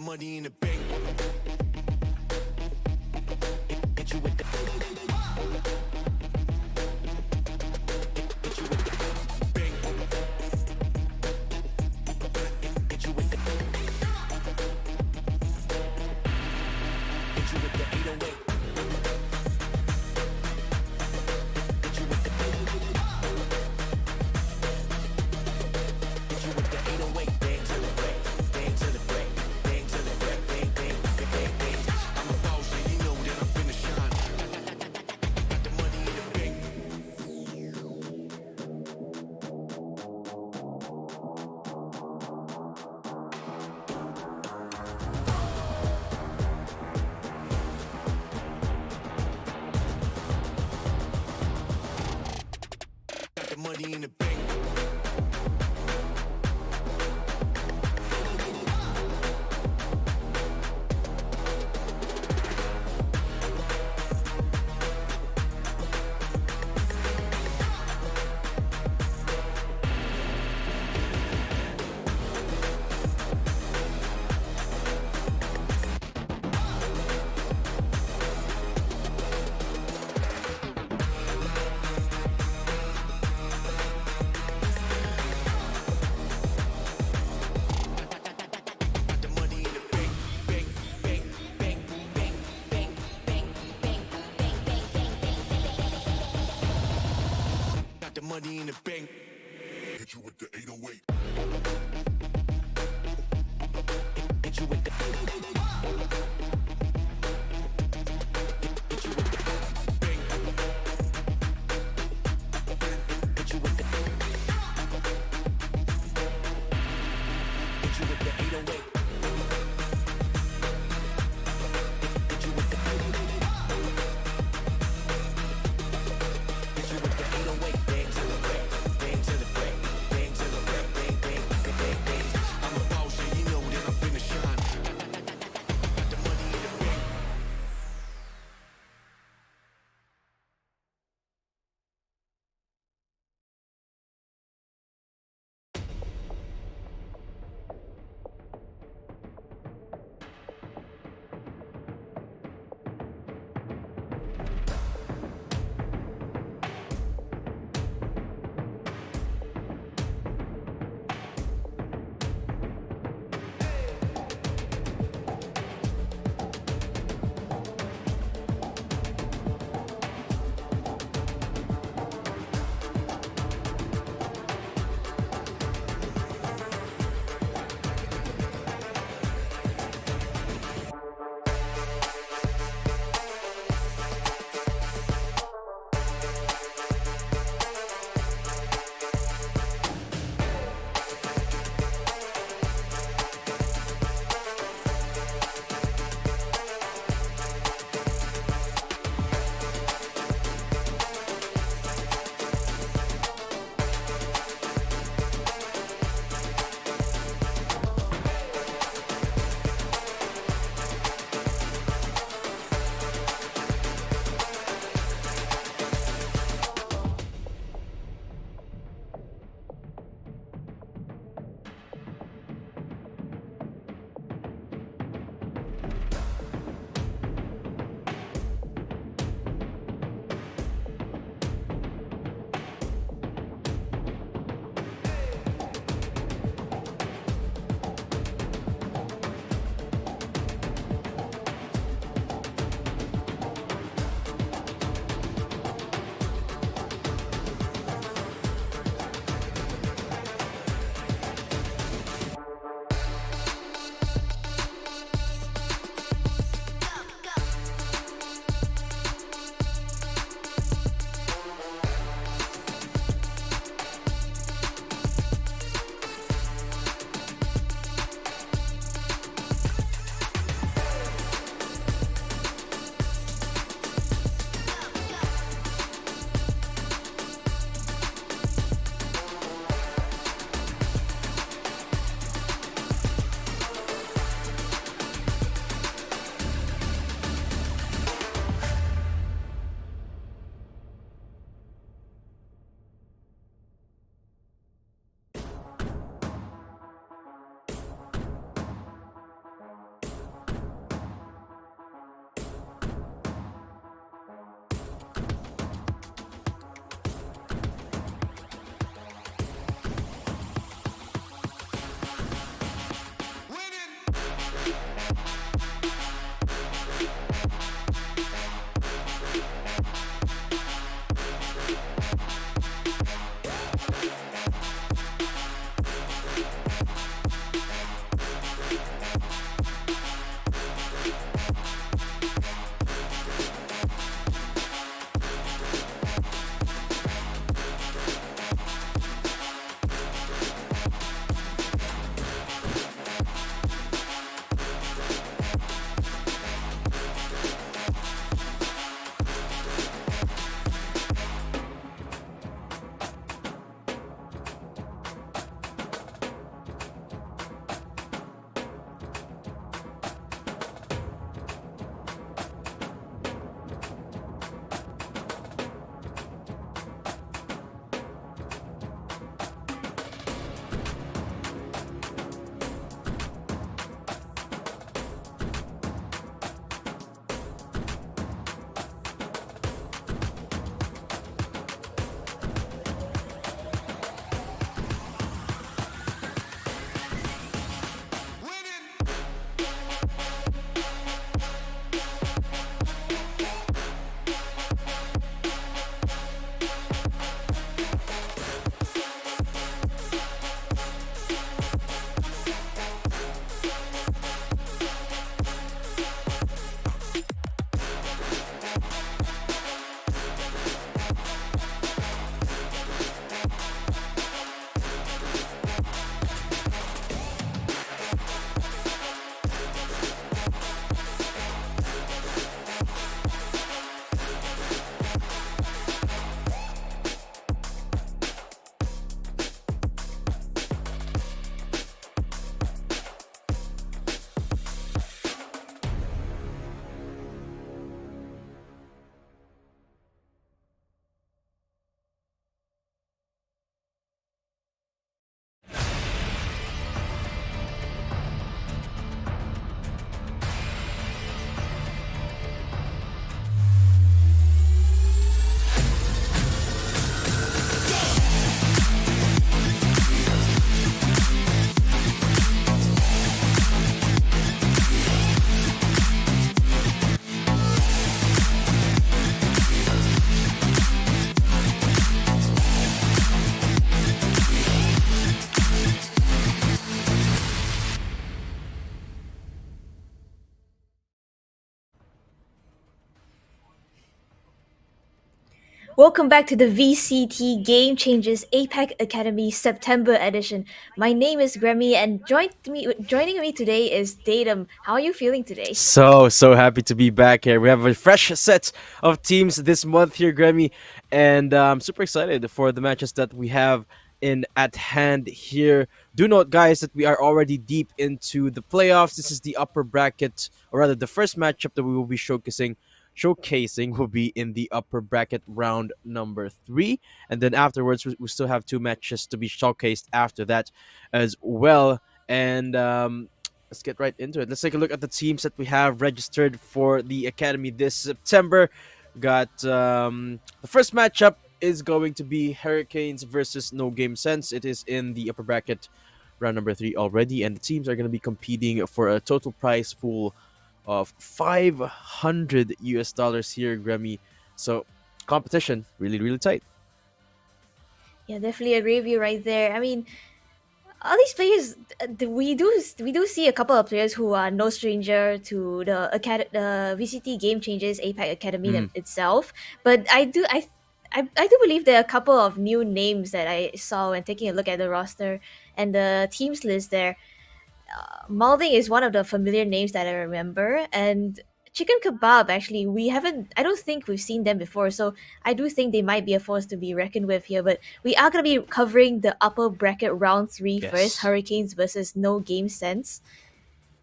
money in the bank. Hit you with the. Hit you with the bank. Hit you with the. Hit you with the 808. Hit you with the. Hit you with the 808. Bang to the break. Bang to the break. Bang to the break. Bang, bang, bang, bang, bang. I'm a boss, and you know that I'm finna shine. Got the money in the bank. Got the money in the bank. Got the money in the bank. Bank, bank, bank, bank, bank, bank, bank, bank, bank, bank, bank, bank. Got the money in the bank. Hit you with the 808. Hit you with the. Hit you with the bank. Hit you with the. Hit you with the 808. Hit you with the. Hit you with the 808. Bang to the break. Bang to the break. Bang to the break. Bang, bang, bang, bang, bang. I'm a boss, and you know that I'm finna shine. Welcome back to the VCT Game Changers APAC Academy September edition. My name is Grammy, and joining me today is Dadum. How are you feeling today? So happy to be back here. We have a fresh set of teams this month here, Grammy, and I'm super excited for the matches that we have in at hand here. Do note, guys, that we are already deep into the playoffs. This is the upper bracket, or rather, the first matchup that we will be showcasing will be in the upper bracket round number 3, and then afterwards we still have two matches to be showcased after that as well. And let's get right into it. Let's take a look at the teams that we have registered for the academy this September. We got the first matchup is going to be Hurricanes versus No Game Sense. It is in the upper bracket round number 3 already, and the teams are going to be competing for a total prize pool of 500 US dollars here, Grammy. So competition really tight. Yeah, definitely agree with you right there. I mean, all these players, we do see a couple of players who are no stranger to the VCT Game Changers APAC Academy Mm, itself. But I do believe there are a couple of new names that I saw when taking a look at the roster and the teams list there. Malding is one of the familiar names that I remember, and Chicken Kebab, actually, we haven't, I don't think we've seen them before, so I do think they might be a force to be reckoned with here. But we are going to be covering the upper bracket round 3 first, yes. Hurricanes versus No Game Sense.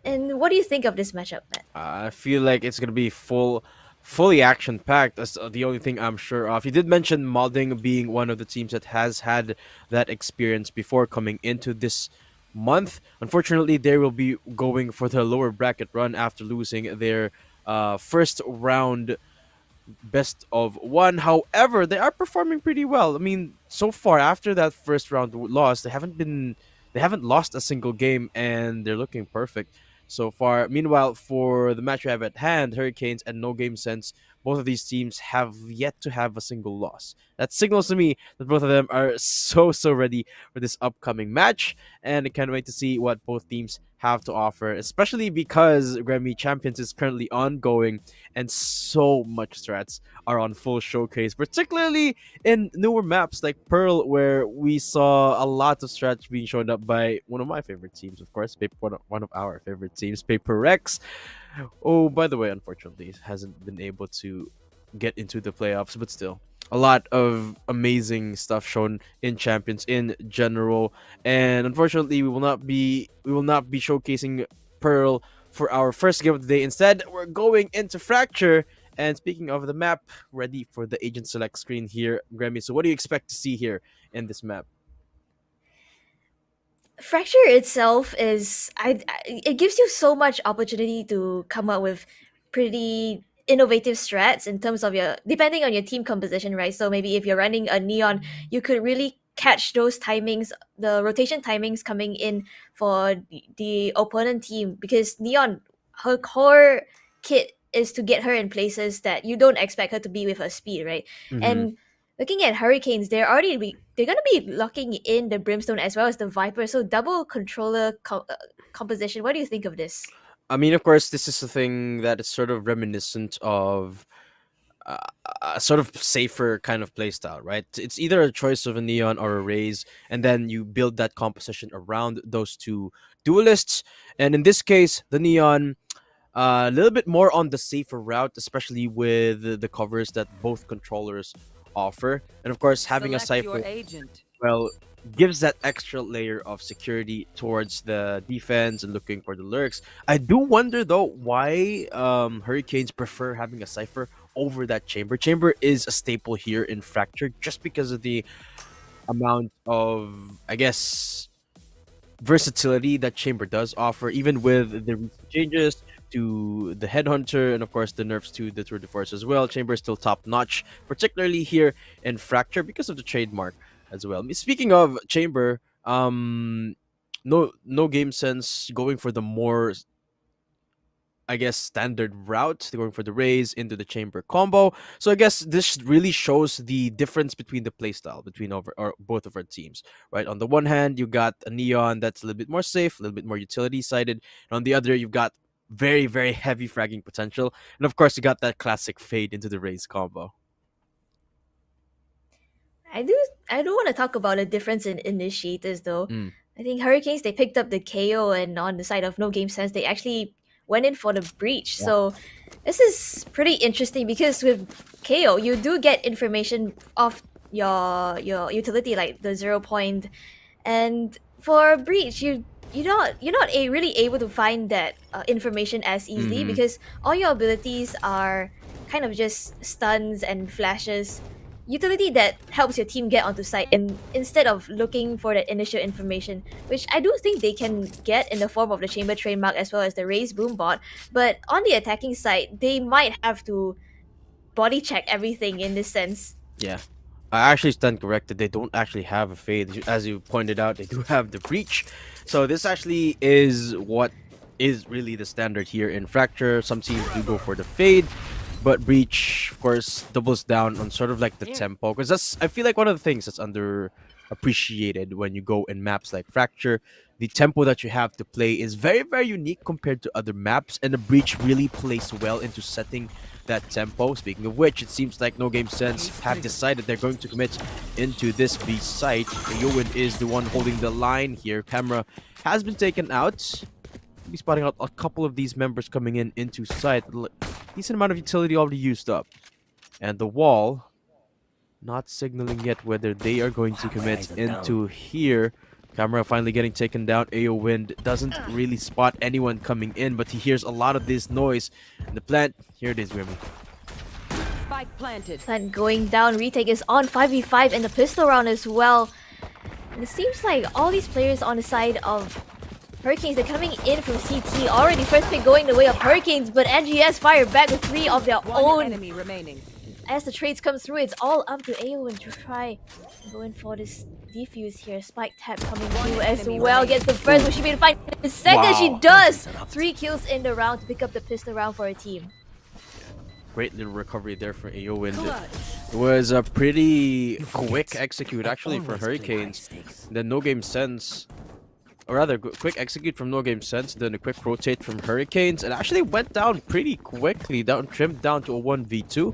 And what do you think of this matchup, Matt? I feel like it's gonna be fully action packed. That's the only thing I'm sure of. You did mention Malding being one of the teams that has had that experience before coming into this month. Unfortunately, they will be going for the lower bracket run after losing their first round best of one. However, they are performing pretty well. I mean, so far after that first round loss, they haven't lost a single game, and they're looking perfect so far. Meanwhile, for the match we have at hand, Hurricanes and No Game Sense, both of these teams have yet to have a single loss. That signals to me that both of them are so ready for this upcoming match, and I can't wait to see what both teams have to offer, especially because Grammy Champions is currently ongoing and so much strats are on full showcase, particularly in newer maps like Pearl, where we saw a lot of strats being shown up by one of my favorite teams, of course, one of our favorite teams, Paper Rex. Oh, by the way, unfortunately, it hasn't been able to get into the playoffs, but still, a lot of amazing stuff shown in Champions in general. And unfortunately, we will not be showcasing Pearl for our first game of the day. Instead, we're going into Fracture. And speaking of the map, ready for the agent select screen here, Grammy. So, what do you expect to see here in this map? Fracture itself is it gives you so much opportunity to come up with pretty innovative strats in terms of your depending on your team composition, right? So maybe if you're running a neon, you could really catch those timings, the rotation timings coming in for the opponent team, because neon, her core kit is to get her in places that you don't expect her to be with her speed, right? Mm-hmm. And looking at Hurricanes, they're gonna be locking in the Brimstone as well as the Viper, so double controller composition. What do you think of this? I mean, of course, this is a thing that is sort of reminiscent of uh, a sort of safer kind of playstyle, right? It's either a choice of a neon or a raise, and then you build that composition around those two duelists. And in this case, the neon, a little bit more on the safer route, especially with the covers that both controllers offer, and of course, having a Select your cipher, agent. well, gives that extra layer of security towards the defense and looking for the lurks. I do wonder though why Hurricanes prefer having a cipher over that chamber. Chamber is a staple here in Fracture just because of the amount of, I guess, versatility that Chamber does offer, even with the recent changes to the Headhunter and of course the nerfs to the Tour de Force as well. Chamber is still top notch, particularly here in Fracture because of the trademark as well. Speaking of Chamber, no game sense going for the more, I guess, standard route. They're going for the raise into the chamber combo. So I guess this really shows the difference between the playstyle between over or both of our teams. Right. On the one hand, you got a neon that's a little bit more safe, a little bit more utility sided. And on the other, you've got very heavy fragging potential. And of course, you got that classic fade into the raise combo. I do want to talk about a difference in initiators though. Mm. I think Hurricanes they picked up the KO, and on the side of No Game Sense they actually went in for the breach. Yeah. So this is pretty interesting because with KO you do get information of your utility like the 0 point, and for breach you're not really able to find that information as easily Mm-hmm. because all your abilities are kind of just stuns and flashes, utility that helps your team get onto site, and instead of looking for the initial information, which I do think they can get in the form of the chamber trademark as well as the raise boom bot. But on the attacking side they might have to body check everything in this sense. Yeah. I actually stand corrected. They don't actually have a fade. As you pointed out, they do have the breach. So this actually is what is really the standard here in Fracture. Some teams do go for the fade, but breach, of course, doubles down on sort of like the tempo. Because that's, I feel like, one of the things that's underappreciated when you go in maps like Fracture. The tempo that you have to play is very, very unique compared to other maps, and the breach really plays well into setting that tempo. Speaking of which, it seems like No Game Sense have decided they're going to commit into this B site. Yowen is the one holding the line here. Camera has been taken out. Be spotting out a couple of these members coming in into site. Decent amount of utility already used up. And the wall not signaling yet whether they are going to commit into here. Camera finally getting taken down. AO Wind doesn't really spot anyone coming in, but he hears a lot of this noise. And the plant, here it is, Grimmy. Spike planted. Plant going down, retake is on 5v5 and the pistol round as well. And it seems like all these players on the side of Hurricanes, they're coming in from CT already. First pick going the way of Hurricanes, but NGS fire back with 3 of their One own. enemy remaining. As the trades come through, it's all up to Aowen to try and go in for this defuse here. Spike tap coming through as enemy well. remaining. Gets the first, but she made a find the second. She Wow. does! 3 kills in the round to pick up the pistol round for her team. Great little recovery there for AO Wind. Clutch. It was a pretty quick execute actually for Hurricanes. Then No Game Sense, or rather quick execute from No Game Sense, then a quick rotate from Hurricanes, and actually went down pretty quickly, trimmed down to a 1v2.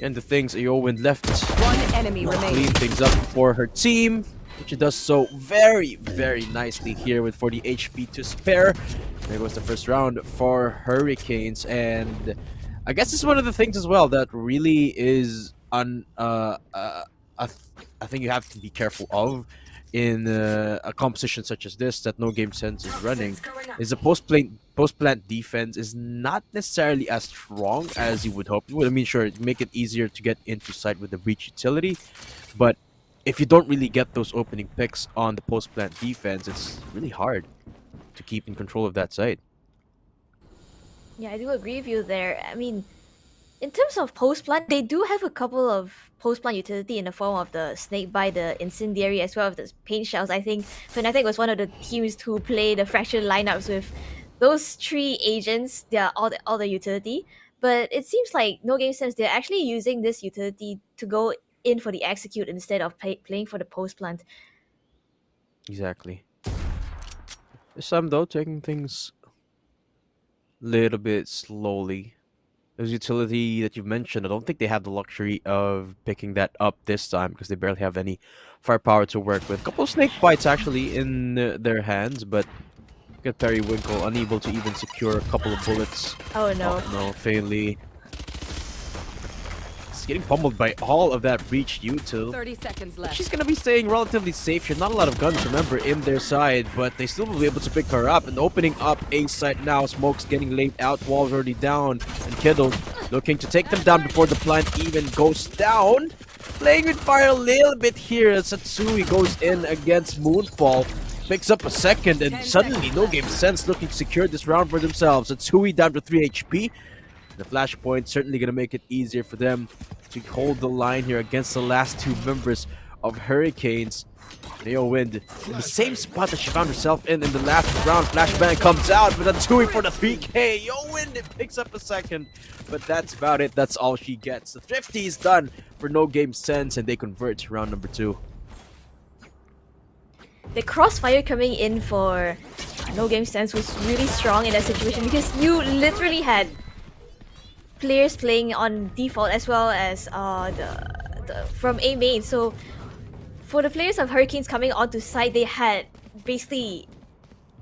And the things AO Wind left One enemy clean remaining. things up for her team, which she does so very, very nicely here with 40 HP to spare. There goes the first round for Hurricanes, and I guess it's one of the things as well that really is a thing you have to be careful of in a composition such as this that No Game Sense is running, is the post plant defense is not necessarily as strong as you would hope. I mean, sure, it'd make it easier to get into sight with the breach utility, but if you don't really get those opening picks on the post plant defense, it's really hard to keep in control of that site. Yeah, I do agree with you there. I mean, in terms of post plant, they do have a couple of post plant utility in the form of the snake bite, the incendiary, as well as the paint shells. I think Fnatic was one of the teams who play the fractured lineups with those 3 agents. They are all the utility, but it seems like No Game Sense they're actually using this utility to go in for the execute instead of playing for the post plant. Exactly. This time though, taking things a little bit slowly. Those utility that you've mentioned, I don't think they have the luxury of picking that up this time because they barely have any firepower to work with. A couple of snake bites actually in their hands, but get Periwinkle unable to even secure a couple of bullets. Oh no. Oh no, Faintly. He's getting pummeled by all of that breach util. 30 seconds But left. she's gonna be staying relatively safe here. Not a lot of guns, remember, in their side, but they still will be able to pick her up. And opening up A site now, Smoke's getting laid out, Wall's already down, and Kiddle looking to take them down before the plant even goes down. Playing with fire a little bit here as Satsui goes in against Moonfall. Picks up a second, and suddenly No Game Sense looking to secure this round for themselves. Satsui down to 3 HP. The flashpoint certainly going to make it easier for them to hold the line here against the last 2 members of Hurricanes. Neo Wind in the same spot that she found herself in the last round. Flashbang comes out, but Atsui for the 3K. Yo Wind picks up a second, but that's about it. That's all she gets. The Thrifty is done for No Game Sense, and they convert to round number 2. The crossfire coming in for No Game Sense was really strong in that situation because you literally had players playing on default as well as the from A main. So for the players of Hurricanes coming onto site, they had basically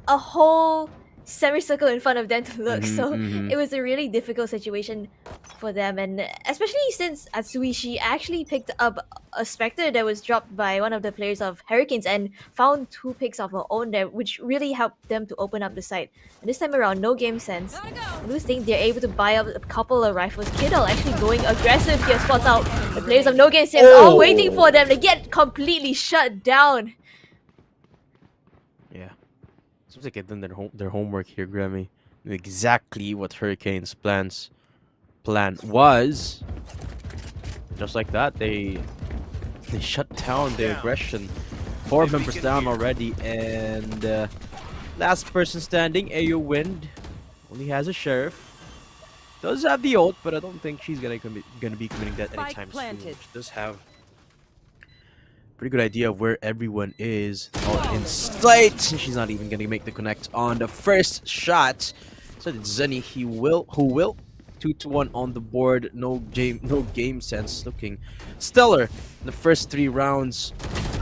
a whole semicircle in front of them to look. So it was a really difficult situation for them, and especially since Atsui, she actually picked up a Spectre that was dropped by one of the players of Hurricanes and found 2 picks of her own there, which really helped them to open up the site. And this time around, no game sense. Losing, they're able to buy up a couple of rifles. Kiddo actually going aggressive here, spots out the players of No Game Sense all waiting for them to get completely shut down. Yeah. Seems like they've done their homework here, Grammy. Knew exactly what Hurricanes' plan was. Just like that, they shut down the aggression. 4 members down already, and last person standing, AO Wind, only has a sheriff. Does have the ult, but I don't think she's gonna be committing that anytime soon. She does have pretty good idea of where everyone is. All in sight. She's not even gonna make the connect on the first shot. So it's Zenny. Who will 2-1 on the board. No game sense. Looking stellar in the first 3 rounds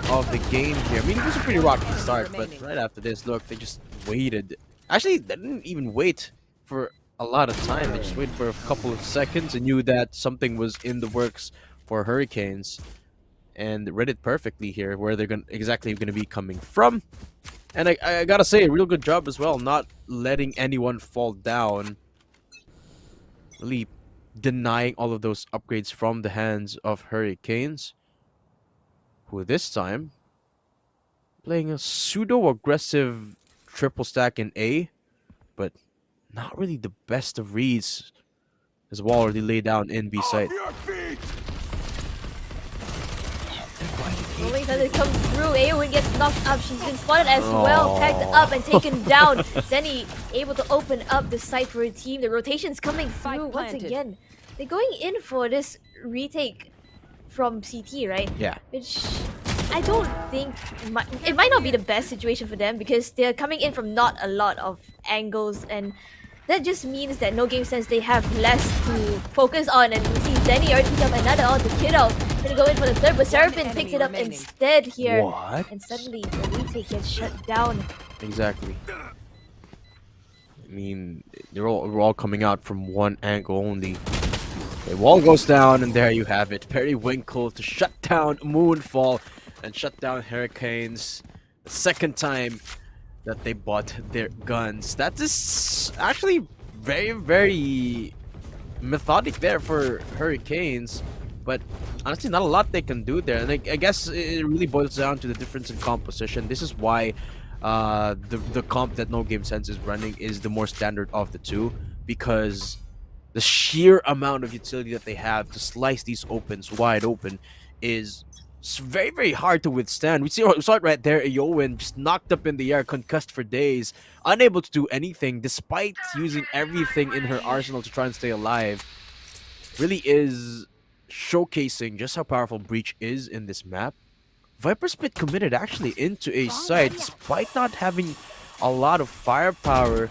of the game here. I mean, it was a pretty rocky start, but right after this, look, they just waited. Actually, they didn't even wait for a lot of time. They just waited for a couple of seconds and knew that something was in the works for Hurricanes. And read it perfectly here, where they're exactly gonna be coming from. And I gotta say, a real good job as well, not letting anyone fall down. Really denying all of those upgrades from the hands of Hurricanes, who this time playing a pseudo-aggressive triple stack in A, but not really the best of reads, as well already laid down in B site. Wait for it to come through. Aowen gets knocked up. She's been spotted as well, tagged up and taken down. Zenny able to open up the site for her team. The rotation's coming through once again. They're going in for this retake from CT, right? Yeah. Which I don't think it might not be the best situation for them, because they're coming in from not a lot of angles, and that just means that No Game Sense, they have less to focus on. And we see Zenny already pick up another on the Kiddo. Gonna go in for the third, but Seraphim picks it up instead here. What? And suddenly the retake gets shut down. Exactly. I mean, we're all coming out from one angle only. Okay, wall goes down, and there you have it. Periwinkle to shut down Moonfall and shut down Hurricanes. The second time that they bought their guns. That is actually very, very methodic there for Hurricanes. But honestly, not a lot they can do there. And I guess it really boils down to the difference in composition. This is why the comp that No Game Sense is running is the more standard of the two, because the sheer amount of utility that they have to slice these opens wide open is very, very hard to withstand. We saw it right there. Eowyn just knocked up in the air, concussed for days, unable to do anything despite using everything in her arsenal to try and stay alive. Really is showcasing just how powerful Breach is in this map. Viper Spit committed actually into a site despite not having a lot of firepower.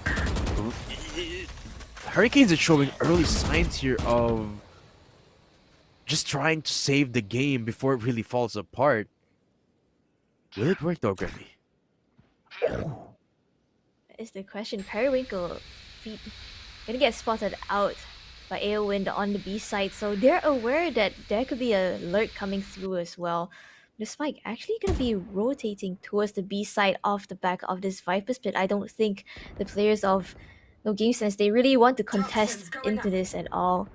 Hurricanes are showing early signs here of just trying to save the game before it really falls apart. Will it work though, Grammy? Is the question. Periwinkle feet gonna get spotted out by Aowind on the B side, so they're aware that there could be a lurk coming through as well. The Spike actually gonna be rotating towards the B side off the back of this Viper Split. I don't think the players of No Game Sense, they really want to contest into this at all.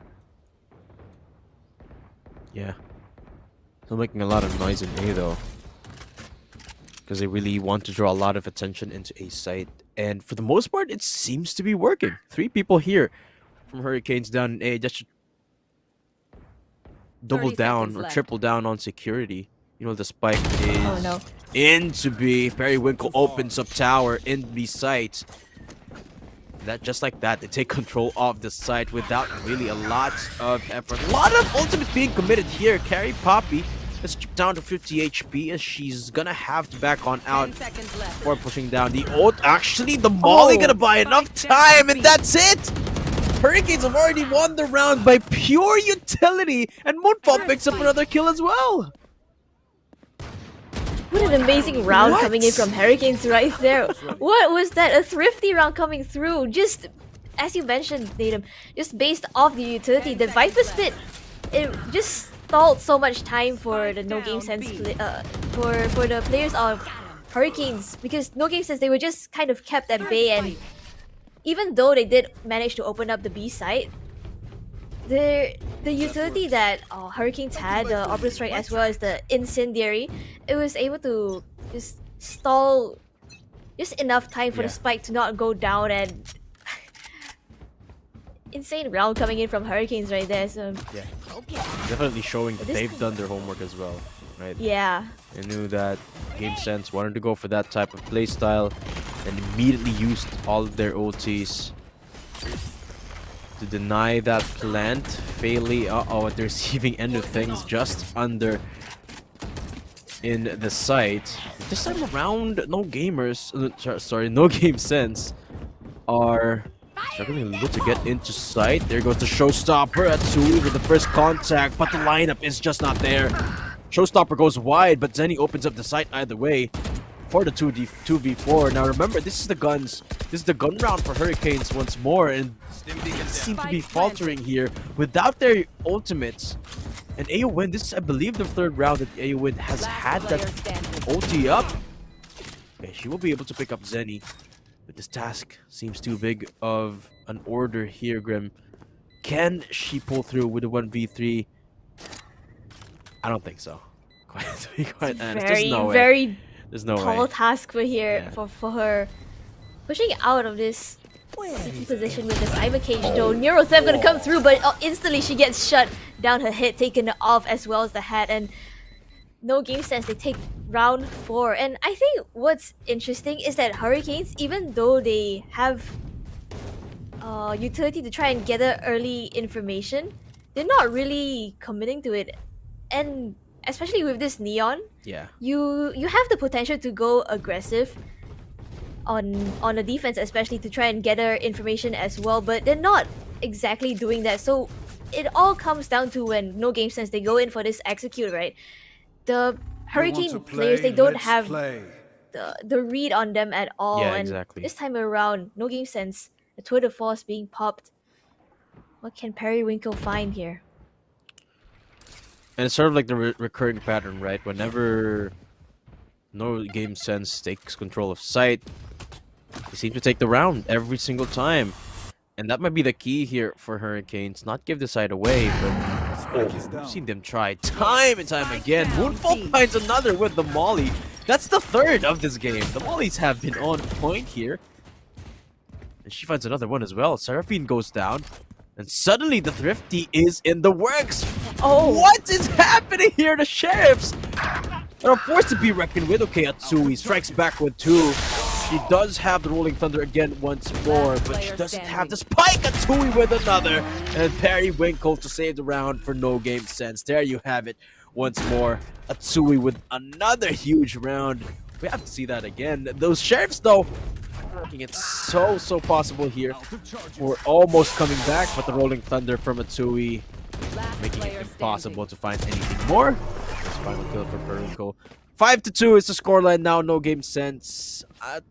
Yeah. Still making a lot of noise in A though, because they really want to draw a lot of attention into A site. And for the most part, it seems to be working. 3 people here from Hurricanes down in A just to double down or triple down on security. You know, the Spike is into B. Periwinkle opens up tower in B site. That just like that, they take control of the site without really a lot of effort. A lot of ultimates being committed here. Carry Poppy is down to 50 HP as she's gonna have to back on out before pushing down the ult. Actually, the Molly gonna buy enough time, and that's it. Hurricanes have already won the round by pure utility, and Moonfall picks up another kill as well. What an amazing round What? coming in from Hurricanes right there. What was that? A thrifty round coming through. Just as you mentioned, Dadum, just based off the utility, the Viper Spit, it just stalled so much time for the No Game Sense for the players of Hurricanes, because No Game Sense, they were just kind of kept at bay, and even though they did manage to open up the B side, the utility that Hurricanes had, the Orbital Strike as well as the Incendiary, it was able to just stall just enough time for the spike to not go down, and insane round coming in from Hurricanes right there. So Yeah. Definitely showing that This they've time- done their homework as well, right? yeah, They knew that Game Sense wanted to go for that type of playstyle and immediately used all of their ultis to deny that plant. Fairly, at the receiving end of things, just under in the site. This time around, no gamers, no Game Sense are struggling a little to get into sight. There goes the Showstopper at Sui with the first contact, but the lineup is just not there. Showstopper goes wide, but Zenny opens up the site either way for the 2v4. Now remember, this is the gun round for Hurricanes once more, and they seem to be faltering here without their ultimates. And AOWin, this is, I believe, the third round that AOWin has had that ulti up. Okay, she will be able to pick up Zenny, but this task seems too big of an order here, Grim. Can she pull through with a 1v3? I don't think so. To be quite honest, there's very no way. very There's no tall way. task for here Yeah. for her pushing out of this CT position with the Cyber Cage though. Neurotheft gonna come through, but instantly she gets shut down, her head taken off as well as the hat, and No Game Sense, they take round 4. And I think what's interesting is that Hurricanes, even though they have utility to try and gather early information, they're not really committing to it. And especially with this Neon, Yeah. you have the potential to go aggressive on the defense, especially to try and gather information as well, but they're not exactly doing that. So it all comes down to when No Game Sense, they go in for this execute, right? The Hurricane players, they don't have the read on them at all. Yeah, and exactly. this time around, No Game Sense, the tour de force being popped. What can Periwinkle find here? And it's sort of like the recurring pattern, right? Whenever No Game Sense takes control of sight, they seem to take the round every single time. And that might be the key here for Hurricanes. Not give the side away, but we've seen them try time and time again. Moonfall finds another with the Molly. That's the third of this game. The Mollies have been on point here. And she finds another one as well. Seraphine goes down. And suddenly the Thrifty is in the works. Oh, what is happening here? The Sheriffs are forced to be reckoned with. Okay, Atsui strikes back with 2. She does have the Rolling Thunder again once more, but she doesn't have the spike. Atsui with another. And Periwinkle to save the round for No Game Sense. There you have it once more. Atsui with another huge round. We have to see that again. Those Sheriffs, though, making it so possible here. We're almost coming back, but the Rolling Thunder from Atsui making it impossible to find anything more. That's final kill for Periwinkle. 5-2 is the scoreline now. No Game Sense.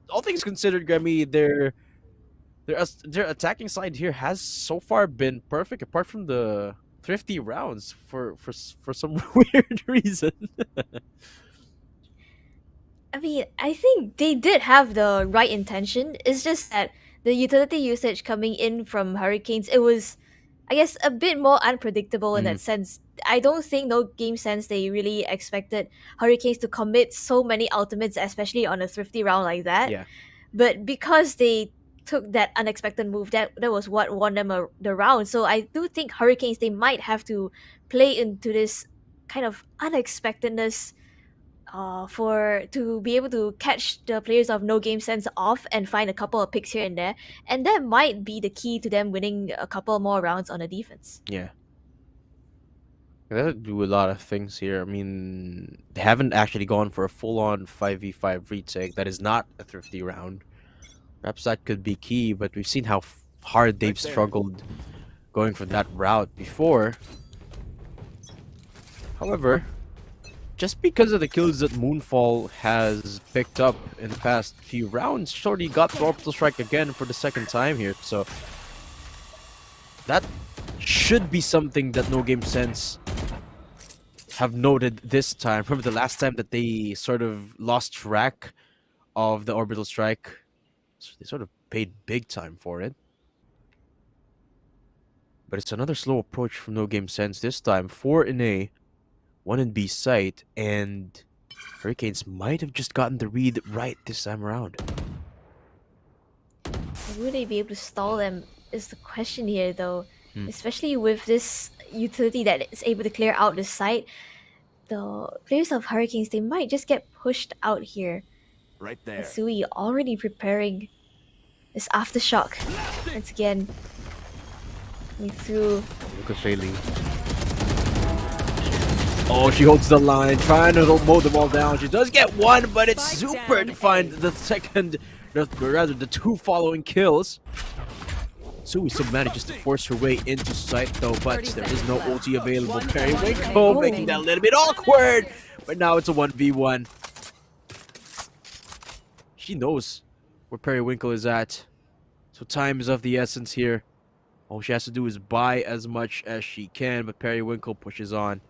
All things considered, Grammy, their attacking side here has so far been perfect, apart from the thrifty rounds for some weird reason. I mean, I think they did have the right intention. It's just that the utility usage coming in from Hurricanes, it was, I guess, a bit more unpredictable in that sense. I don't think No Game Sense, they really expected Hurricanes to commit so many ultimates, especially on a thrifty round like that. Yeah. But because they took that unexpected move, that was what won them the round. So I do think Hurricanes, they might have to play into this kind of unexpectedness to be able to catch the players of No Game Sense off and find a couple of picks here and there, and that might be the key to them winning a couple more rounds on the defense. Yeah. They do a lot of things here. I mean, they haven't actually gone for a full-on 5v5 retake. That is not a thrifty round. Perhaps that could be key, but we've seen how hard they've struggled going for that route before. However, just because of the kills that Moonfall has picked up in the past few rounds, Shorty got the orbital strike again for the second time here. So that should be something that No Game Sense have noted this time. Remember the last time that they sort of lost track of the orbital strike? So they sort of paid big time for it. But it's another slow approach from No Game Sense this time. 4 in A, 1 in B site, and Hurricanes might have just gotten the read right this time around. Will they be able to stall them is the question here, though. Especially with this utility that is able to clear out the site. The players of Hurricanes, they might just get pushed out here. Right there. Sui already preparing this aftershock. Once again, coming through. Look at Failing. Oh, she holds the line, trying to mow them all down. She does get one, but it's Spike super down to find the second, or rather the 2 following kills. Sui still manages to force her way into sight though, but there is no ulti available. Periwinkle making that a little bit awkward, but now it's a 1v1. She knows where Periwinkle is at, so time is of the essence here. All she has to do is buy as much as she can, but Periwinkle pushes on.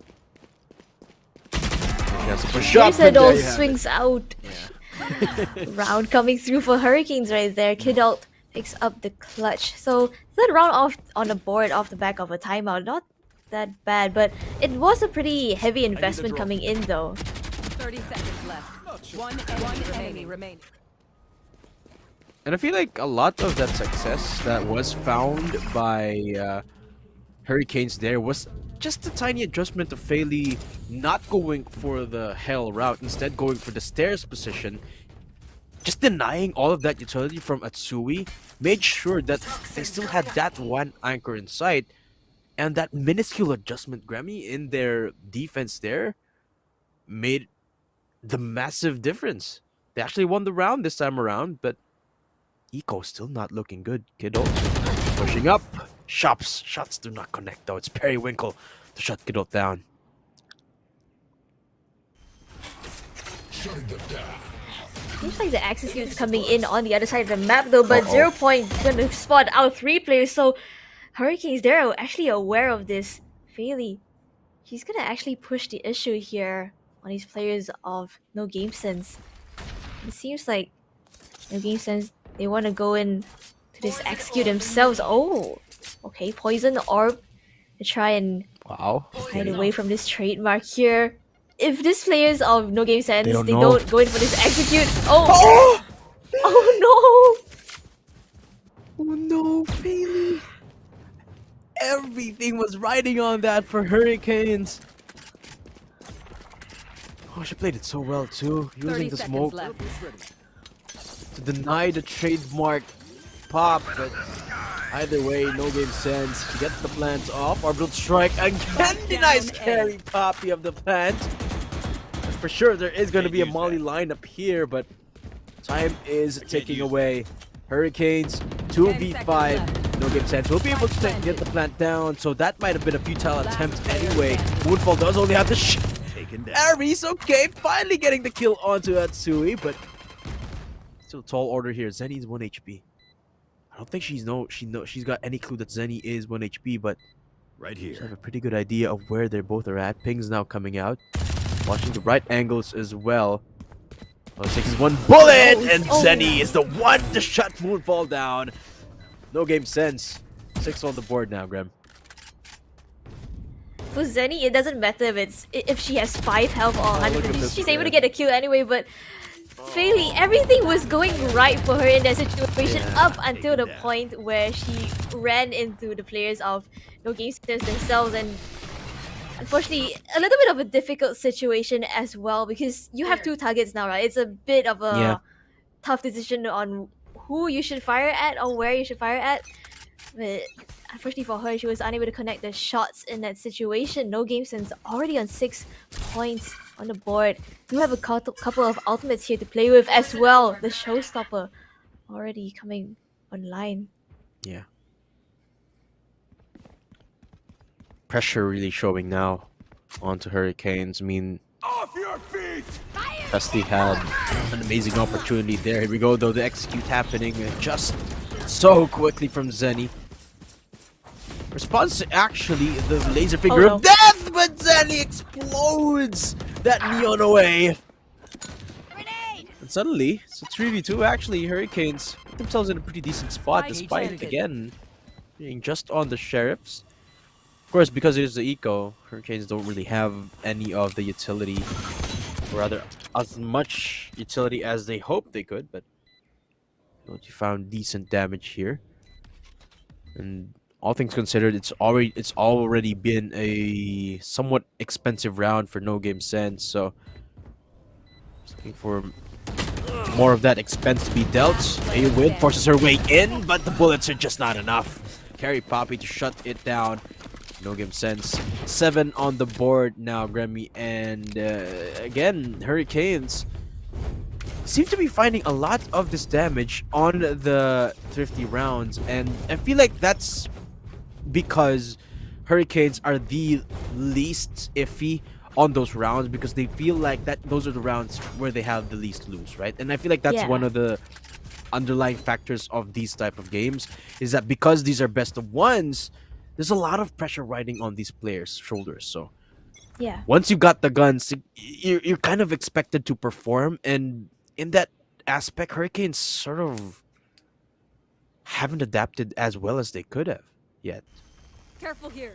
She has to push up, and there you have it. Swings out. Yeah. Round coming through for Hurricanes right there. Kidult picks up the clutch. So third round off on the board off the back of a timeout. Not that bad, but it was a pretty heavy investment coming in though. 30 seconds left. One enemy remaining. And I feel like a lot of that success that was found by Hurricanes there was just a tiny adjustment of Fairly not going for the hell route, instead going for the stairs position. Just denying all of that utility from Atsui made sure that they still had that one anchor in sight, and that minuscule adjustment, Grammy, in their defense there made the massive difference. They actually won the round this time around, but Eco still not looking good. Kidult pushing up. Shots do not connect though. It's Periwinkle to shut Kidult down. Seems like the Excelsior is coming in on the other side of the map though, but 0 Point gonna spot out 3 players, so Hurricanes, they're actually aware of this. Fairly, she's gonna actually push the issue here on these players of No Game Sense. It seems like No Game Sense, they want to go in to this execute themselves. Oh, okay, Poison Orb to try and Wow. hide away from this trademark here. If these players of No Game Sense, they don't don't go in for this execute. Oh! Oh no! Oh no, Bailey. Everything was riding on that for Hurricanes. Oh, she played it so well too, using 30 the seconds smoke left. to deny the trademark pop, but either way, No Game Sense. She gets the plant off. Orbital Strike again denies carry Poppy of the plant. And for sure, there is going to be a Molly lineup here, but time is ticking away. Hurricanes 2v5. No Game Sense will be able to get the plant down, so that might have been a futile attempt anyway. Moonfall does only have the Taken down. Aries, okay, finally getting the kill onto Atsui, but still tall order here. Zenny's 1 HP. I don't think she's got any clue that Zenny is 1 HP, but Right she have here. a pretty good idea of where they both are at. Ping's now coming out, watching the right angles as well. All it takes is one bullet, and Zenny is the one to shut Moonfall down. No Game Sense. 6 on the board now, Graham. For Zenny, it doesn't matter if she has 5 health or 100. look at this She's able to player. get a kill anyway, but Fairly, everything was going right for her in that situation up until the point where she ran into the players of No Game Sense themselves, and unfortunately, a little bit of a difficult situation as well because you have 2 targets now, right? It's a bit of a tough decision on who you should fire at or where you should fire at. But unfortunately for her, she was unable to connect the shots in that situation. No Game Sense already on 6 points on the board. Do have a couple of ultimates here to play with as well. The showstopper already coming online. Yeah. Pressure really showing now onto Hurricanes. I mean, Off your feet! Dusty had an amazing opportunity there. Here we go, though. The execute happening just so quickly from Zenny. Response to actually the laser finger no. of death, but Zenny explodes that neon away. And suddenly, it's a 3v2 actually. Hurricanes put themselves in a pretty decent spot despite, again, being just on the sheriffs. Of course, because it is the eco, Hurricanes don't really have any of the utility, or rather, as much utility as they hoped they could, but you found decent damage here. And all things considered, it's already been a somewhat expensive round for No Game Sense, so just looking for more of that expense to be dealt. Aowen forces her way in, but the bullets are just not enough. Carry Poppy to shut it down. No Game Sense. 7 on the board now, Grammy. And again, Hurricanes seem to be finding a lot of this damage on the thrifty rounds. And I feel like that's because Hurricanes are the least iffy on those rounds, because they feel like that those are the rounds where they have the least to lose, right? And I feel like that's one of the underlying factors of these type of games, is that because these are best of ones, there's a lot of pressure riding on these players' shoulders. So Yeah. once you got the guns, you're kind of expected to perform, and in that aspect, Hurricanes sort of haven't adapted as well as they could have yet. Careful here.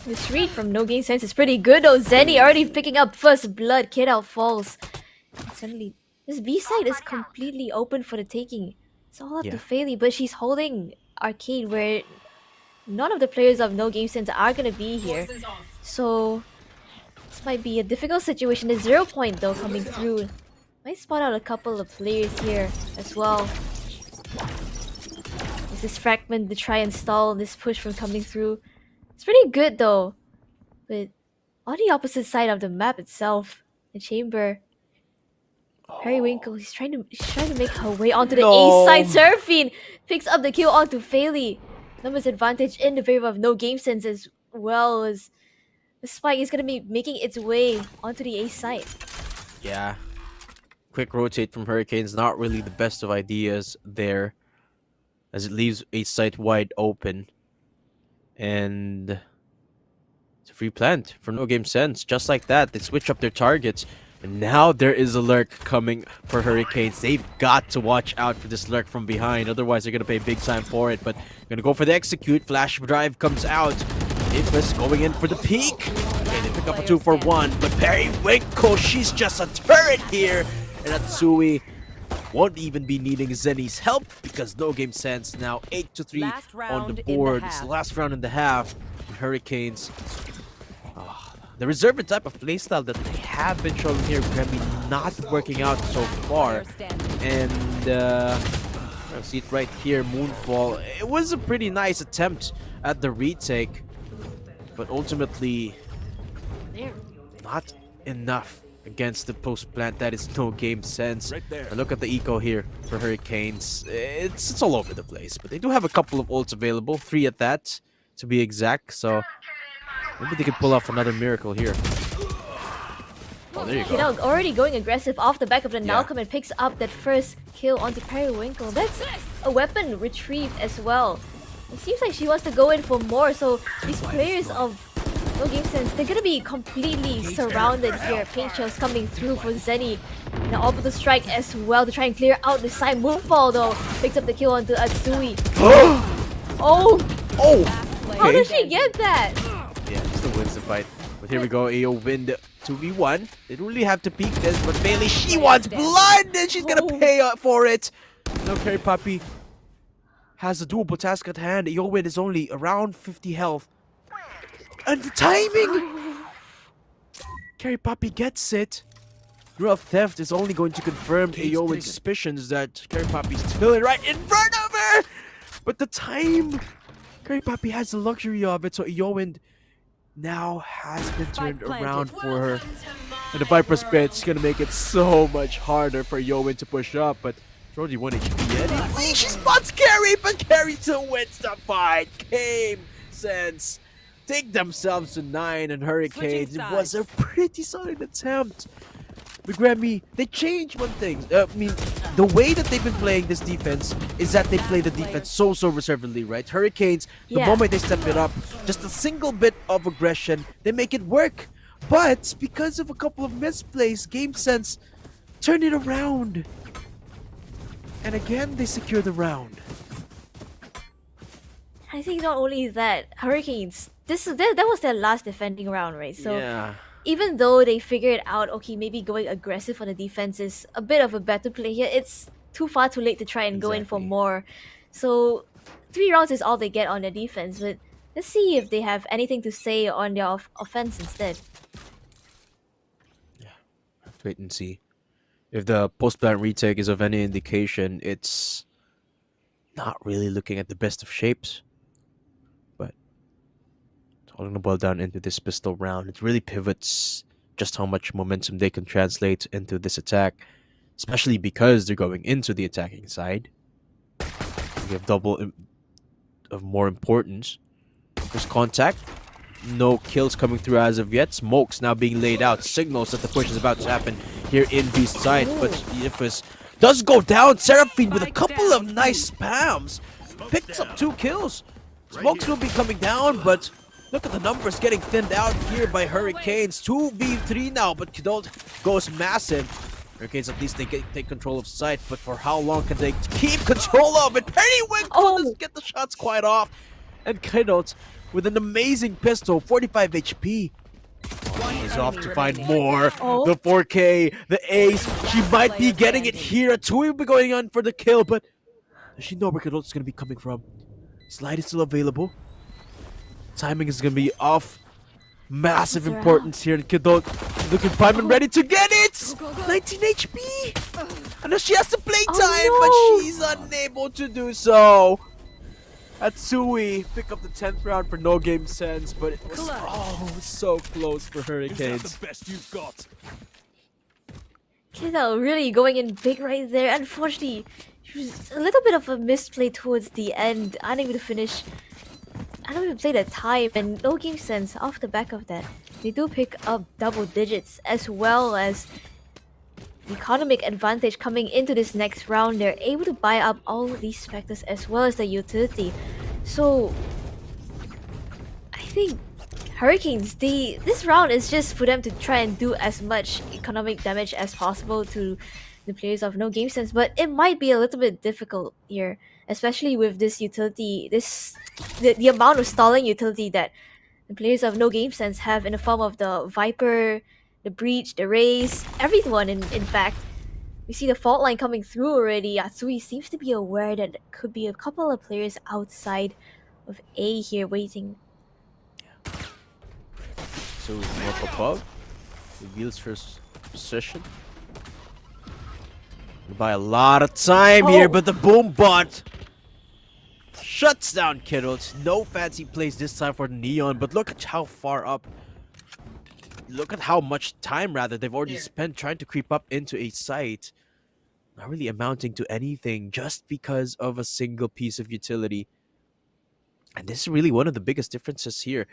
This read from No Game Sense is pretty good though. Zenny already picking up first blood. Kid out falls. And suddenly, this B side is completely open for the taking. It's all up to Fayley, but she's holding Arcade where none of the players of No Game Sense are gonna be here. So this might be a difficult situation. The 0 point though coming through. Might spot out a couple of players here as well. There's this fragment to try and stall this push from coming through. It's pretty good though. But on the opposite side of the map itself, the chamber. Periwinkle, she's trying to make her way onto the A side. Seraphine picks up the kill onto Fayley. Numbers advantage in the favor of No Game Sense as well, as the spike is gonna be making its way onto the A side. Yeah. Quick rotate from Hurricanes, not really the best of ideas there, as it leaves A site wide open. And it's a free plant for No Game Sense. Just like that, they switch up their targets. And now there is a lurk coming for Hurricanes. They've got to watch out for this lurk from behind. Otherwise, they're going to pay big time for it. But going to go for the execute. Flash drive comes out. Infamous going in for the peak. Okay, they pick up a 2-for-1. But Periwinkle, she's just a turret here. And Atsui won't even be needing Zenny's help, because No Game Sense now 8-3 on the board. It's the last round in the half. And Hurricanes, the reserved type of playstyle that they have been showing here, Grammy, not working out so far. And I see it right here, Moonfall. It was a pretty nice attempt at the retake, but ultimately not enough against the post plant. That is No Game Sense. Right there. And look at the eco here for Hurricanes. It's all over the place, but they do have a couple of ults available, 3 at that to be exact. So maybe they could pull off another miracle here. Oh, there you go. Kiddo already going aggressive off the back of the Nalcom and picks up that first kill onto Periwinkle. That's a weapon retrieved as well. It seems like she wants to go in for more, so these players of No Game Sense, they're gonna be completely surrounded here. Paint shells coming through for Zenny. Now orbital strike as well to try and clear out the side. Moonfall though picks up the kill onto Atsui. Oh! How did she get that? Yeah, still wins the fight. But here we go, AO win the 2v1. They don't really have to peek this, but Bailey, she wants blood, and she's gonna pay for it. No, Carry Puppy has a doable task at hand. AO win is only around 50 health. And the timing! Carry Puppy gets it. Grove Theft is only going to confirm Aowen's suspicions that Carry Puppy's still right in front of her! But the time! Carry Puppy has the luxury of it, so Aowen now has been turned around for her. And the Viper Spit's gonna make it so much harder for Aowen to push up, but Brody 1 HP anyway. She spots Carry, but Carry still wins the fight! Game Sense take themselves to 9 and Hurricanes. Switching It was a sides. pretty solid attempt. But Grammy, they changed one thing. I mean, the way that they've been playing this defense is that they play the defense so reservedly, right? Hurricanes, the Yeah. moment they step it up, just a single bit of aggression, they make it work. But because of a couple of misplays, Game Sense turned it around. And again, they secure the round. I think not only that, Hurricanes. That was their last defending round, right? So yeah. even though they figured out, okay, maybe going aggressive on the defense is a bit of a better play here, it's too far too late to try and go in for Exactly. more. So 3 rounds is all they get on their defense, but let's see if they have anything to say on their offense instead. Have to wait and see. If the post-plant retake is of any indication, it's not really looking at the best of shapes. But it's all going to boil down into this pistol round. It really pivots just how much momentum they can translate into this attack, especially because they're going into the attacking side. We have of more importance. There's contact. No kills coming through as of yet. Smokes now being laid out. Signals that the push is about to happen here in B's side. But Ifus does go down. Seraphine with a couple of nice spams. Picks up 2 kills. Smokes will be coming down, but look at the numbers getting thinned out here by Hurricanes. 2v3 now, but Kidult goes massive. Hurricanes, at least they take control of site, but for how long can they keep control of it? Periwinkle doesn't get the shots quite off. And Kidult with an amazing pistol, 45 HP. He's off to find more. Oh. The 4K, the ace. She might be getting it here. Tui will be going on for the kill, but does she know where Kidult's going to be coming from? Slide is still available. Timing is going to be off. Massive It's importance here. And Kidult looking prime and ready to get it. 19 HP. I know she has to play time, Oh, no. but she's unable to do so. Atsui pick up the 10th round for no game sense, but it was so close for Is Hurricanes. that the best you've got? Kiddo really going in big right there. Unfortunately, it was a little bit of a misplay towards the end, unable to finish. Unable to play the time, and no game sense off the back of that. They do pick up double digits as well as the economic advantage coming into this next round. They're able to buy up all these factors as well as the utility. So I think Hurricanes, this round is just for them to try and do as much economic damage as possible to the players of no game sense, but it might be a little bit difficult here, especially with this utility, the amount of stalling utility that the players of no game sense have in the form of the Viper, the Breach, the Raze, everyone in fact. We see the fault line coming through already. Atsui seems to be aware that there could be a couple of players outside of A here waiting. So up above, reveals her position. By a lot of time here, but the boom bot shuts down Kidult. No fancy plays this time for Neon, but look at how far up. Look at how much time, rather, they've already spent trying to creep up into a site. Not really amounting to anything just because of a single piece of utility. And this is really one of the biggest differences here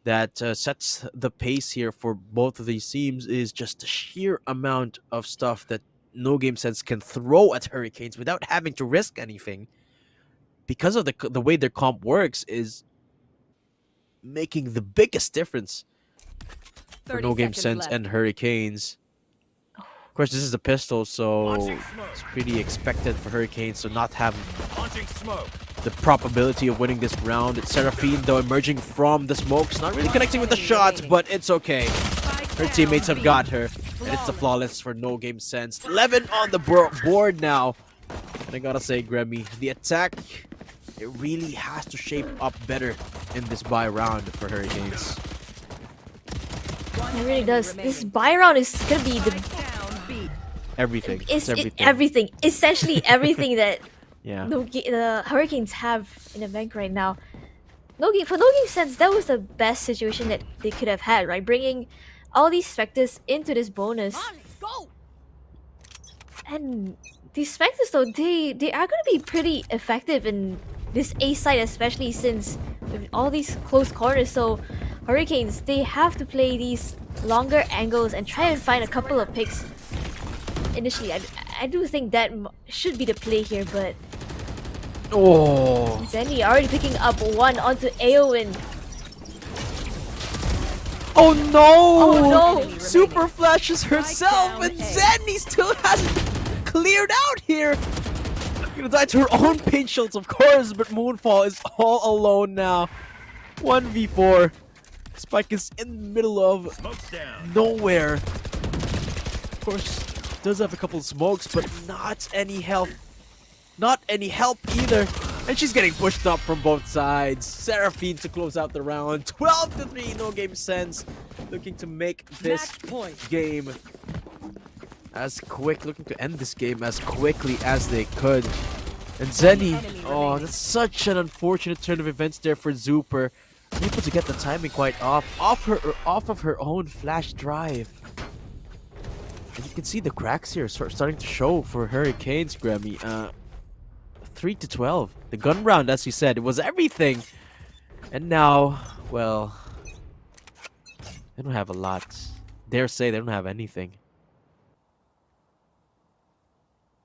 that sets the pace here for both of these teams, is just the sheer amount of stuff that No Game Sense can throw at Hurricanes without having to risk anything. Because of the way their comp works is making the biggest difference for No Game Sense and Hurricanes. Of course, this is the pistol, so it's pretty expected for Hurricanes to not have the probability of winning this round. It's Seraphine, though, emerging from the smokes. Not really connecting with the shots, but it's okay. Her teammates have got her. And it's the flawless for No Game Sense. 11 on the board now. And I gotta say, Grammy, the attack, it really has to shape up better in this bye round for Hurricanes. It really does. This buy round is gonna be Everything. it's everything. everything. Essentially everything that Yeah. the Hurricanes have in the bank right now. For No Game Sense, that was the best situation that they could have had, right? Bringing all these Spectres into this bonus. And these Spectres, though, they are going to be pretty effective in this A side, especially since with all these close corners. So Hurricanes, they have to play these longer angles and try and find a couple of picks. Initially, I do think that should be the play here, but Oh, Zenny already picking up one onto Aowen. oh no! Oh no! Super flashes herself, down and A. Zenny still hasn't cleared out here. Gonna die to her own paint shields, of course, but Moonfall is all alone now. 1v4. Spike is in the middle of nowhere. Of course, does have a couple of smokes, but not any help. Not any help either. And she's getting pushed up from both sides. Seraphine to close out the round. 12-3, no game sense. Looking to make this Match point. game looking to end this game as quickly as they could. And Zenny, oh, that's such an unfortunate turn of events there for Zuper. Able to get the timing quite off of her own flash drive. And you can see the cracks here starting to show for Hurricanes, Grammy. 3-12. The gun round, as you said, it was everything. And now, well, they don't have a lot. Dare say they don't have anything.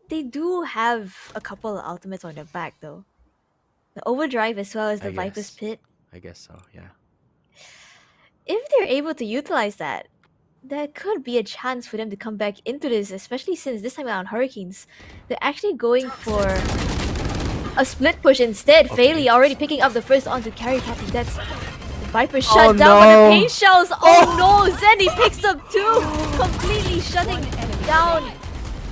They do have a couple of ultimates on their back though. The overdrive as well as the I Viper's guess. Pit. I guess so, yeah. If they're able to utilize that, there could be a chance for them to come back into this, especially since this time around Hurricanes, they're actually going for a split push instead. Okay. Fairly already picking up the first onto carry copy. That's the Viper shut Oh, down by no. the paint shells. Oh no, Zenny picks up two, completely shutting down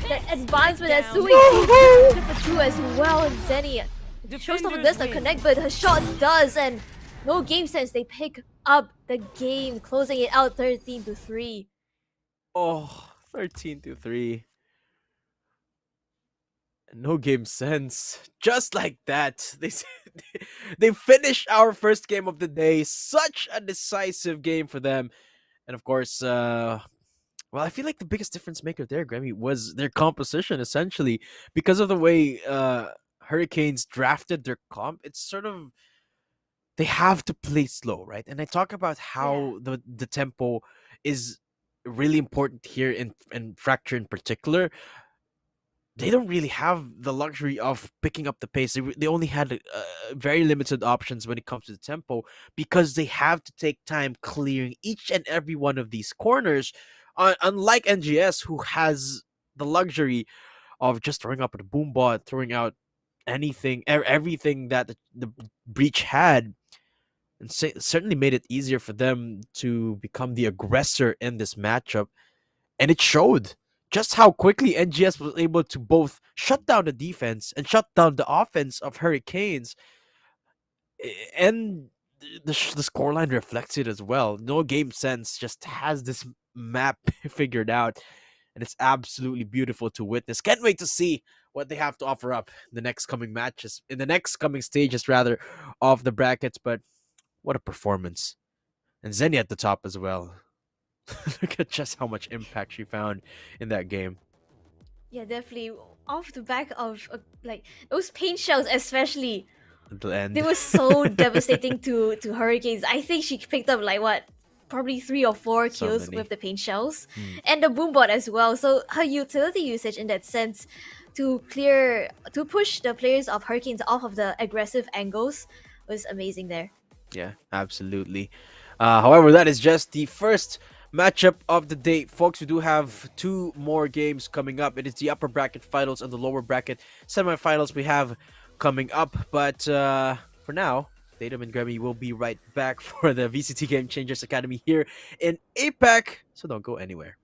that advancement as Sui for two as well. And Zenny Showstopper does not connect, but her shot does, and no game sense. They pick up the game, closing it out 13-3. Oh, 13-3. No game sense. Just like that. They finished our first game of the day. Such a decisive game for them. And of course, well, I feel like the biggest difference maker there, Grammy, was their composition, essentially. Because of the way Hurricanes drafted their comp, it's sort of, they have to play slow, right? And I talk about how the tempo is really important here in Fracture in particular. They don't really have the luxury of picking up the pace. They only had very limited options when it comes to the tempo because they have to take time clearing each and every one of these corners. Unlike NGS, who has the luxury of just throwing up a boom bot, throwing out anything, everything that the breach had, and certainly made it easier for them to become the aggressor in this matchup. And it showed just how quickly NGS was able to both shut down the defense and shut down the offense of Hurricanes. And the scoreline reflects it as well. No game sense just has this map figured out. And it's absolutely beautiful to witness. Can't wait to see what they have to offer up in the next coming matches, in the next coming stages, rather, of the brackets. But what a performance. And Zenny at the top as well. Look at just how much impact she found in that game. Yeah, definitely. Off the back of like those paint shells, especially, At the end. they were so devastating to Hurricanes. I think she picked up like what, probably 3 or 4 So kills many. with the paint shells and the boombot as well. So her utility usage in that sense to push the players of Hurricanes off of the aggressive angles was amazing there. Yeah, absolutely. However, that is just the first matchup of the day, folks. We do have 2 more games coming up. It is the upper bracket finals and the lower bracket semifinals we have coming up. But for now, Dadum and Grammy will be right back for the VCT Game Changers Academy here in APAC. So don't go anywhere.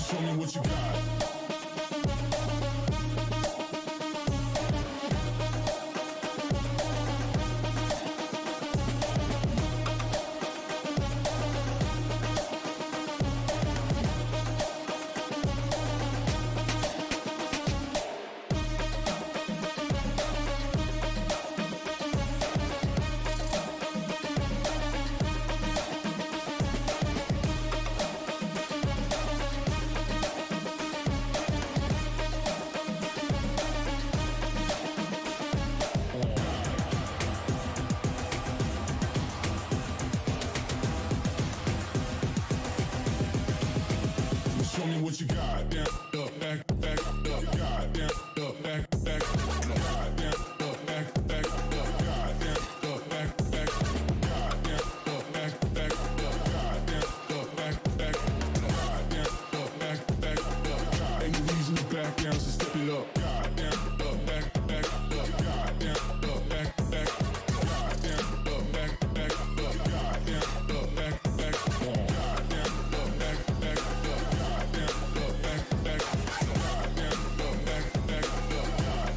Show me what you got. Show me what you got. Down, up, back, back, up, God, down, up, back, back, God, down, up, back, back, up, God, down, up, back, back, God, down, up, back, back, up, God, down, up, back, back, God, down, up, back, back, up, God. Ain't no reason to back down, so step it up. God, down, up, back, back, up, God, down, up, back, back, God, down, up, back, back, up, God, down, up, back, back, God, down, up, back, back, up, God, down, up, back, back, God, down, up, back, back, up, God.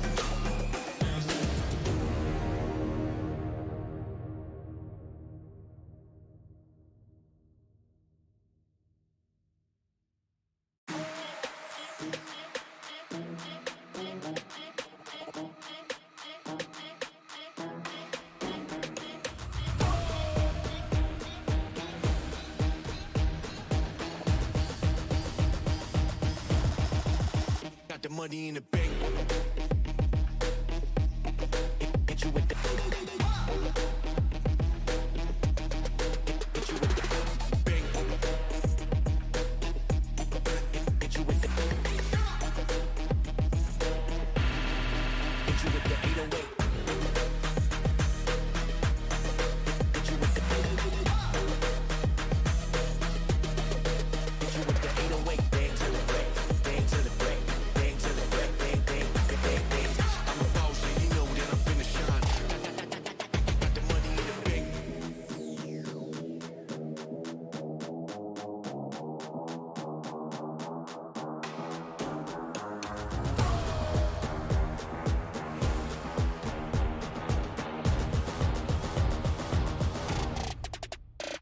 Got the money in the bank. Hit you with the. Hit you with the bank. Hit you with the. Hit you with the 808. Hit you with the. Hit you with the 808. Bang to the break. Bang to the break. Bang to the break. Bang, bang, bang, bang, bang. I'm a boss, and you know that I'm finna shine. Got the money in the bank.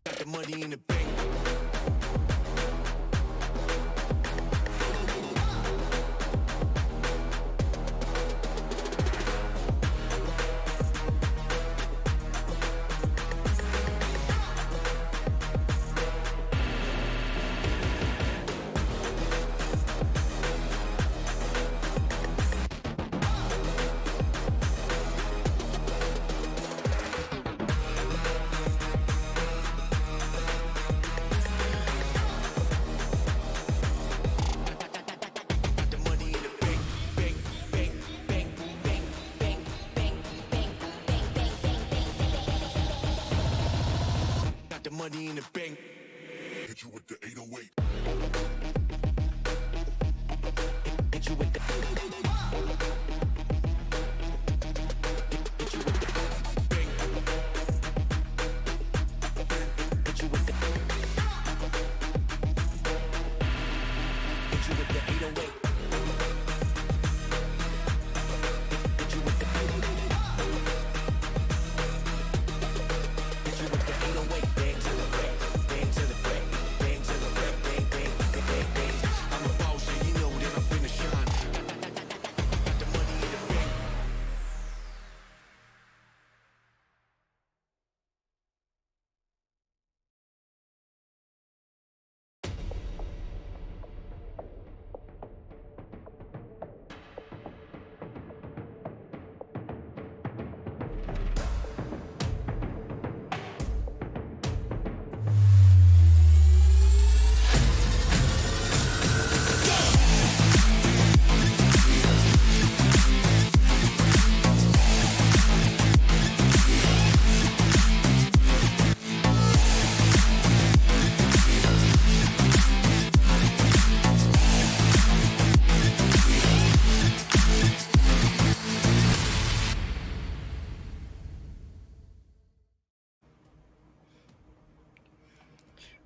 Got the money in the bank. Got the money in the bank. Bank, bank, bank, bank, bank, bank, bank, bank, bank, bank, bank. Got the money in the bank. Hit you with the 808. Hit you with the. Hit you with the bank. Hit you with the. Hit you with the 808. Hit you with the. Hit you with the 808. Bang to the break. Bang to the break. Bang to the break. Bang,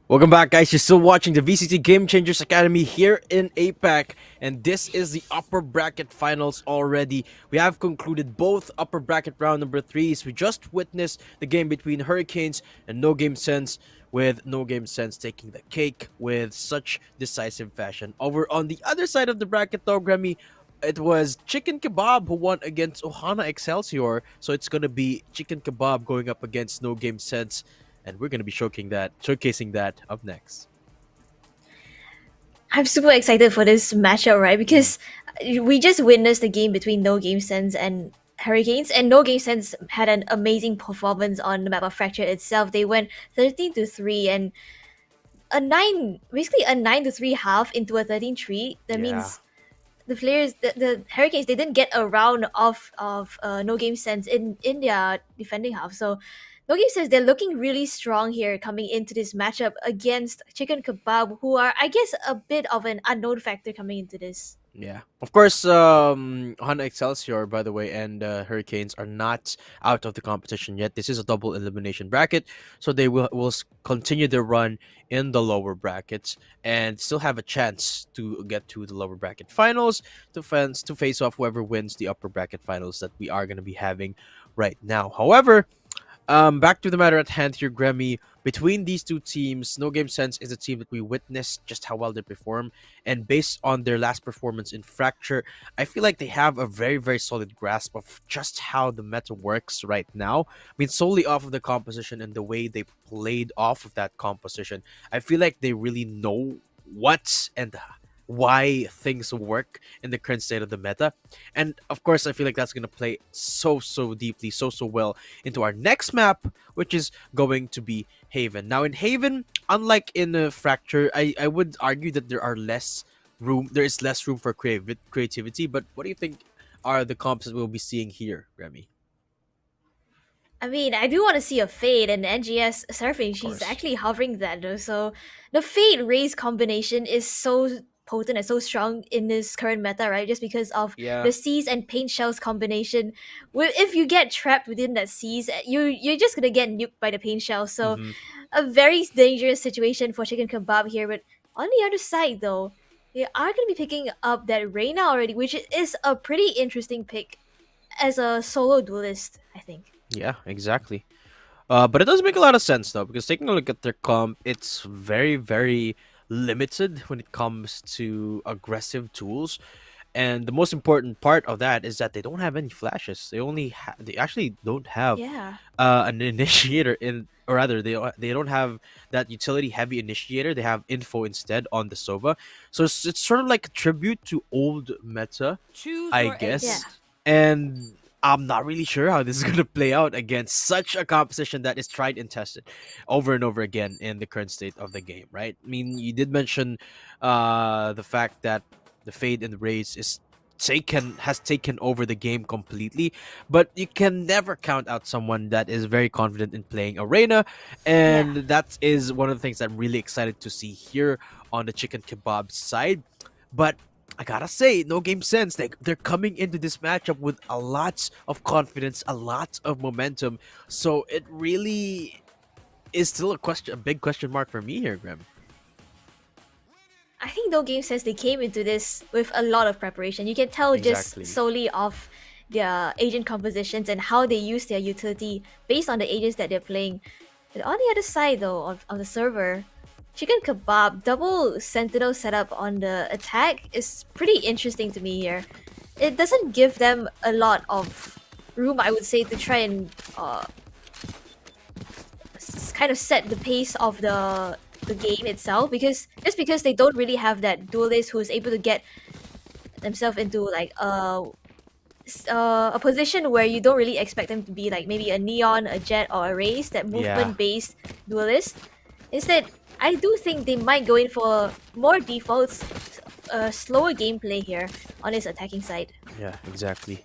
Welcome back, guys. You're still watching the VCT Game Changers Academy here in APAC, and this is the upper bracket finals already. We have concluded both upper bracket round number 3s. We just witnessed the game between Hurricanes and No Game Sense, with No Game Sense taking the cake with such decisive fashion. Over on the other side of the bracket, though, Grammy, it was ChickenKebab who won against Ohana Excelsior. So it's gonna be ChickenKebab going up against No Game Sense, and we're gonna be showcasing that up next. I'm super excited for this matchup, right? Because we just witnessed the game between No Game Sense and Hurricanes, and No Game Sense had an amazing performance on the map of Fracture itself. They went 13-3 and basically a 9-3 half into a 13-3. That Yeah. means the Hurricanes, they didn't get a round of No Game Sense in their defending half. So No Game Sense, they're looking really strong here coming into this matchup against ChickenKebab, who are, I guess, a bit of an unknown factor coming into this. Yeah. Of course, Hana Excelsior, by the way, and Hurricanes are not out of the competition yet. This is a double elimination bracket, so they will continue their run in the lower brackets and still have a chance to get to the lower bracket finals to face off whoever wins the upper bracket finals that we are going to be having right now. However, back to the matter at hand here, Grammy. Between these two teams, No Game Sense is a team that we witnessed just how well they perform, and based on their last performance in Fracture, I feel like they have a very, very solid grasp of just how the meta works right now. I mean, solely off of the composition and the way they played off of that composition, I feel like they really know what and why things work in the current state of the meta. And of course, I feel like that's going to play so deeply, so well into our next map, which is going to be Haven. Now in Haven, unlike in Fracture, I would argue that there is less room for creativity. But what do you think are the comps that we'll be seeing here, Remy? I mean, I do want to see a Fade and NGS Surfing. Of She's course. actually hovering that though. So the Fade Raze combination is so potent and so strong in this current meta, right? Just because of Yeah. the Seas and Paint Shells combination. If you get trapped within that Seas, you're just gonna get nuked by the Paint Shell. So Mm-hmm. a very dangerous situation for ChickenKebab here. But on the other side though, they are gonna be picking up that Reyna already, which is a pretty interesting pick as a solo duelist, I think. Yeah, exactly. But it does make a lot of sense though, because taking a look at their comp, it's very, very limited when it comes to aggressive tools. And the most important part of that is that they don't have any flashes. They actually don't have Yeah. an initiator in, or rather, they don't have that utility heavy initiator. They have info instead on the Sova, so it's sort of like a tribute to old meta, Choose I your ace. Yeah. guess. And I'm not really sure how this is going to play out against such a composition that is tried and tested over and over again in the current state of the game, right? I mean, you did mention the fact that the Fade and the Raze has taken over the game completely, but you can never count out someone that is very confident in playing Arena, Yeah. and that is one of the things that I'm really excited to see here on the ChickenKebab side. But I gotta say, No Game Sense, they're coming into this matchup with a lot of confidence, a lot of momentum. So it really is still a big question mark for me here, Graham. I think No Game Sense, they came into this with a lot of preparation. You can tell just Exactly. solely off their agent compositions and how they use their utility based on the agents that they're playing. But on the other side though of the server, ChickenKebab double sentinel setup on the attack is pretty interesting to me here. It doesn't give them a lot of room, I would say, to try and kind of set the pace of the game itself, because they don't really have that duelist who's able to get themselves into like a position where you don't really expect them to be like maybe a Neon, a Jet, or a Raze, that Yeah. movement based duelist. Instead, I do think they might go in for more defaults, slower gameplay here on his attacking side. Yeah, exactly.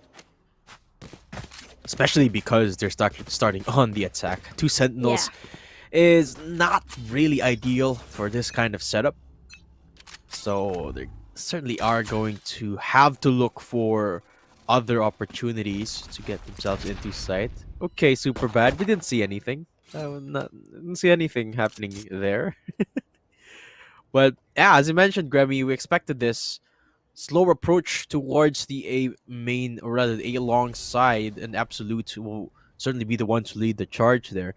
Especially because they're starting on the attack. Two Sentinels is not really ideal for this kind of setup. So they certainly are going to have to look for other opportunities to get themselves into sight. Okay, super bad. We didn't see anything. Didn't see anything happening there. But yeah, as you mentioned, Grammy, we expected this slow approach towards the A main, or rather the A long side, and Absolute will certainly be the one to lead the charge there.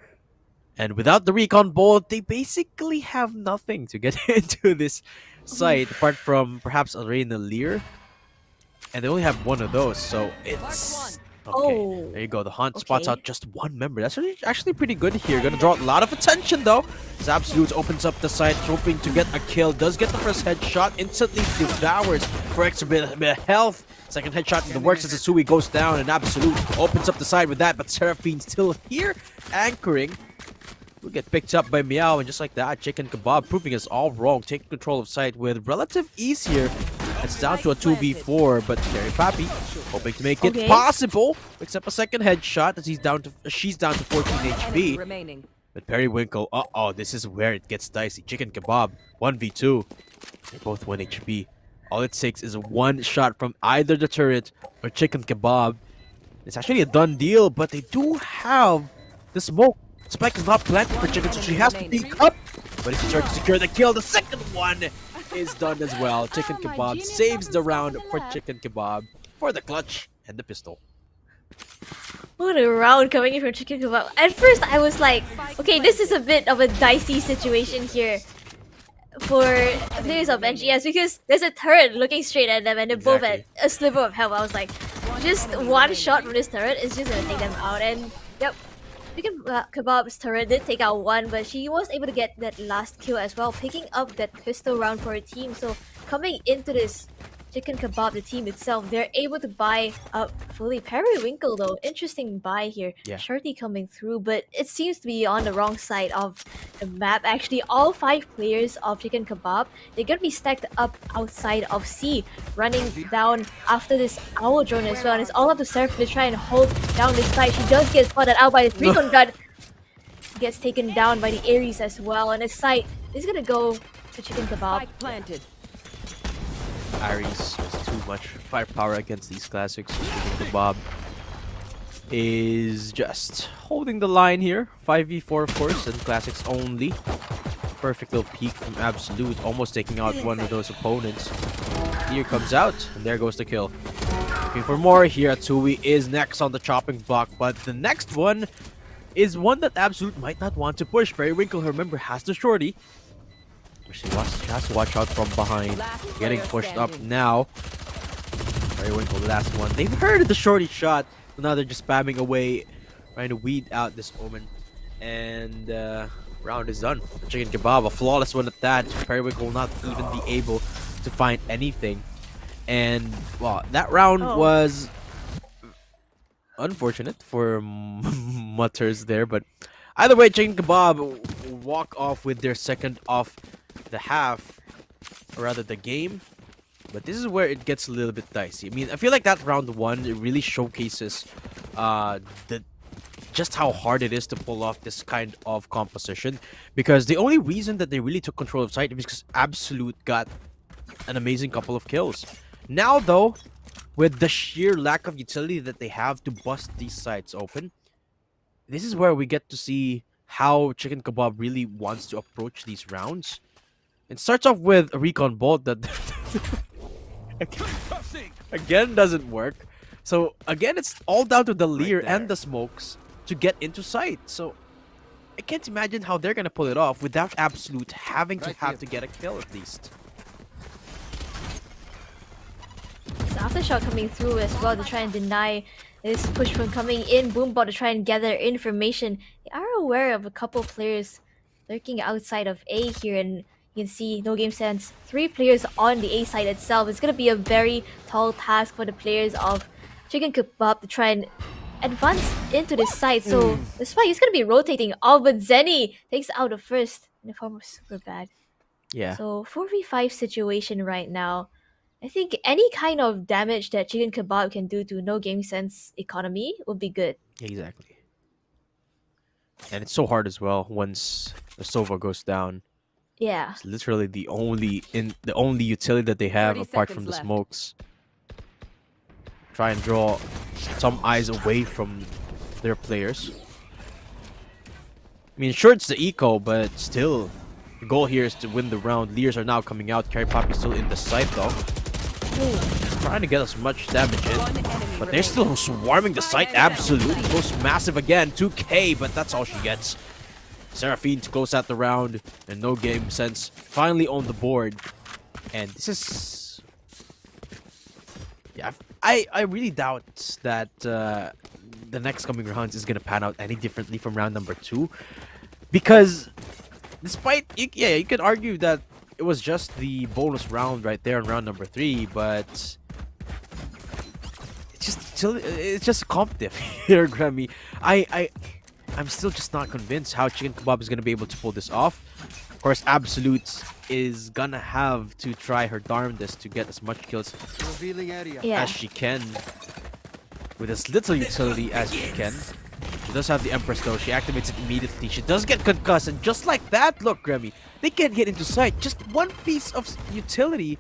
And without the recon bolt, they basically have nothing to get into this site apart from perhaps Arena Lear. And they only have one of those, so it's okay. Oh, There you go. The hunt spots okay. out just one member. That's actually pretty good here. Gonna draw a lot of attention though. As Absolute opens up the site, hoping to get a kill. Does get the first headshot. Instantly devours for extra bit of health. Second headshot in the works as Asui goes down, and Absolute opens up the side with that. But Seraphine still here, anchoring. Will get picked up by Meow, and just like that, ChickenKebab proving us all wrong, taking control of site with relative ease here. It's down to a 2v4, but Terry Pappy hoping to make it possible. Picks up a second headshot as she's down to 14 HP. Remaining. But Periwinkle, this is where it gets dicey. ChickenKebab, 1v2. They're both 1 HP. All it takes is one shot from either the turret or ChickenKebab. It's actually a done deal, but they do have the smoke. Spike is not planted for Chicken, so she has to peek up. But if she tries to secure the kill, the second one is done as well. ChickenKebab saves the round for ChickenKebab for the clutch and the pistol. What a round coming in from ChickenKebab. At first, I was like, okay, this is a bit of a dicey situation here for players of NGS because there's a turret looking straight at them and they're both at a sliver of health. I was like, just one shot from this turret is just gonna take them out. And yep, ChickenKebab's turret did take out one, but she was able to get that last kill as well, picking up that pistol round for her team. So coming into this ChickenKebab, the team itself, they're able to buy up fully. Periwinkle though, interesting buy here. Yeah. Shorty coming through, but it seems to be on the wrong side of the map. Actually, all 5 players of ChickenKebab, they're gonna be stacked up outside of C, running down after this owl drone as well. And it's all up to Seraph to try and hold down this fight. She does get spotted out by the recon gun. Gets taken down by the Ares as well. And the site is gonna go to ChickenKebab. Spike planted. Ares has too much firepour against these classics. ChickenKebab is just holding the line here. 5v4 of course, and classics only. Perfect little peek from Absolute, almost taking out one of those opponents. Here comes out, and there goes the kill. Looking for more here. Atsui is next on the chopping block, but the next one is one that Absolute might not want to push. Periwinkle, remember, has the shorty. She has to watch out from behind. Getting pushed up now. Periwinkle, the last one. They've heard the shorty shot, so now they're just spamming away, trying to weed out this omen. And round is done. ChickenKebab, a flawless one at that. Periwinkle will not even be able to find anything. And well, that round was unfortunate for Mutters there, but either way, ChickenKebab walk off with their second off the half, or rather the game. But this is where it gets a little bit dicey. I mean, I feel like that round 1, it really showcases just how hard it is to pull off this kind of composition, because the only reason that they really took control of site is because Absolute got an amazing couple of kills. Now though, with the sheer lack of utility that they have to bust these sites open, this is where we get to see how ChickenKebab really wants to approach these rounds. It starts off with a recon bolt that again doesn't work. So again, it's all down to the Lear and the smokes to get into sight. So I can't imagine how they're gonna pull it off without Absolute having to get a kill at least. So aftershock coming through as well to try and deny this push from coming in. Boombot to try and gather information. They are aware of a couple players lurking outside of A here, and you can see no game sense. 3 players on the A side itself. It's gonna be a very tall task for the players of ChickenKebab to try and advance into this side. So the spike is gonna be rotating. Oh, but Zenny takes out the first in the form of super bad. Yeah. So 4v5 situation right now. I think any kind of damage that ChickenKebab can do to no game sense economy would be good. Exactly. And it's so hard as well once the Sova goes down. Yeah. It's literally the only utility that they have 30 apart from seconds the left. smokes. Try and draw some eyes away from their players. I mean, sure, it's the eco, but still, the goal here is to win the round. Leers are now coming out. Carry Poppy still in the site though. Just trying to get as much damage in, One enemy but they're remaining. still swarming the site. Absolute goes massive again. 2K, but that's all she gets. Seraphine to close out the round, and no game sense. Finally on the board, and this is, yeah, I really doubt that the next coming rounds is gonna pan out any differently from round number 2, because despite you could argue that it was just the bonus round right there in round number 3, but it's just competitive here, Grammy. I'm still just not convinced how ChickenKebab is gonna be able to pull this off. Of course, Absolute is gonna have to try her darndest to get as much kills Yeah. as she can with as little utility as she can. She does have the Empress though. She activates it immediately. She does get concussed, and just like that, look, Grammy, they can't get into sight. Just one piece of utility,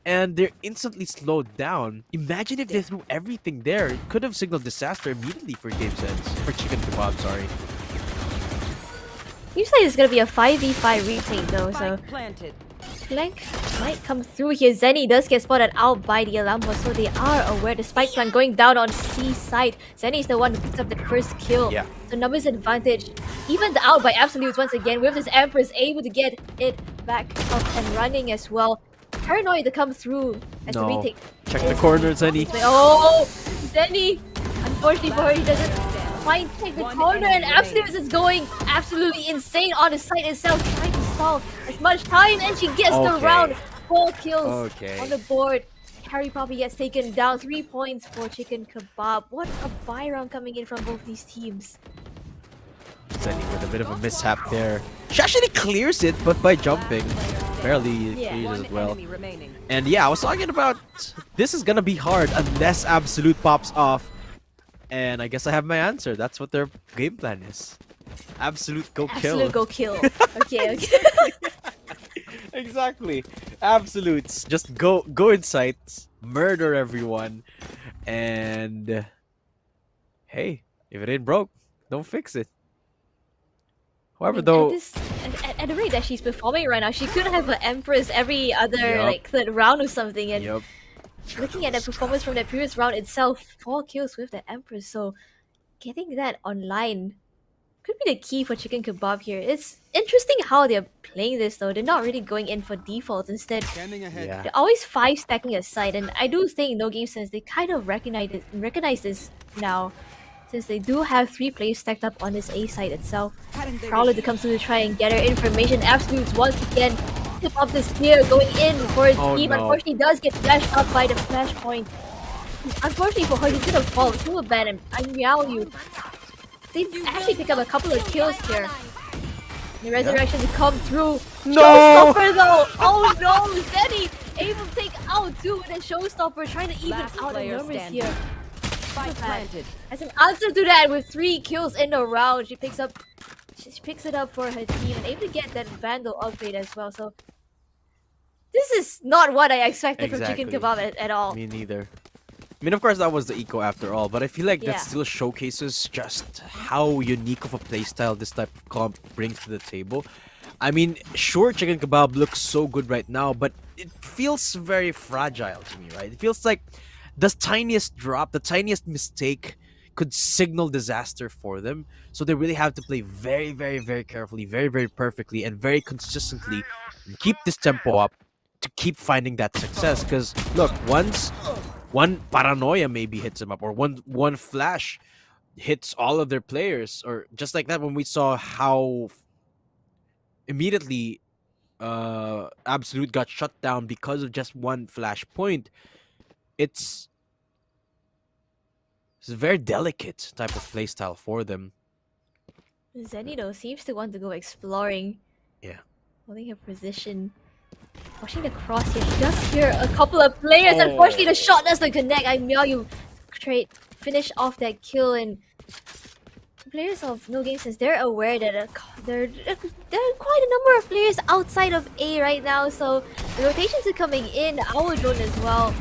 and they're instantly slowed down. Imagine if they threw everything there. It could have signaled disaster immediately for game sense. For ChickenKebab, sorry. Seems like it's gonna be a 5v5 retake though, so Spike planted. Flank might come through here. Zenny does get spotted out by the Alamo, so they are aware. The spike plan going down on C side. Zenny is the one who picks up the first kill. Yeah. So numbers advantage. Even the out by Absolute once again with this Empress able to get it back up and running as well. Paranoid to come through as the No. retake. Check the corner, Zenny. Oh, Zenny! Unfortunately for her, he doesn't quite take the One corner, and enemy Absolute is going absolutely insane on the site itself, trying to stall as much time, and she gets the Okay. round. 4 kills Okay. on the board. Carry Poppy gets taken down. 3 points for ChickenKebab. What a buy round coming in from both these teams. Zenny with a bit of a mishap there. She actually clears it, but by jumping. Barely Yeah. clears One it as well. enemy remaining. And yeah, I was talking about this is gonna be hard unless Absolute pops off. And I guess I have my answer. That's what their game plan is. Absolute go kill. Absolute go kill. Okay, okay. Exactly. Absolutes. Just go in sight, murder everyone, and hey, if it ain't broke, don't fix it. However, though, At the rate that she's performing right now, she could have an Empress every other Yup. like third round or something. And yep. looking at the performance from the previous round itself, 4 kills with the Empress. So getting that online could be the key for ChickenKebab here. It's interesting how they're playing this though. They're not really going in for defaults. Instead, Yeah. they're always 5 stacking aside. And I do think No Game Sense, they kind of recognize this now, since they do have 3 players stacked up on this A side itself. Prowler to come through to try and get her information. Absolutes once again tip up the spear, going in for his Oh, team. no. Unfortunately, does get flashed up by the flashpoint. Unfortunately for her, he's gonna fall to a bad, and I meow you. They actually pick up a couple of kills here. The resurrection to come through. No! Showstopper though! Oh no! Zenny able to take out 2 with a showstopper, trying to even Last out the player numbers standing. here. Spike bad. planted. As an answer to that, with 3 kills in a round, she picks it up for her team and able to get that Vandal upgrade as well. So this is not what I expected Exactly. from ChickenKebab at all. Me neither. I mean, of course, that was the eco after all, but I feel like Yeah. that still showcases just how unique of a playstyle this type of comp brings to the table. I mean, sure, ChickenKebab looks so good right now, but it feels very fragile to me, right? It feels like the tiniest drop, the tiniest mistake could signal disaster for them. So they really have to play very, very, very carefully, very, very perfectly, and very consistently, and keep this tempo up to keep finding that success. Because look, once one paranoia maybe hits them up, or one flash hits all of their players, or just like that when we saw how immediately Absolute got shut down because of just one flash point. It's a very delicate type of playstyle for them. Zenny though seems to want to go exploring. Yeah. Holding her position. Watching the cross here, she does hear a couple of players. Oh. Unfortunately, the shot doesn't connect. I meow you trade finish off that kill, and players of No Game Sense, they're aware that there are quite a number of players outside of A right now, so the rotations are coming in. Our drone as well.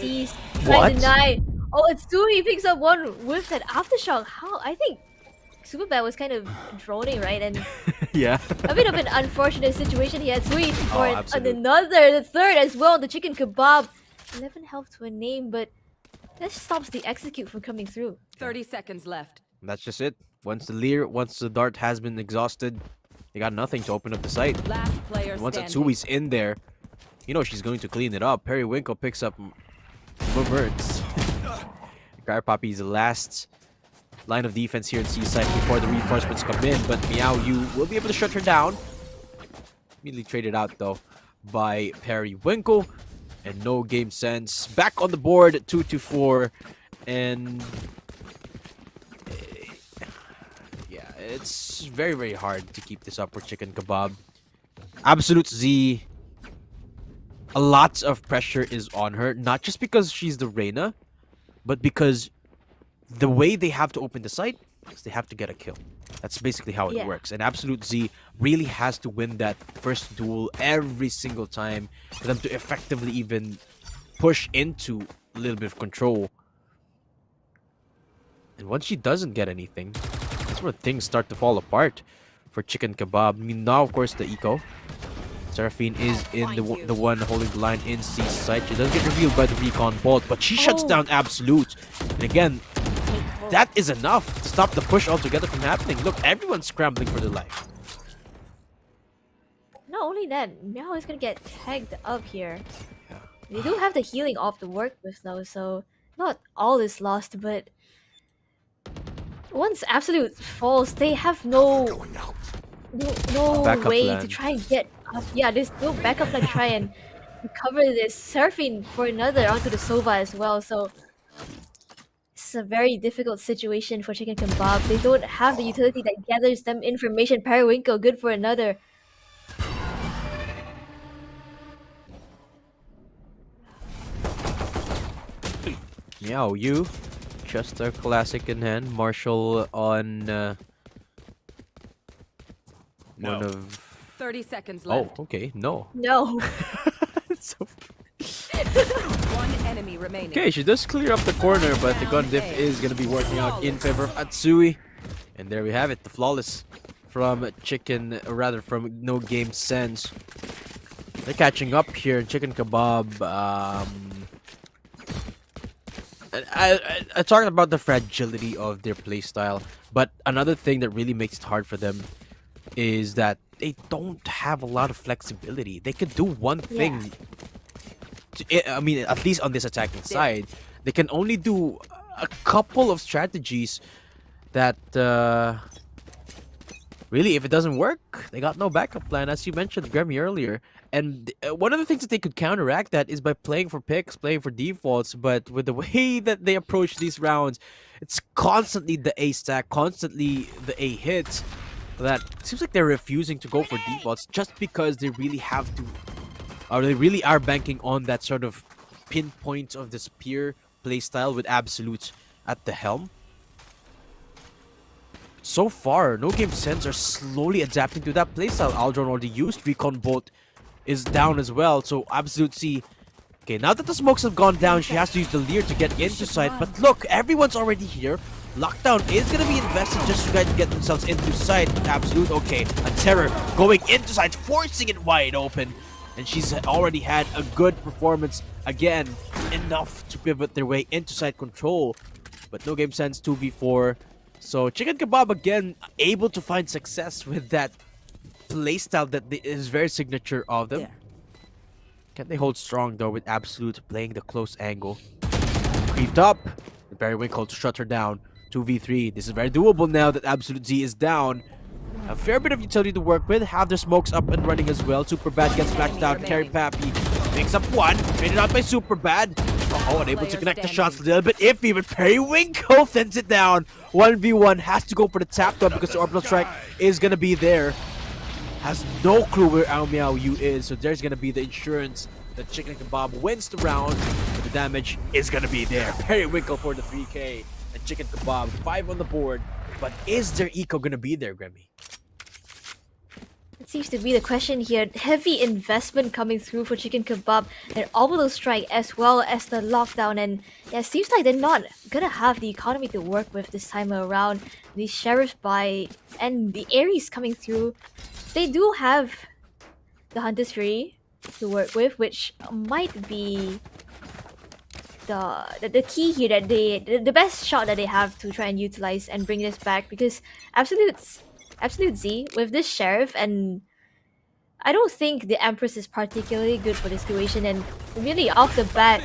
Sees, trying What? to deny. Oh, it's two. He picks up one with that aftershock. How? I think Superbad was kind of droning, right? And Yeah. a bit of an unfortunate situation. He had sweet for Absolute. the third as well. The chicken kebab, 11 health to a name, but that stops the execute from coming through. 30 seconds left. That's just it. Once the dart has been exhausted, they got nothing to open up the site. Last player And once standing. Atsui's in there, you know she's going to clean it up. Periwinkle picks up reverts. Poppy's last line of defense here in C-side before the reinforcements come in, but Meow Yu will be able to shut her down. Immediately traded out though by Periwinkle, and no game sense. Back on the board, 2-4, and yeah, it's very, very hard to keep this up for Chicken Kebab. Absolute Z, a lot of pressure is on her, not just because she's the Reina, but because the way they have to open the site is they have to get a kill. That's basically how it Yeah. works. And Absolute Z really has to win that first duel every single time for them to effectively even push into a little bit of control. And once she doesn't get anything, that's where things start to fall apart for Chicken Kebab. I mean, now, of course, the eco. Seraphine is in the one holding the line in C site. She does get revealed by the recon bolt, but she shuts down Absolute. And again, that is enough to stop the push altogether from happening. Look, everyone's scrambling for their life. Not only that, Meow is gonna get tagged up here. Yeah. They do have the healing off to work with though, so not all is lost, but once Absolute falls, they have no Backup way plan. to try and get up. Yeah, there's no backup plan to try and recover this. Surfing for another onto the Sova as well, so it's a very difficult situation for Chicken Kebab. They don't have the utility that gathers them information. Periwinkle, good for another. Meow Yu, just a classic in hand. Marshall on one of. 30 seconds Oh, left. okay, no. No. So- One enemy remaining. okay, she does clear up the corner, but the gun diff is gonna be working out in favor of Atsui. And there we have it, the flawless from Chicken, or rather from No Game Sense. They're catching up here in Chicken Kebab. I talked about the fragility of their playstyle, but another thing that really makes it hard for them is that they don't have a lot of flexibility. They can do one thing. I mean, at least on this attacking side, they can only do a couple of strategies that really, if it doesn't work, they got no backup plan, as you mentioned, Grammy, earlier. And one of the things that they could counteract that is by playing for picks, playing for defaults. But with the way that they approach these rounds, it's constantly the A stack, constantly the A hits. That seems like they're refusing to go for defaults just because they really have to, or they really are banking on that sort of pinpoint of the spear playstyle with Absolute at the helm. So far, No Game Sense are slowly adapting to that playstyle. Aldron already used Recon Bolt is down as well, so Absolute C. Okay, now that the smokes have gone down, she has to use the Leer to get into sight. But look, everyone's already here. Lockdown is going to be invested just to try to get themselves into sight. Absolute, okay. A Terror going into sight, forcing it wide open. And she's already had a good performance again. Enough to pivot their way into side control. But No Game Sense 2v4. So Chicken Kebab again able to find success with that playstyle that is very signature of them. Can they hold strong though with Absolute playing the close angle? Creeped up. Periwinkle to shut her down. 2v3. This is very doable now that Absolute Z is down. A fair bit of utility to work with. Have their smokes up and running as well. Superbad gets flashed out. Carry Pappy picks up one. Traded out by Superbad. Oh, unable to connect the shots a little bit iffy, but Periwinkle sends it down. 1v1 has to go for the tap though because the orbital strike is gonna be there. Has no clue where Ao Miao Yu is, so there's gonna be the insurance that Chicken Kebab wins the round, but the damage is gonna be there. Periwinkle for the 3k, and Chicken Kebab 5 on the board, but is their eco gonna be there, Grammy? seems to be the question here. Heavy investment coming through for ChickenKebab, their orbital strike as well as the lockdown, and yeah, it seems like they're not gonna have the economy to work with this time around. The Sheriff by and the Ares coming through, they do have the Hunter's Fury to work with, which might be the key here, that the best shot that they have to try and utilize and bring this back, because Absolute Z with this Sheriff, and I don't think the Empress is particularly good for this situation, and really off the bat,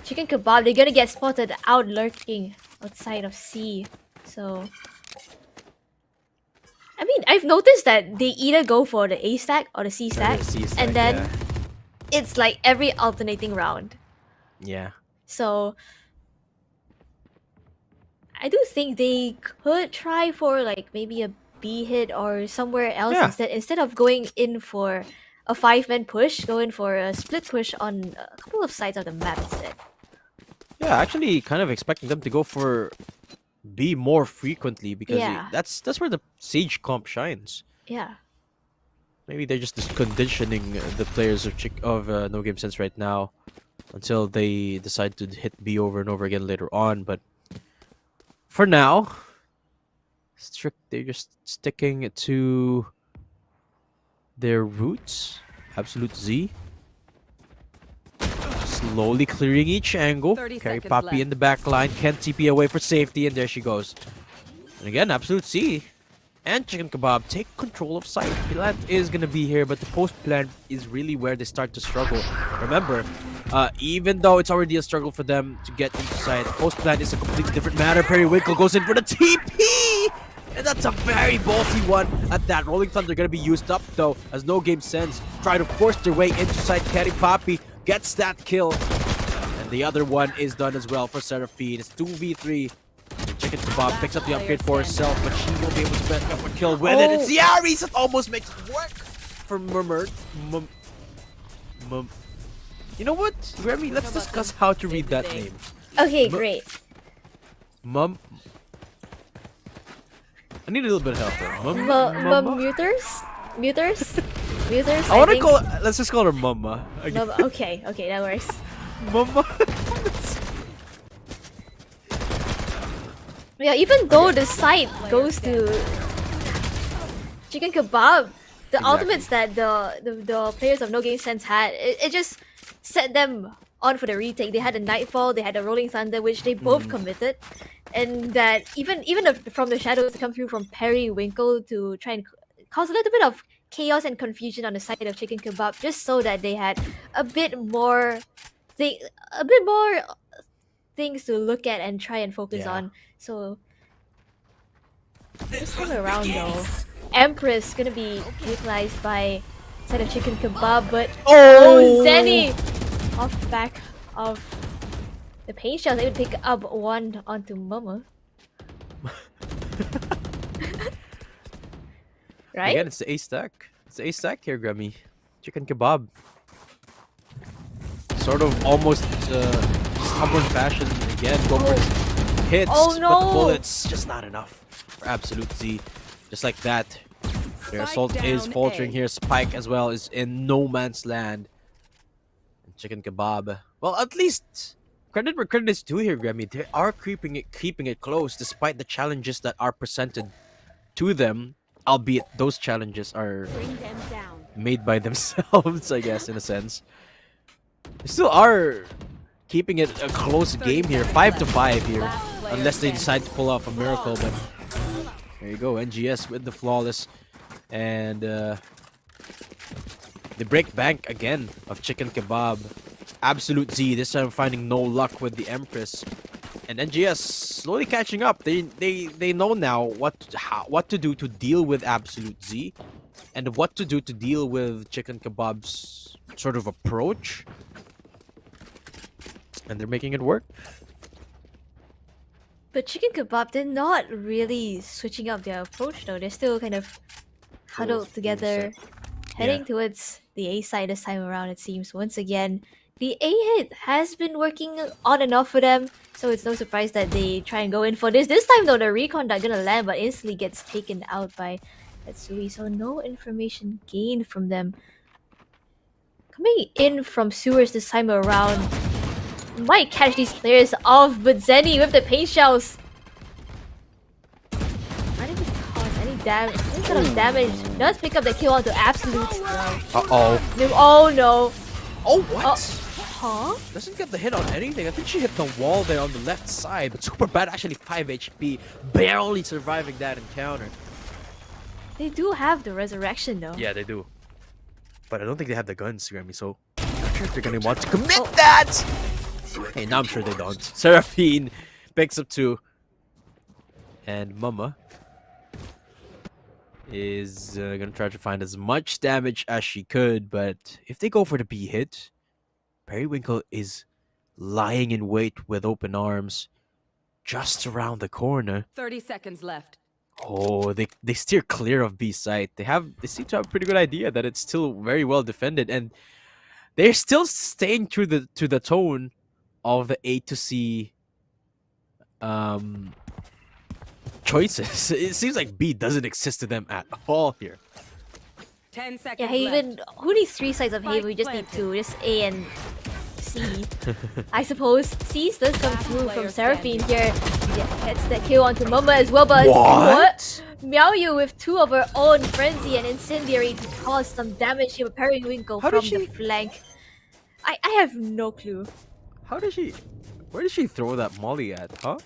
ChickenKebab, they're gonna get spotted out lurking outside of C. So I mean, I've noticed that they either go for the A stack or the C stack, and then it's like every alternating round. Yeah. So I do think they could try for like maybe a B hit or somewhere else Yeah. instead of going in for a 5-man push, go in for a split push on a couple of sides of the map instead. Yeah, actually kind of expecting them to go for B more frequently, because Yeah. that's where the Sage comp shines. Yeah. Maybe they're just conditioning the players of No Game Sense right now until they decide to hit B over and over again later on. But for now, they're just sticking to their roots. Absolute Z. Slowly clearing each angle. 30 Carry seconds Poppy left. in the back line. Can't TP away for safety, and there she goes. And again, Absolute Z and ChickenKebab take control of site. Plant is gonna be here, but the post plant is really where they start to struggle. Remember, even though it's already a struggle for them to get into site, post plant is a completely different matter. Periwinkle goes in for the TP! And that's a very ballsy one at that. Rolling Thunder gonna be used up though, as No Game Sense try to force their way into site. Carry Poppy gets that kill. And the other one is done as well for Seraphine. It's 2v3. ChickenKebab picks up the upgrade for herself, but she won't be able to pick up a kill with it. It's the Ares that almost makes it work for Murmur. You know what, Remy? Let's discuss how to read that name. Okay, great. Mum. I need a little bit of help there. Muters? Muters? I want to think. call. Let's just call her Mama. Okay, that works. Mama. Yeah, even though the site goes to ChickenKebab, the ultimates that the players of No Game Sense had, it just set them on for the retake. They had a Nightfall, they had a Rolling Thunder, which they both committed, and that even from the shadows to come through from Periwinkle to try and cause a little bit of chaos and confusion on the side of ChickenKebab, just so that they had a bit more things to look at and try and focus on. So this time around though, Empress gonna be utilized by side of ChickenKebab, but Zenny off the back of the paint shells, they would pick up one onto Mama. Right? Again, it's the A stack. It's the A stack here, Grammy. ChickenKebab. Sort of almost stubborn fashion again. Go for hits, Oh, no. but the bullets just not enough for Absolute Z. Just like that. Their assault is down faltering A. here. Spike as well is in no man's land. And ChickenKebab. Well, at least credit where credit is due here, Grammy. They are keeping it close despite the challenges that are presented to them. Albeit those challenges are Bring them down. made by themselves, I guess, in a sense. They still are keeping it a close game here, 5-5 here, unless they decide to pull off a miracle. But there you go, NGS with the flawless, and the break bank again of ChickenKebab. Absolute Z this time finding no luck with the Empress, and NGS slowly catching up. They know now what to do to deal with Absolute Z, and what to do to deal with ChickenKebab's sort of approach. And they're making it work. But ChickenKebab, they're not really switching up their approach though. They're still kind of huddled together, heading towards the A side this time around, it seems. Once again, the A hit has been working on and off for them, so it's no surprise that they try and go in for this. This time though, the recon not gonna land, but instantly gets taken out by Etsui, so no information gained from them. Coming in from sewers this time around. Might catch these players off, but Zenny with the paint shells. Not even cause any damage. Any sort of damage. Does pick up the kill onto Absolute. Uh-oh. No, oh no. Oh, what? Huh? Doesn't get the hit on anything. I think she hit the wall there on the left side, but super bad, actually 5 HP, barely surviving that encounter. They do have the resurrection though. Yeah, they do. But I don't think they have the guns, Grammy, so I'm not sure if they're gonna want to commit that! Hey, now I'm sure they don't. Seraphine picks up 2. And Mama is gonna try to find as much damage as she could, but if they go for the B hit, Periwinkle is lying in wait with open arms just around the corner. 30 seconds left. Oh, they steer clear of B site. They seem to have a pretty good idea that it's still very well defended, and they're still staying true to the tone of the A to C choices. It seems like B doesn't exist to them at all here. 10 seconds Yeah, left. Haven. Who needs 3 sides of Haven? We just need 2. Just A and C. I suppose C does come through from Seraphine here. Yeah, gets that kill onto Mama as well, but What? Miaoyu with 2 of her own Frenzy and Incendiary to cause some damage here with Periwinkle How from did the she- flank. I have no clue. Where did she throw that molly at, huh?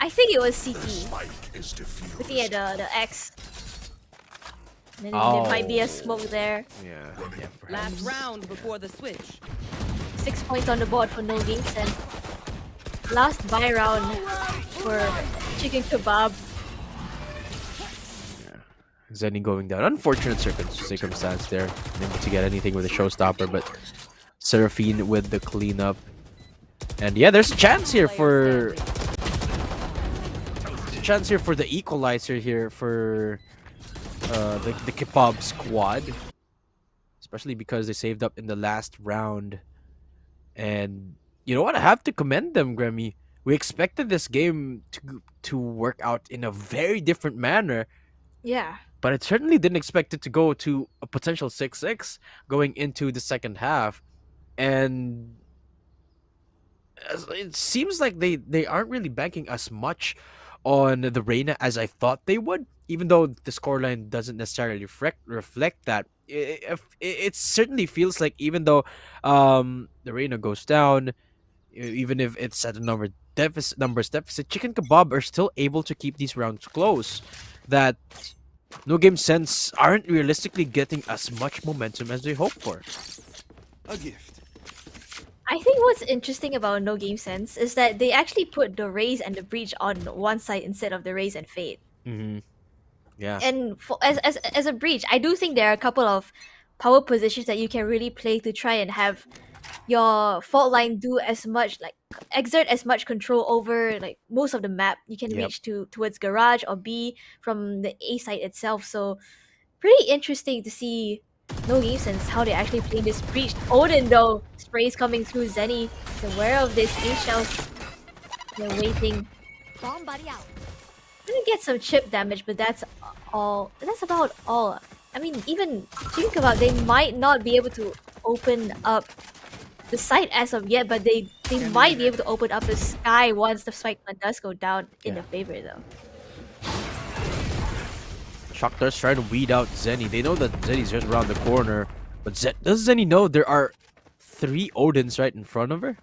I think it was CT. Spike is diffused. Looking at the X. Then Oh. there might be a smoke there. Yeah, Last round before the switch. 6 points on the board for no games, and last buy round for ChickenKebab. Zenny going down. Unfortunate circumstance there. Unable to get anything with a showstopper, but Seraphine with the cleanup. And yeah, there's a chance here for the equalizer here for the Kebab squad. Especially because they saved up in the last round. And you know what? I have to commend them, Grammy. We expected this game to work out in a very different manner. Yeah. But I certainly didn't expect it to go to a potential 6-6 going into the second half. And it seems like they aren't really banking as much on the Reyna as I thought they would. Even though the scoreline doesn't necessarily reflect that. It certainly feels like even though the Reyna goes down, even if it's at a numbers deficit, ChickenKebab are still able to keep these rounds close. That No Game Sense aren't realistically getting as much momentum as they hoped for. A gift. I think what's interesting about No Game Sense is that they actually put the Raze and the Breach on one side instead of the Raze and Fate. Mm-hmm. Yeah. And as a Breach, I do think there are a couple of power positions that you can really play to try and have your fault line do as much, like exert as much control over like most of the map. You can reach towards Garage or B from the A side itself. So pretty interesting to see No Game Sense how they actually play this Breach. Odin though, sprays coming through Zenny. He's aware of this A-shell. They're waiting. Bomb buddy out. Gonna get some chip damage, but that's all. That's about all. I mean, even ChickenKebab, they might not be able to open up the site as of yet, but they might be able to open up the sky once the spike plan does go down in their favor, though. Shakhtar's trying to weed out Zenny. They know that Zenny's just around the corner, but does Zenny know there are 3 Odins right in front of her?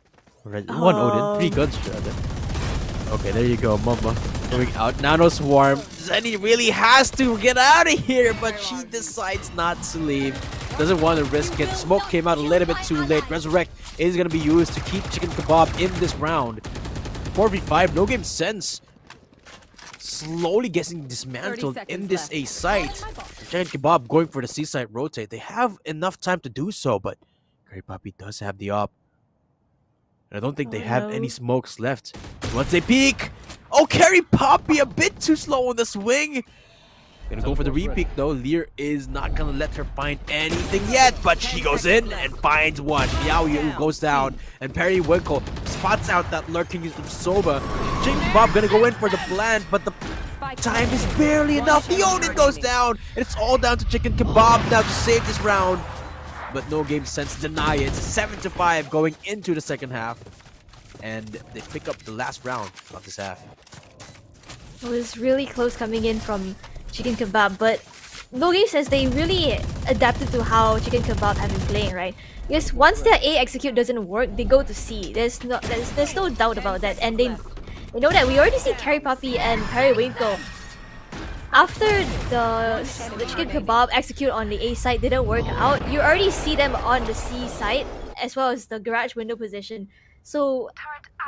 One Odin, 3 guns rather. Okay, there you go, Mama. Going out. Nano Swarm. Zenny really has to get out of here, but she decides not to leave. Doesn't want to risk it. Smoke came out a little bit too late. Resurrect is going to be used to keep ChickenKebab in this round. 4v5, No Game Sense. Slowly getting dismantled in this A site. ChickenKebab going for the C site rotate. They have enough time to do so, but Curry Puppy does have the op. And I don't think they have any smokes left. Once they peek, oh, Carry Poppy a bit too slow on the swing. Gonna go for the repeat though. Lear is not gonna let her find anything yet, but she goes in and finds one. Miaoyu goes down, and Periwinkle spots out that lurking Soba. ChickenKebab gonna go in for the plant, but the Time is barely enough. The Onin goes down. And it's all down to ChickenKebab now to save this round. But No Game Sense deny it. 7-5 going into the second half. And they pick up the last round of this half. It was really close coming in from ChickenKebab, but No Game says they really adapted to how ChickenKebab have been playing, right? Because once their A execute doesn't work, they go to C. There's no doubt about that, and they know that. We already see Carry Puppy and Periwinkle. After the ChickenKebab execute on the A side didn't work out, you already see them on the C side as well as the garage window position. So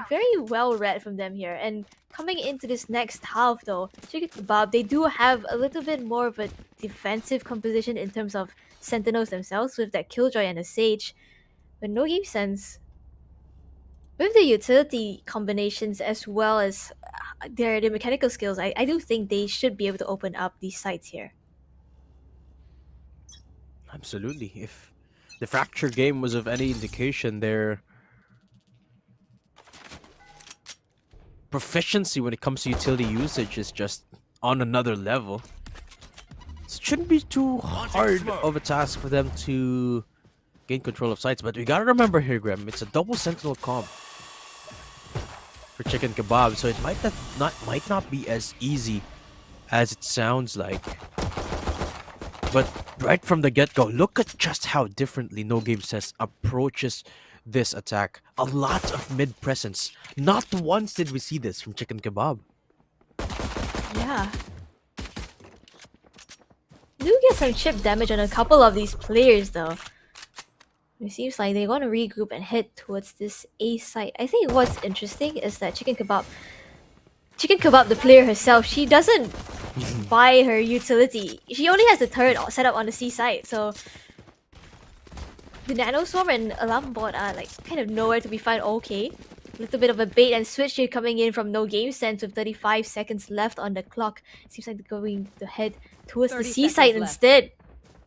very well read from them here. And coming into this next half though, ChickenKebab, they do have a little bit more of a defensive composition in terms of Sentinels themselves with that Killjoy and the Sage. But No Game Sense, with the utility combinations as well as their mechanical skills, I do think they should be able to open up these sites here. Absolutely. If the Fracture game was of any indication, their proficiency when it comes to utility usage is just on another level. It shouldn't be too hard of a task for them to gain control of sites, but we gotta remember here, Graham, it's a double Sentinel comp for ChickenKebab, so it might not be as easy as it sounds like. But right from the get-go, look at just how differently No Game Sense approaches this attack. A lot of mid presence. Not once did we see this from ChickenKebab. Yeah. Do get some chip damage on a couple of these players though. It seems like they want to regroup and head towards this A site. I think what's interesting is that ChickenKebab, the player herself, she doesn't buy her utility. She only has the turret set up on the C site, so the Nanoswarm and Alarm Bot are like kind of nowhere to be found. Okay. A little bit of a bait and switch here coming in from No Game Sense with 35 seconds left on the clock. Seems like they're going to head towards the C site instead.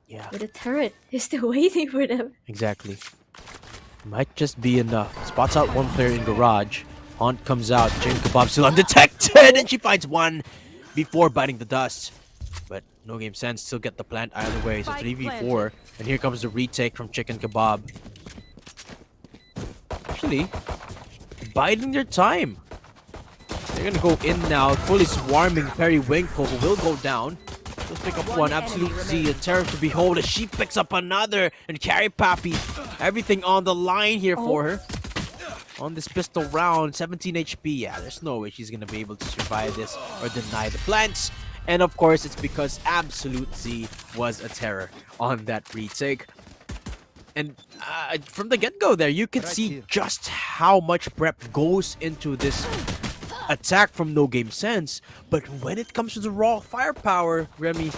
Yeah. With a turret is still waiting for them. Exactly. Might just be enough. Spots out one player in garage. Haunt comes out. ChickenKebab still undetected, and she finds one before biting the dust. But No Game Sense still get the plant either way. So 3v4, and here comes the retake from ChickenKebab. Actually, biding their time. They're gonna go in now, fully swarming Periwinkle, who will go down. Let's pick up one. Absolute Z, a terror to behold as she picks up another. And Carry Pappy, everything on the line here for her. On this pistol round, 17 HP. Yeah, there's no way she's gonna be able to survive this or deny the plants. And of course, it's because Absolute Z was a terror on that retake. And from the get-go there, you can see just how much prep goes into this attack from No Game Sense. But when it comes to the raw firepower, Remy,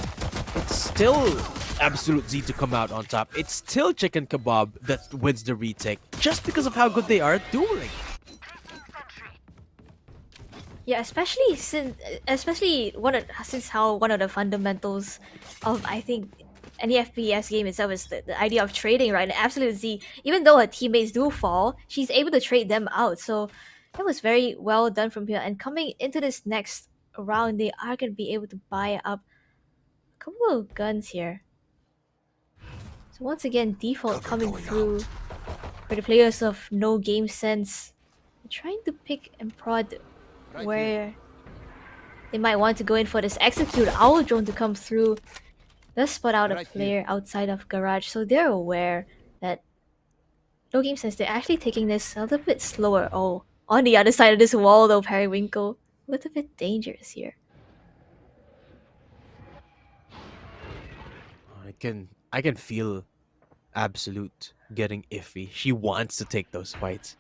it's still Absolute Z to come out on top. It's still ChickenKebab that wins the retake just because of how good they are at dueling. Yeah, especially since how one of the fundamentals of, I think, any FPS game itself is the idea of trading, right? And Absolute Z, even though her teammates do fall, she's able to trade them out. So that was very well done from here. And coming into this next round, they are going to be able to buy up a couple of guns here. So once again, default coming through for the players of No Game Sense. Trying to pick and prod where they might want to go in for this execute owl drone to come through. Does spot out a player outside of garage, so they're aware that No Game Sense, they're actually taking this a little bit slower. Oh, on the other side of this wall though, Periwinkle, a little bit dangerous here. I can feel Absolute getting iffy. She wants to take those fights,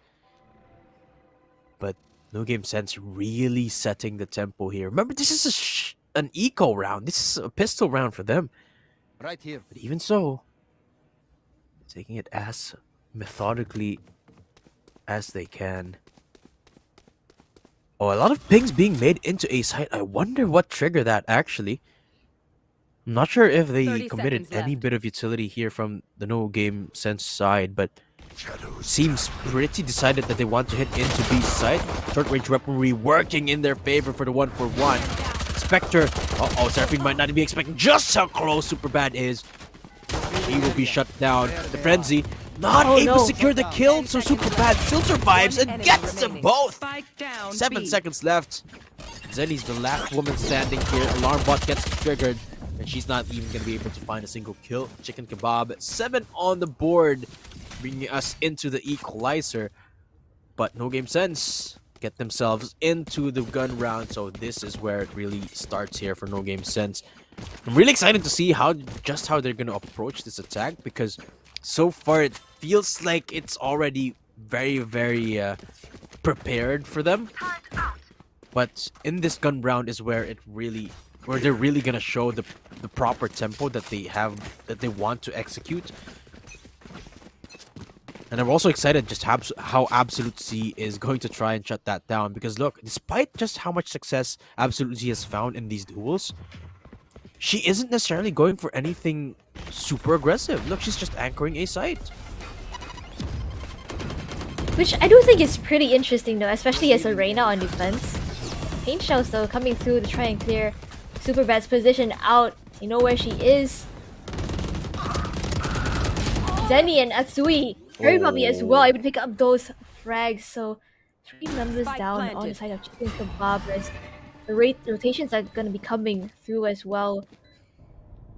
but No Game Sense really setting the tempo here. Remember, this is an eco round. This is a pistol round for them. Right here. But even so, taking it as methodically as they can. Oh, a lot of pings being made into A site. I wonder what triggered that actually. I'm not sure if they committed any bit of utility here from the No Game Sense side, but seems pretty decided that they want to hit into B side. Short range weaponry working in their favor for the 1-for-1. Spectre. Uh-oh, Seraphine might not be expecting just how close Superbad is. He will be shut down. The Frenzy not able to secure the kill, so Superbad still survives and gets them both. 7 seconds left. Zenny's the last woman standing here. Alarm bot gets triggered, and she's not even going to be able to find a single kill. ChickenKebab, 7 on the board, bringing us into the equalizer. But No Game Sense get themselves into the gun round, so this is where it really starts here for No Game Sense. I'm really excited to see how they're going to approach this attack, because so far it feels like it's already very, very prepared for them. But in this gun round is where they're really gonna show the proper tempo that they want to execute. And I'm also excited just how Absolute Z is going to try and shut that down, because look, despite just how much success Absolute Z has found in these duels, she isn't necessarily going for anything super aggressive. Look, she's just anchoring a site. Which I do think is pretty interesting though, especially as a Reyna on defense. Paint shells though coming through to try and clear Superbad's position out. You know where she is. Zenny and Atsui, very probably as well, able to pick up those frags. So 3 members down on the side of ChickenKebab as the rotations are going to be coming through as well.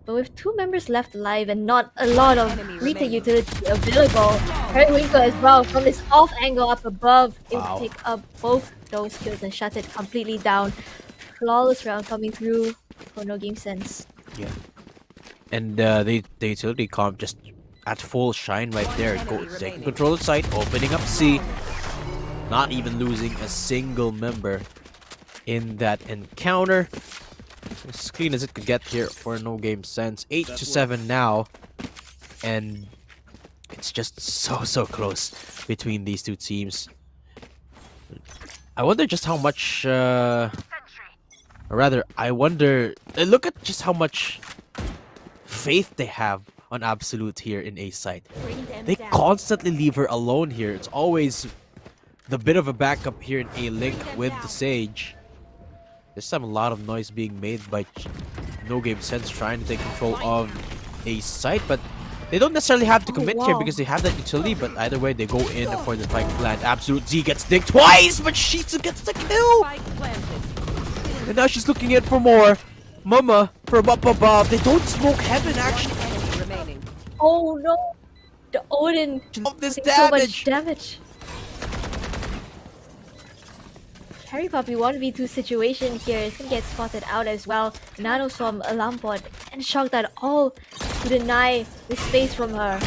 But with 2 members left alive and not a lot of retake utility available, Periwinkle as well from this off angle up above, able to pick up both those kills and shut it completely down. Flawless round coming through for No Game Sense. Yeah. And the utility comp just at full shine right there. Taking control of the site, opening up C. Not even losing a single member in that encounter. As clean as it could get here for No Game Sense. 8-7 now. And it's just so close between these two teams. I wonder just how much or rather, I wonder, look at just how much faith they have on Absolute here in A site. They constantly leave her alone here. It's always the bit of a backup here in A link with the Sage. There's a lot of noise being made by No Game Sense trying to take control of A site, but they don't necessarily have to commit here because they have that utility. But either way, they go in for the spike plant. Absolute Z gets digged twice, but she gets the kill. And now she's looking in for more. Mama from up above. They don't smoke heaven actually. Oh no! The Odin Of this takes so much damage. damage. Harry Poppy 1v2 situation here is gonna get spotted out as well. Nano Swam, Alarm Bot, and Shock that all to deny the space from her.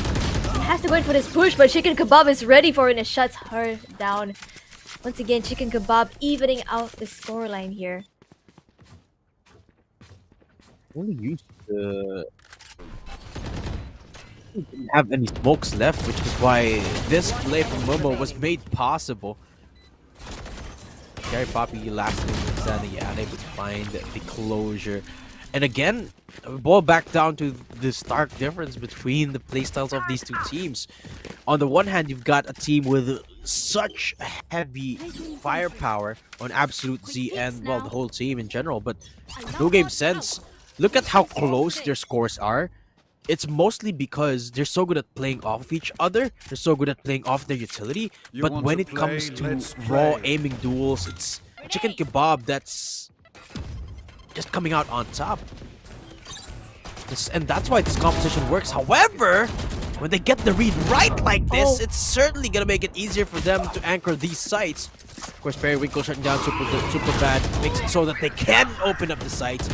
Has to go in for this push, but ChickenKebab is ready for it and shuts her down. Once again, ChickenKebab evening out the scoreline here. Only used to didn't have any smokes left, which is why this play from Momo was made possible. Gary Poppy lastly standing, unable to find the closure. And again, boil back down to the stark difference between the playstyles of these two teams. On the one hand, you've got a team with such heavy firepower on Absolute Z and, well, the whole team in general. But No Game Sense, look at how close their scores are. It's mostly because they're so good at playing off of each other. They're so good at playing off their utility. But when it comes to raw aiming duels, it's ChickenKebab that's just coming out on top. And that's why this competition works. However, when they get the read right like this, it's certainly going to make it easier for them to anchor these sites. Of course, Periwinkle shutting down Superbad makes it so that they can open up the sites.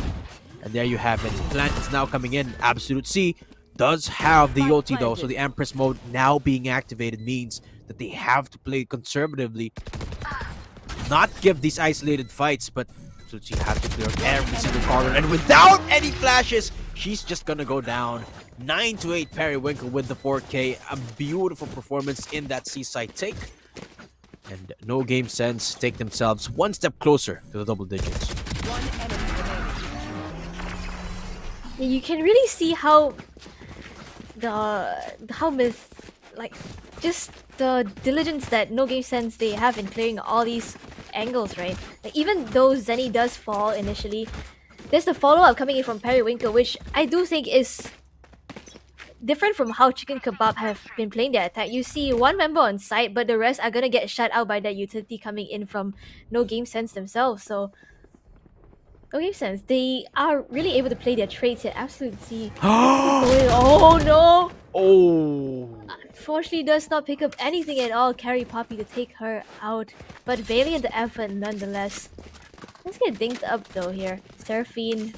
And there you have it. Plant is now coming in. Absolute C does have the ulti though, so the Empress mode now being activated means that they have to play conservatively. Not give these isolated fights, but Absolute C has to clear every single corner. And without any flashes, she's just gonna go down. 9-8 Periwinkle with the 4K. A beautiful performance in that C-side take. And No Game Sense take themselves one step closer to the double digits. You can really see how just the diligence that No Game Sense they have in clearing all these angles, right? Like even though Zenny does fall initially, there's the follow-up coming in from Periwinkle, which I do think is different from how ChickenKebab have been playing their attack. You see one member on site, but the rest are gonna get shut out by that utility coming in from No Game Sense themselves. So No Game Sense, they are really able to play their trades here. Absolutely. Oh no! Oh. Unfortunately, does not pick up anything at all. Carry Poppy to take her out, but valiant effort nonetheless. Let's get dinked up though here. Seraphine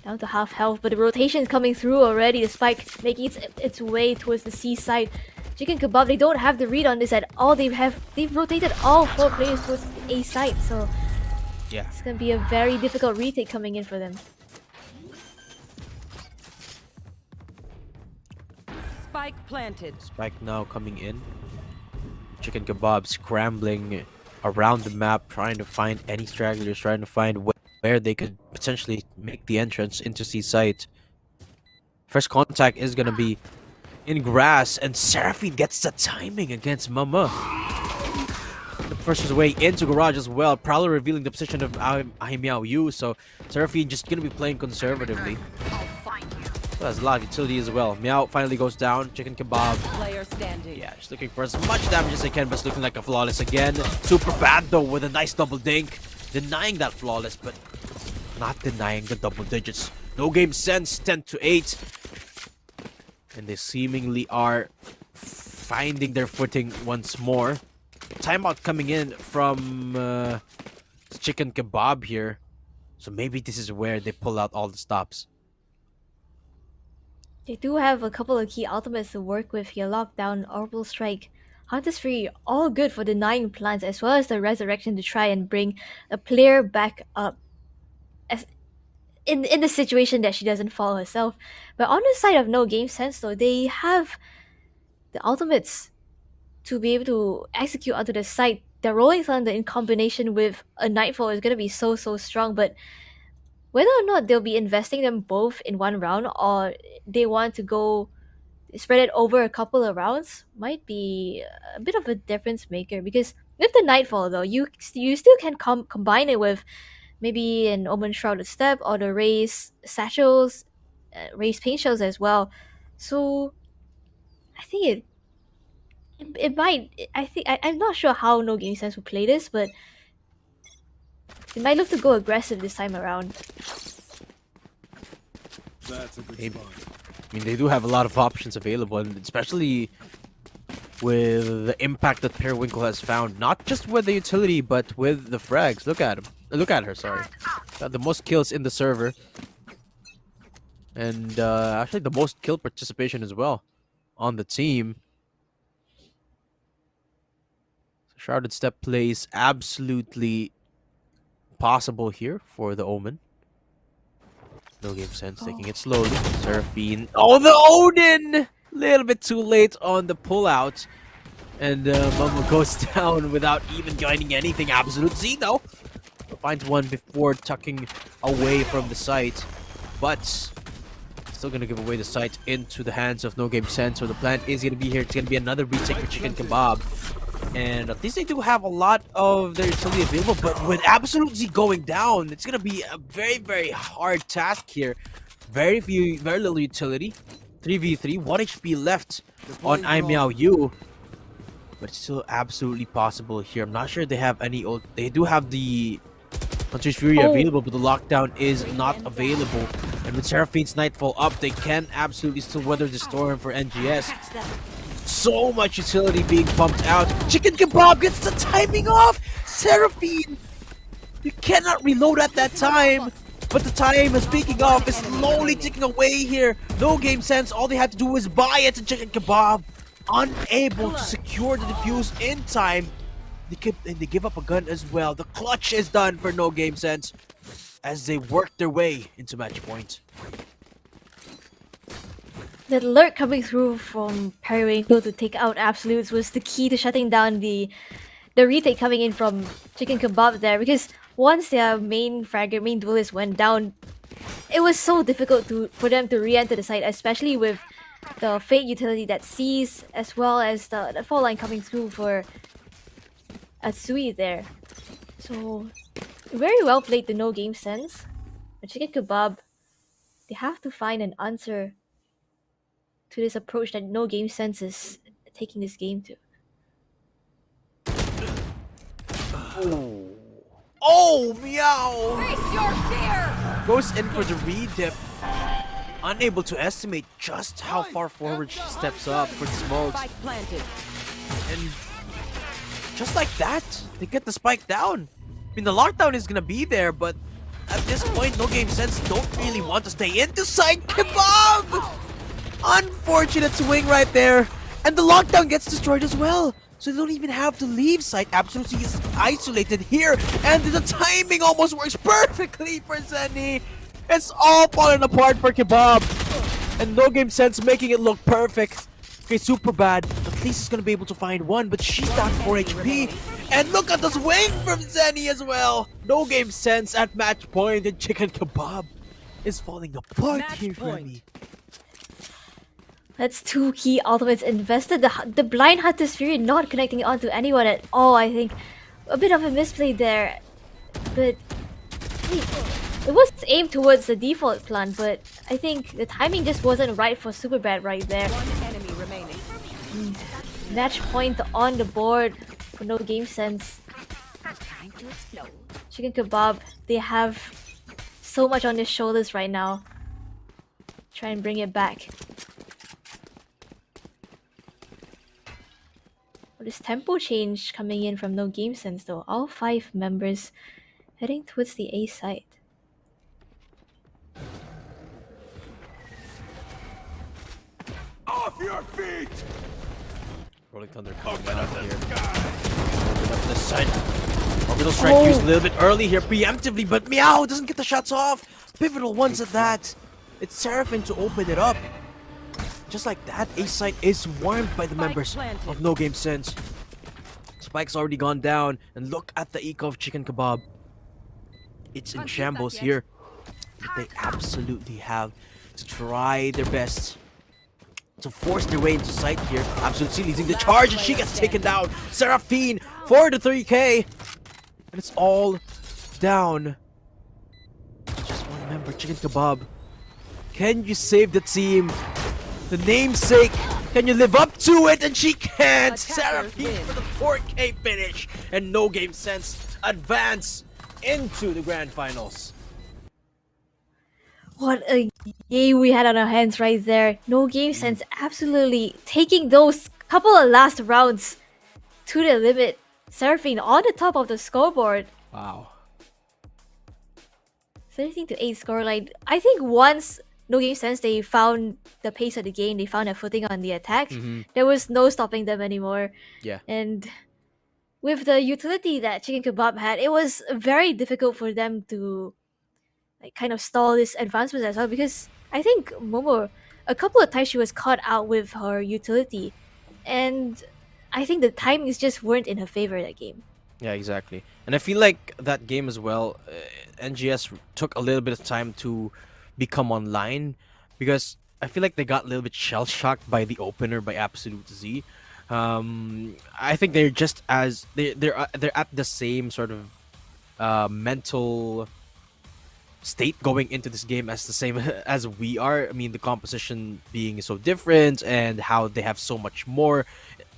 down to half health, but the rotation is coming through already. The spike making its way towards the C side. ChickenKebab, they don't have the read on this at all. They've rotated all 4 players towards the A side, so Yeah. it's gonna be a very difficult retake coming in for them. Spike planted. Spike now coming in. ChickenKebab scrambling around the map, trying to find any stragglers, trying to find where they could potentially make the entrance into C site. First contact is gonna be in grass, and Seraphine gets the timing against Mama. The first way into garage as well, probably revealing the position of Miao Yu, so Seraphine just gonna be playing conservatively. So that's a lot of utility as well. Meow finally goes down. ChickenKebab. Player standing. Yeah, just looking for as much damage as they can, but it's looking like a flawless again. Super bad though with a nice double dink. Denying that flawless, but not denying the double digits. No Game Sense, 10 to 8. And they seemingly are finding their footing once more. Timeout coming in from ChickenKebab here. So maybe this is where they pull out all the stops. They do have a couple of key ultimates to work with here. Lockdown, Orbital Strike, Hunter's Fury, all good for denying plants, as well as the Resurrection to try and bring a player back up as in the situation that she doesn't fall herself. But on the side of No Game Sense though, they have the ultimates to be able to execute onto the site. The Rolling Thunder in combination with a Nightfall is going to be so strong, but whether or not they'll be investing them both in one round or they want to go spread it over a couple of rounds might be a bit of a difference maker, because with the Nightfall though, you still can combine it with maybe an Omen Shrouded Step or the Raise Satchels, Raise Paint Shells as well. So I think it might. I'm not sure how No Game Sense will play this, but they might look to go aggressive this time around. That's a good Maybe. spot. I mean, they do have a lot of options available, and especially with the impact that Periwinkle has found, not just with the utility, but with the frags. Look at him. Look at her, sorry. Got the most kills in the server. And actually the most kill participation as well on the team. Shrouded Step plays absolutely possible here for the Omen. No Game Sense, taking it slowly. Seraphine. Oh, the Odin! Little bit too late on the pullout. And Momo goes down without even joining anything. Absolute Z though. Finds one before tucking away from the site. But still gonna give away the site into the hands of No Game Sense. So the plan is gonna be here. It's gonna be another retake for ChickenKebab. And at least they do have a lot of their utility available, but with Absolute Z going down, it's gonna be a very hard task here. Very little utility. 3v3, 1 HP left on Miao Yu. But it's still absolutely possible here. I'm not sure they have any ult. They do have the Hunter's Fury available, but the lockdown is not available. And with Seraphine's Nightfall up, they can absolutely still weather the storm for NGS. So much utility being pumped out. ChickenKebab gets the timing off. Seraphine, you cannot reload at that time. But the time is peaking off. It's slowly ticking away here. No Game Sense. All they had to do was buy it to ChickenKebab. Unable to secure the defuse in time. They give up a gun as well. The clutch is done for No Game Sense as they work their way into match point. The alert coming through from Periwinkle to take out Absolutes was the key to shutting down the retake coming in from ChickenKebab there, because once their main duelist went down, it was so difficult for them to re-enter the site, especially with the Fate utility that sees, as well as the fall line coming through for Atsui there. So very well played to no game sense. But ChickenKebab, they have to find an answer to this approach that no game sense is taking this game to. Oh, meow! Face your fear! Goes in for the redip. Unable to estimate just how far forward she steps up for the smokes. Spike planted. And just like that, they get the spike down. I mean, the lockdown is gonna be there, but at this point, no game sense don't really want to stay into ChickenKebab. Unfortunate swing right there. And the lockdown gets destroyed as well. So they don't even have to leave site. Absolutely is isolated here. And the timing almost works perfectly for Zenny. It's all falling apart for Kebab. And no game sense making it look perfect. Okay, super bad. At least he's gonna be able to find one, but she's down 4 HP. And look at the swing from Zenny as well. No game sense at match point, and ChickenKebab is falling apart Match here for point. me. That's two key ultimates invested. The blind Hunter's Fury not connecting onto anyone at all, I think. A bit of a misplay there. But hey, it was aimed towards the default plan, but I think the timing just wasn't right for Superbad right there. One enemy remaining. Match point on the board for no game sense. Time to explode. ChickenKebab, they have so much on their shoulders right now. Try and bring it back. This tempo change coming in from no game sense though. All 5 members heading towards the A site. Off your feet! Rolling Thunder coming out here. Open up this side. Orbital Strike used a little bit early here, preemptively, but Meow doesn't get the shots off. Pivotal ones at that. It's Seraphim to open it up. Just like that, A site is warmed by the members planted. of No Game Sense. Spike's already gone down, and look at the eco of ChickenKebab. It's in shambles here. But they absolutely have to try their best to force their way into sight here. Absolutely leading the charge, and she gets taken down. Seraphine for the 3K. And it's all down. Just one member, ChickenKebab. Can you save the team? The namesake, can you live up to it? And she can't! Attackers Seraphine win. for the 4K finish. And no game sense advance into the grand finals. What a game we had on our hands right there. No game sense absolutely taking those couple of last rounds to the limit. Seraphine on the top of the scoreboard. Wow. 13 to 8 scoreline. I think once No Game Sense they found the pace of the game, they found a footing on the attack, there was no stopping them anymore. Yeah. And with the utility that ChickenKebab had, it was very difficult for them to like kind of stall this advancement as well, because I think Momo, a couple of times she was caught out with her utility, and I think the timings just weren't in her favor that game. Yeah, exactly. And I feel like that game as well, NGS took a little bit of time to become online, because I feel like they got a little bit shell-shocked by the opener by Absolute Z. I think they're just as they're at the same sort of mental state going into this game as the same as we are. I mean, the composition being so different and how they have so much more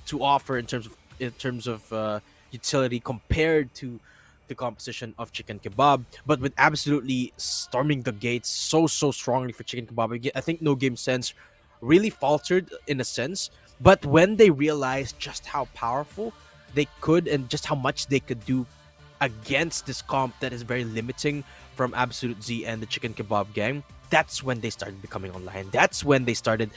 to offer in terms of utility compared to the composition of ChickenKebab. But with absolutely storming the gates so strongly for ChickenKebab, I think No Game Sense really faltered in a sense. But when they realized just how powerful they could and just how much they could do against this comp that is very limiting from Absolute Z and the ChickenKebab gang, that's when they started becoming online. That's when they started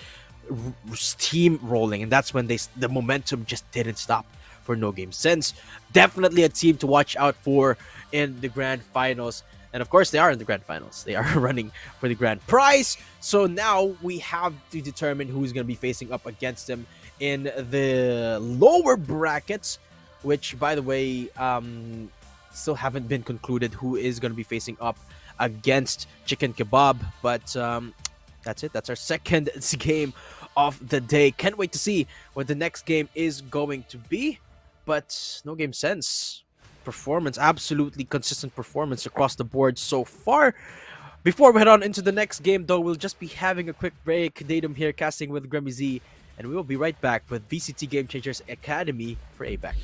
steam rolling, and that's when the momentum just didn't stop for No Game Sense. Definitely a team to watch out for in the grand finals. And of course, they are in the grand finals. They are running for the grand prize. So now we have to determine who's going to be facing up against them in the lower brackets, which, by the way, still haven't been concluded who is going to be facing up against ChickenKebab. But that's it. That's our second game of the day. Can't wait to see what the next game is going to be. But but no game sense. Performance, absolutely consistent performance across the board so far. Before we head on into the next game, though, we'll just be having a quick break. Dadum here, casting with Grammy Z, and we will be right back with VCT Game Changers Academy for APAC.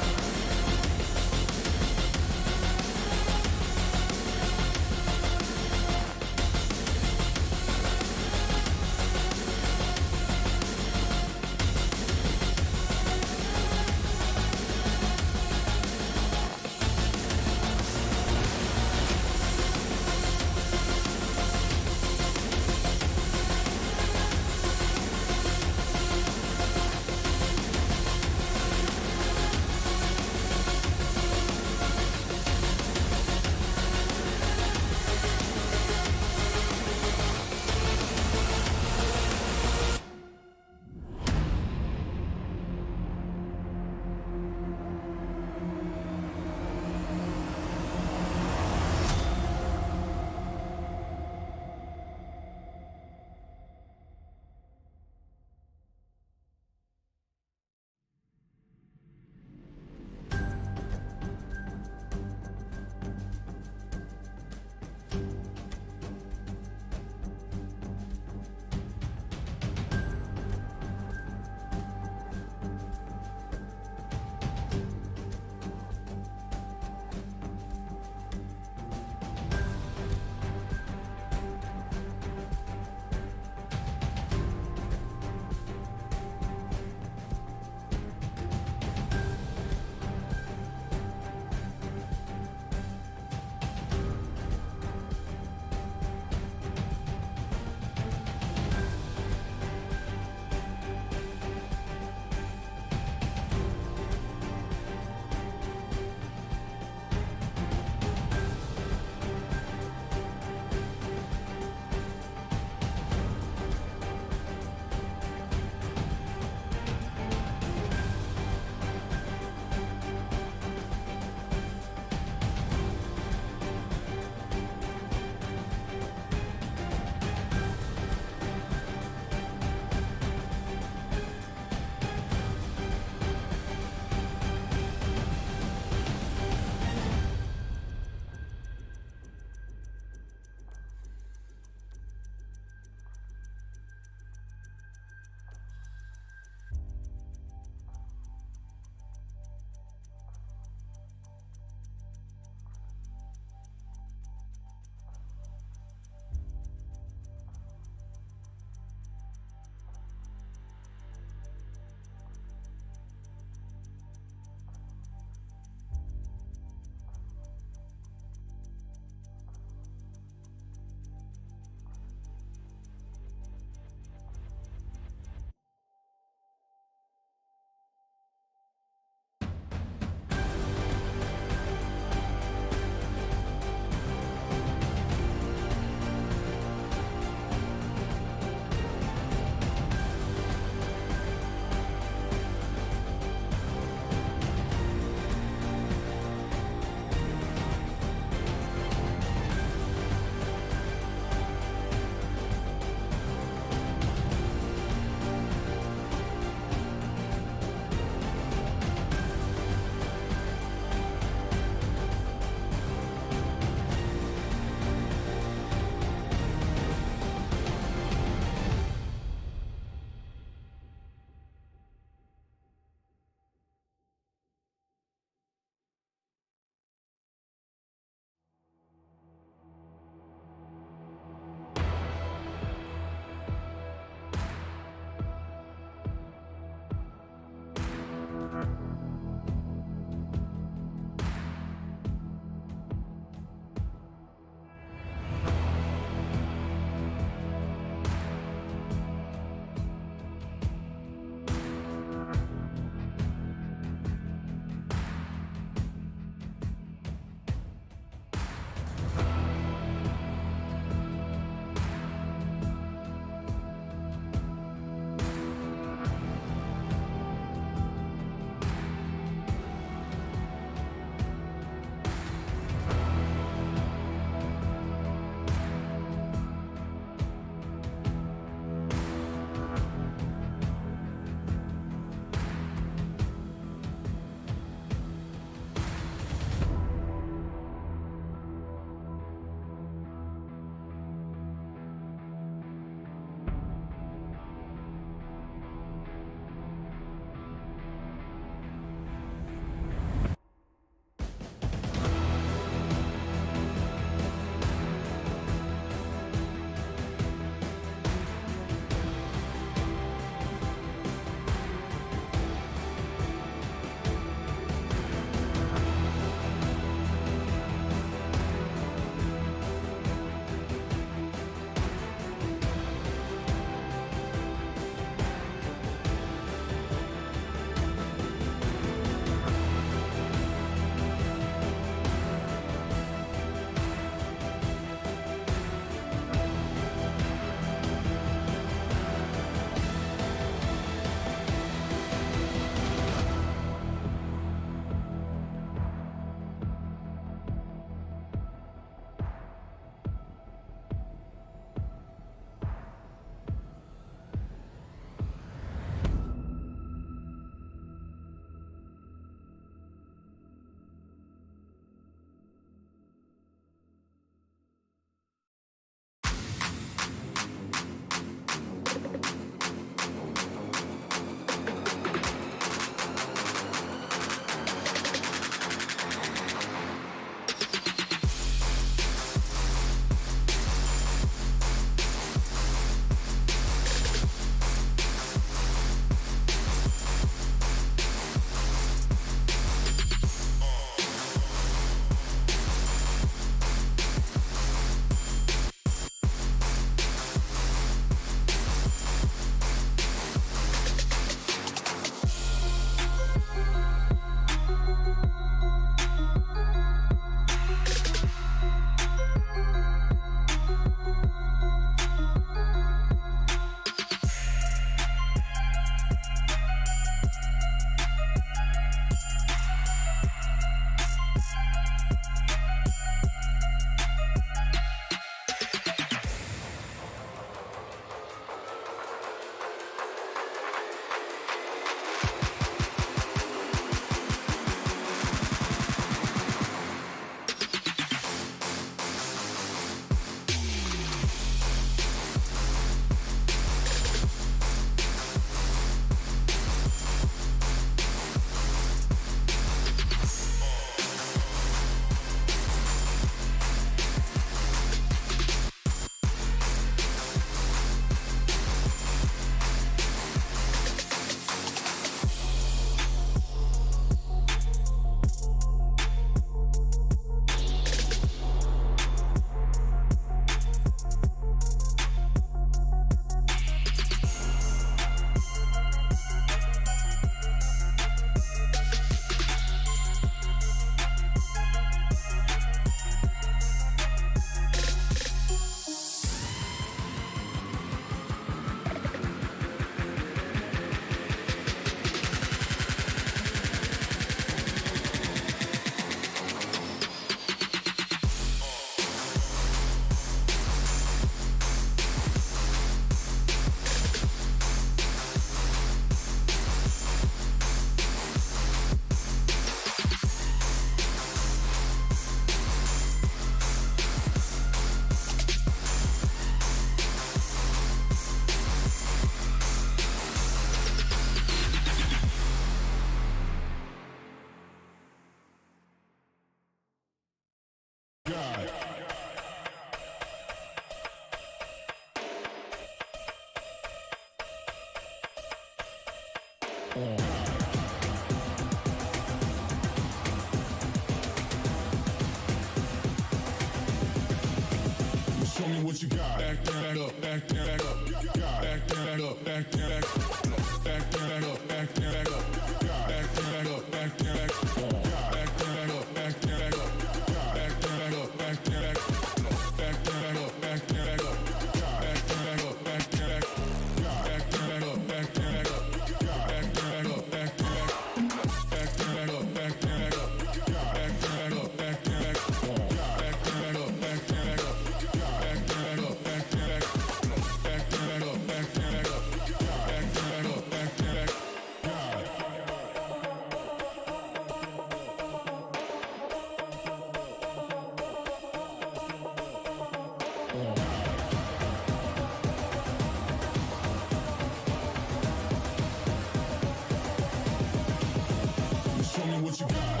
Show me what you got.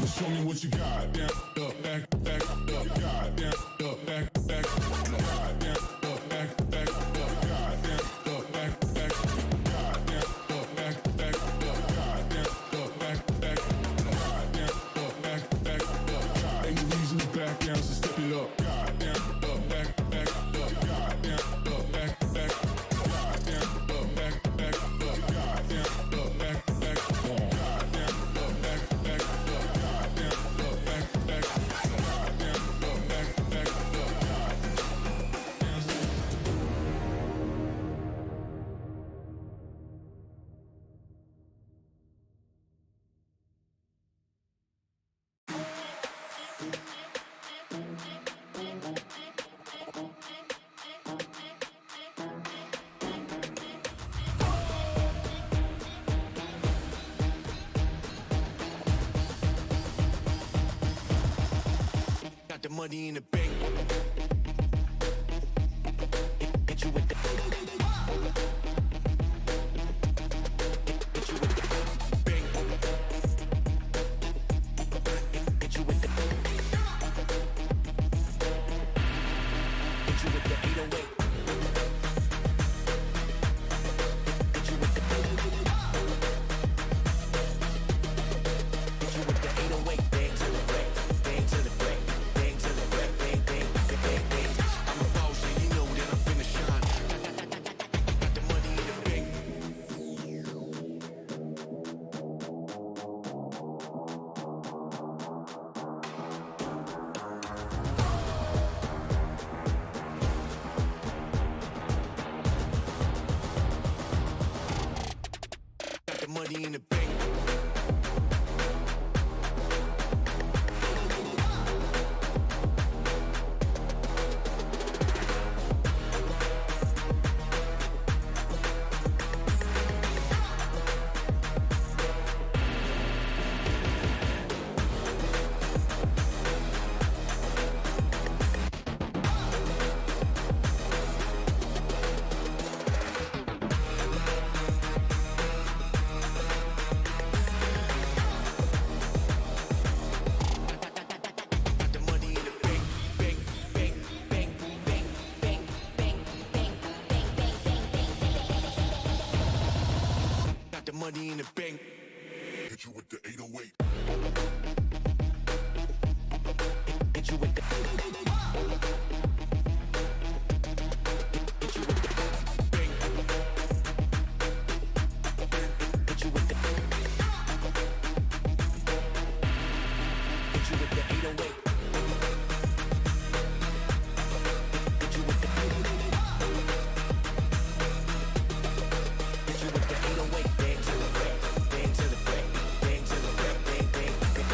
Show me what you got. Down, up, back, back, up, God, down, up, back, back, God, down, up, back, back, up, God, down, up, back, back, God, down, up, back, back, up, God, down, up, back, back, God, down, up, back, back, up, God. Ain't no reason to back down, so step it up. God, down, up, back, back, up, God, down, up, back, back, God, down, up, back, back, up, God, down, up, back, back, God, down, up, back, back, up, God, down, up, back, back, God, down, up, back, back, up, God. Got the money in the bank. Hit you with the. Hit you with the bang. Hit you with the. Hit you with the 808. Hit you with the. Hit you with the 808. Bang to the break. Bang to the break. Bang to the break. Bang, bang, bang, bang, bang. I'm a boss, and you know that I'm finna shine. Got the money in the bank. Got the money in the bank. Got the money in the bank. Bank, bank, bank, bank, bank, bank, bank, bank, bank, bank, bank. Got the money in the bank. Hit you with the 808. Hit you with the. Hit you with the bang. Hit you with the. Hit you with the 808. Hit you with the. Hit you with the 808. Bang to the break. Bang to the break. Bang to the break. Bang, bang, bang, bang,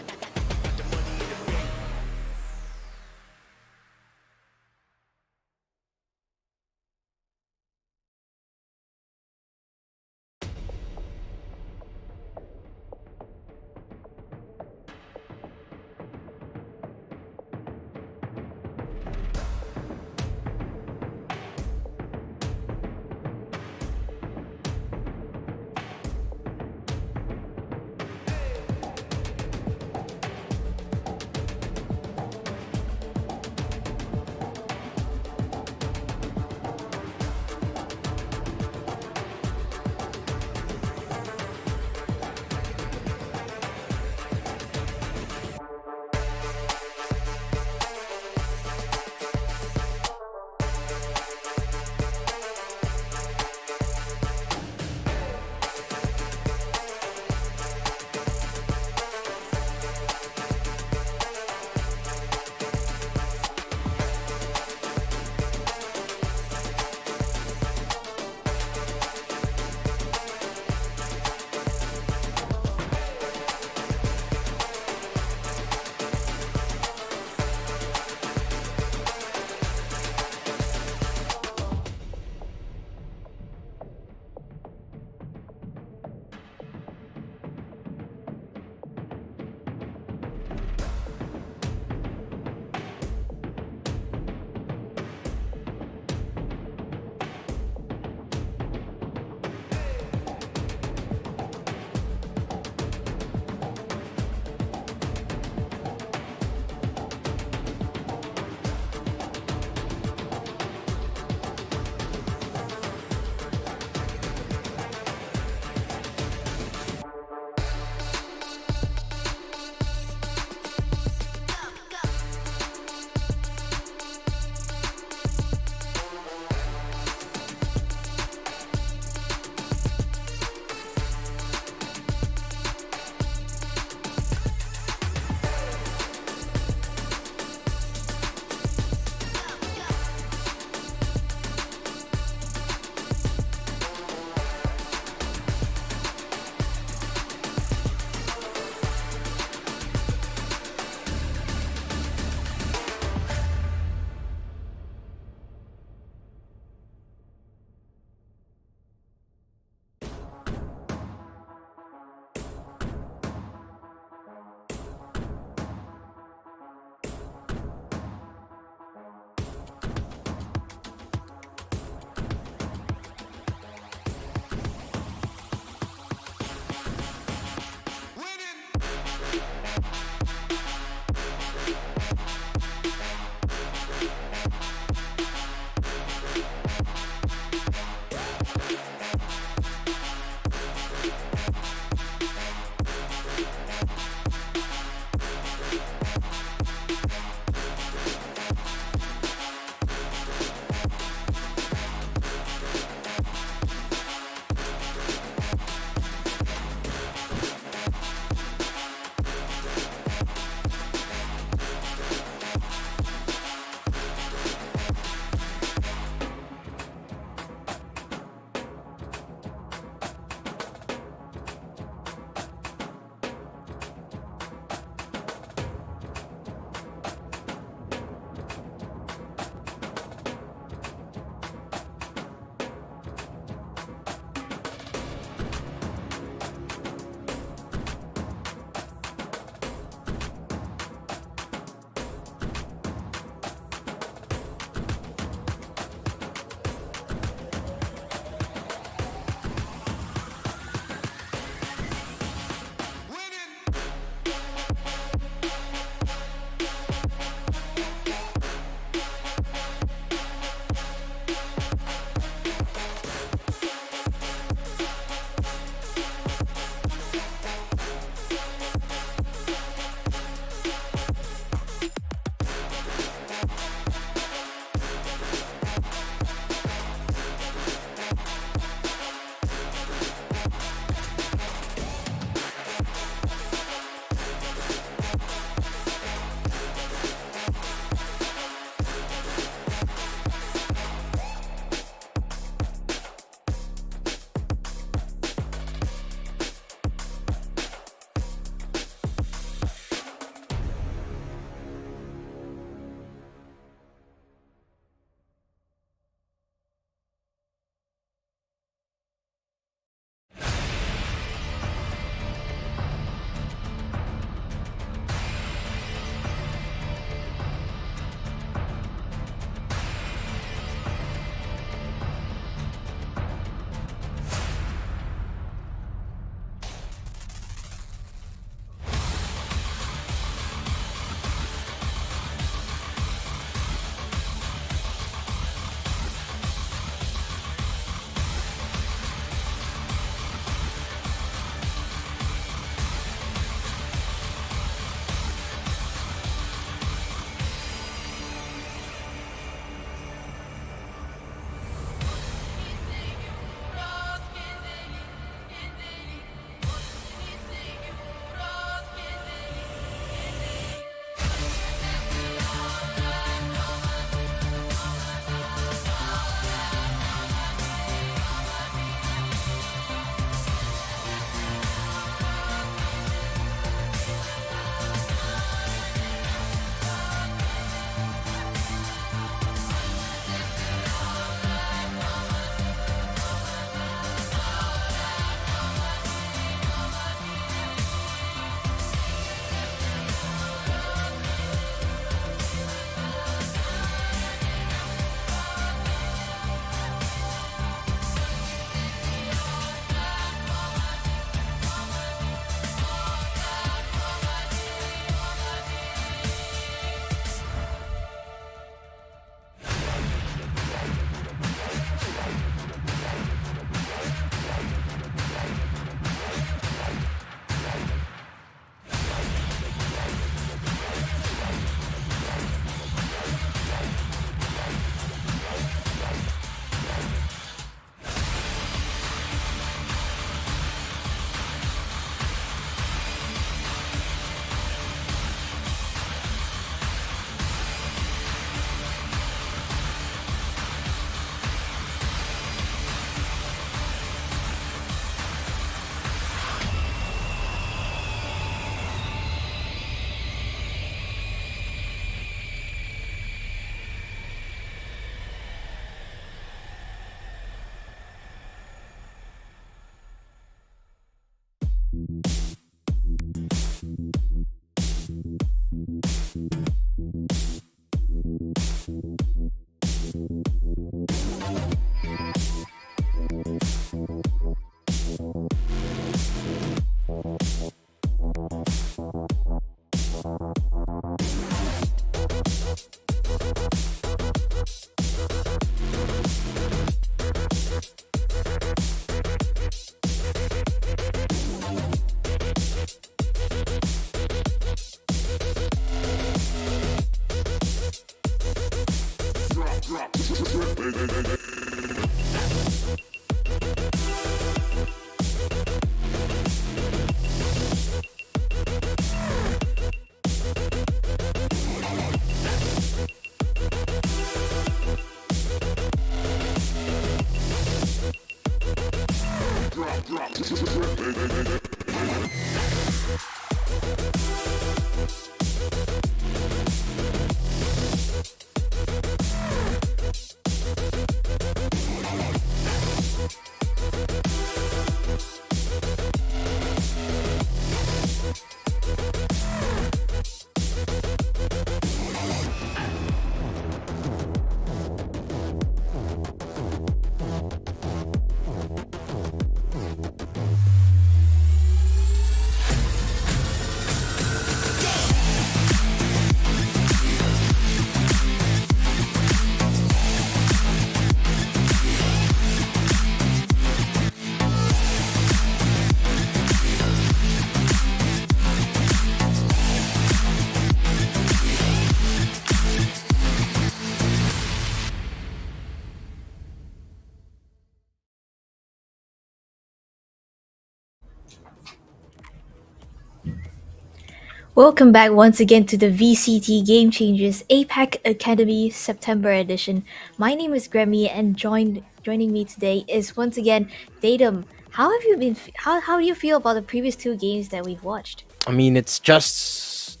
Welcome back once again to the VCT Game Changers APAC Academy September edition. My name is Grammy, and joining me today is once again Dadum. How have you been? How do you feel about the previous two games that we've watched? I mean, it's just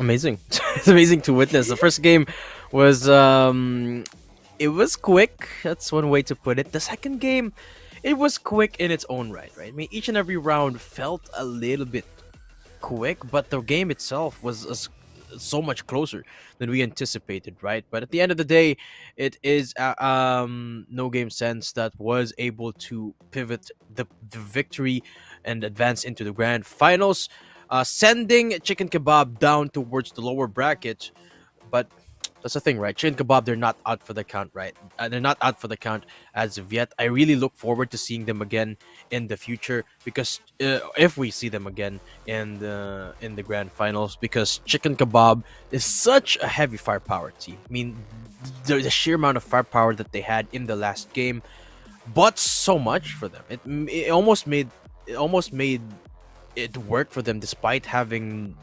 amazing. It's amazing to witness. The first game was it was quick. That's one way to put it. The second game, it was quick in its own right, right? I mean, each and every round felt a little bit quick, but the game itself was so much closer than we anticipated, right? But at the end of the day, it is no game sense that was able to pivot the victory and advance into the grand finals, sending Chicken Kebab down towards the lower bracket. But that's the thing, right? Chicken Kebab, they're not out for the count, right? They're not out for the count as of yet. I really look forward to seeing them again in the future, because if we see them again in the grand finals, because Chicken Kebab is such a heavy firepower team. I mean, the sheer amount of firepower that they had in the last game, but so much for them. It almost made it work for them despite having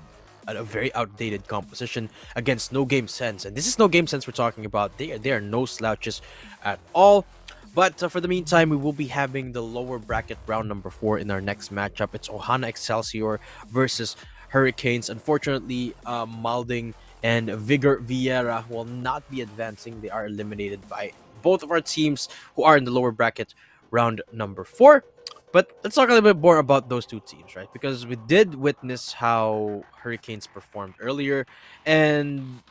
a very outdated composition against no game sense. And this is no game sense we're talking about. They are no slouches at all. But for the meantime, we will be having the lower bracket round number 4 in our next matchup. It's Ohana Excelsior versus Hurricanes. Unfortunately, Malding and Vigor Vieira will not be advancing. They are eliminated by both of our teams who are in the lower bracket round number 4. But let's talk a little bit more about those two teams, right? Because we did witness how Hurricanes performed earlier. And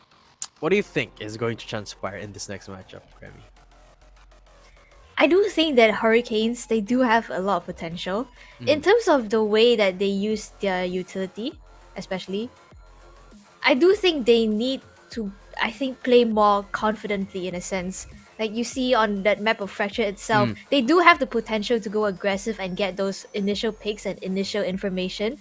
what do you think is going to transpire in this next matchup, Grammy? I do think that Hurricanes, they do have a lot of potential in terms of the way that they use their utility, especially. I do think they need to, I think, play more confidently in a sense. Like you see on that map of Fracture itself, they do have the potential to go aggressive and get those initial picks and initial information,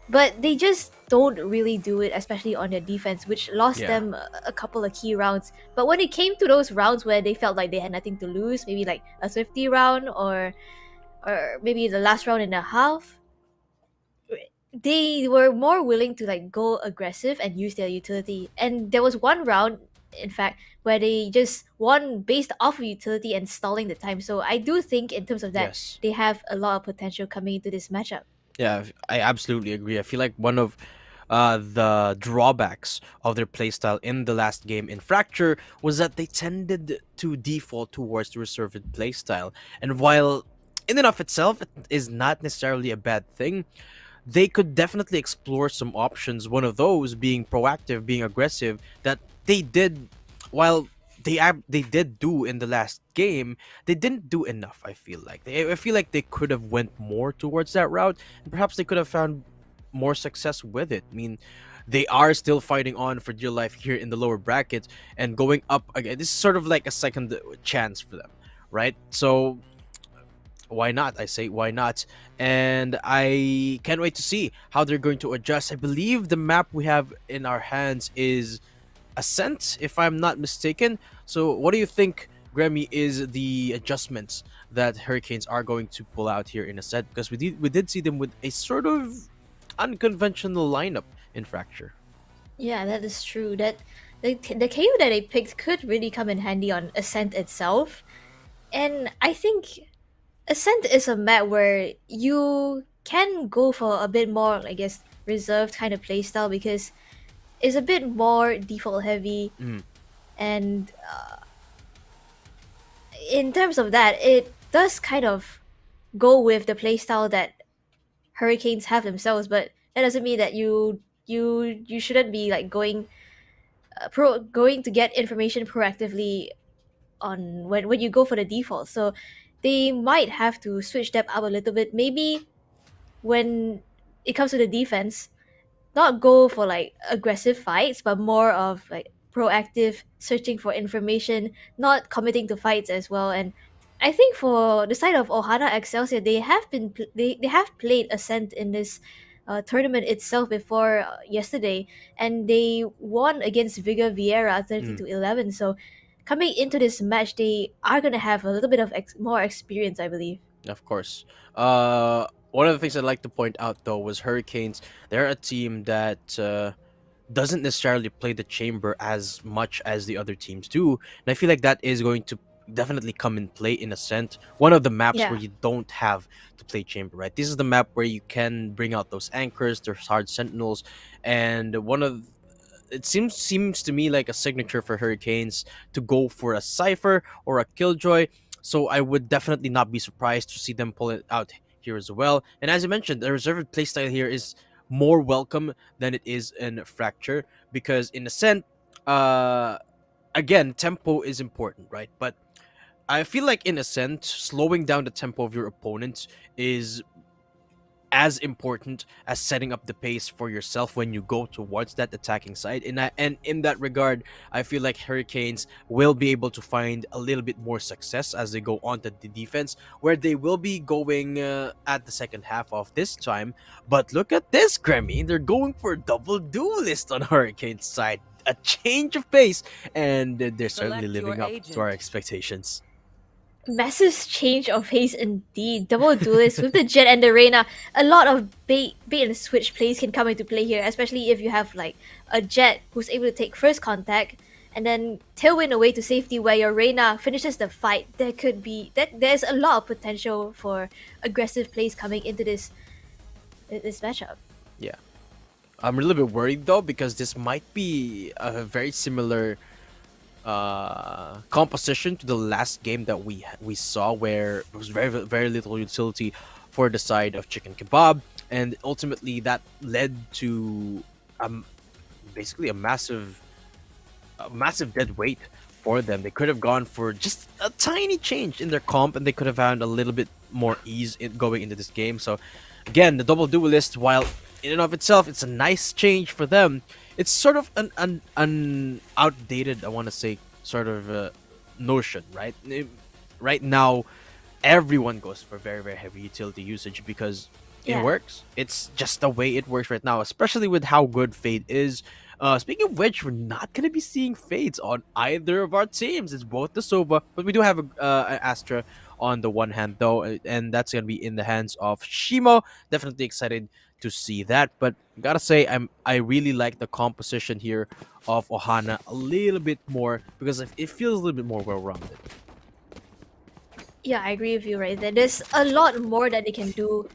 but they just don't really do it, especially on their defense, which lost Yeah. them a couple of key rounds. But when it came to those rounds where they felt like they had nothing to lose, maybe like a Swifty round or maybe the last round and a half, they were more willing to like go aggressive and use their utility. And there was one round, in fact, where they just won based off of utility and stalling the time. So I do think in terms of that, Yes. they have a lot of potential coming into this matchup. Yeah, I absolutely agree. I feel like one of the drawbacks of their playstyle in the last game in Fracture was that they tended to default towards the reserved playstyle. And while in and of itself it is not necessarily a bad thing, they could definitely explore some options. One of those being proactive, being aggressive, that they did. While they did do in the last game, they didn't do enough. I feel like they could have went more towards that route, and perhaps they could have found more success with it. I mean, they are still fighting on for dear life here in the lower bracket and going up again. This is sort of like a second chance for them, right? So why not? I say why not? And I can't wait to see how they're going to adjust. I believe the map we have in our hands is Ascent, if I'm not mistaken. So what do you think, Grammy, is the adjustments that Hurricanes are going to pull out here in Ascent? Because we did see them with a sort of unconventional lineup in Fracture. Yeah, that is true. That the KO that they picked could really come in handy on Ascent itself. And I think Ascent is a map where you can go for a bit more, I guess, reserved kind of playstyle, because it's a bit more default heavy. Mm, And in terms of that, it does kind of go with the playstyle that Hurricanes have themselves, but that doesn't mean that you shouldn't be like going to get information proactively on when you go for the default. So they might have to switch that up a little bit. Maybe when it comes to the defense, not go for like aggressive fights, but more of like proactive searching for information, not committing to fights as well. And I think for the side of Ohana Excelsior, they have played Ascent in this tournament itself before yesterday, and they won against Vigor Vieira 30 mm. to 11. So coming into this match, they are gonna have a little bit of more experience, I believe. Of course. One of the things I'd like to point out though was Hurricanes. They're a team that doesn't necessarily play the chamber as much as the other teams do, and I feel like that is going to definitely come in play in Ascent. One of the maps where Yeah. you don't have to play chamber, right? This is the map where you can bring out those anchors, there's hard sentinels, and one of it seems to me like a signature for Hurricanes to go for a Cypher or a Killjoy. So I would definitely not be surprised to see them pull it out here as well. And as you mentioned, the reserved playstyle here is more welcome than it is in Fracture, because in Ascent, uh, again, tempo is important, right? But I feel like in Ascent, slowing down the tempo of your opponent is as important as setting up the pace for yourself when you go towards that attacking side. And in that regard, I feel like Hurricanes will be able to find a little bit more success as they go on to the defense, where they will be going at the second half of this time. But look at this, Grammy. They're going for a double duelist on Hurricanes side. A change of pace, and they're certainly Select your living up to our agent. expectations. Massive change of pace indeed. Double duelist with the Jet and the Reyna. A lot of bait and switch plays can come into play here, especially if you have like a Jet who's able to take first contact and then tailwind away to safety where your Reyna finishes the fight. There's a lot of potential for aggressive plays coming into this matchup. Yeah. I'm a little bit worried though, because this might be a very similar composition to the last game that we saw, where there was very little utility for the side of ChickenKebab, and ultimately that led to um basically a massive dead weight for them. They could have gone for just a tiny change in their comp, and they could have found a little bit more ease in going into this game. So again, the double duelist, while in and of itself it's a nice change for them, it's sort of an outdated, I want to say, sort of notion, right? Right now everyone goes for very heavy utility usage because it Yeah. works. It's just the way it works right now, especially with how good Fade is. Speaking of which, we're not gonna be seeing Fades on either of our teams. It's both the Sova, but we do have an Astra on the one hand though, and that's gonna be in the hands of Shimo. Definitely excited to see that, but gotta say I really like the composition here of Ohana a little bit more, because it feels a little bit more well-rounded. Yeah, I agree with you right there. There's a lot more that they can do,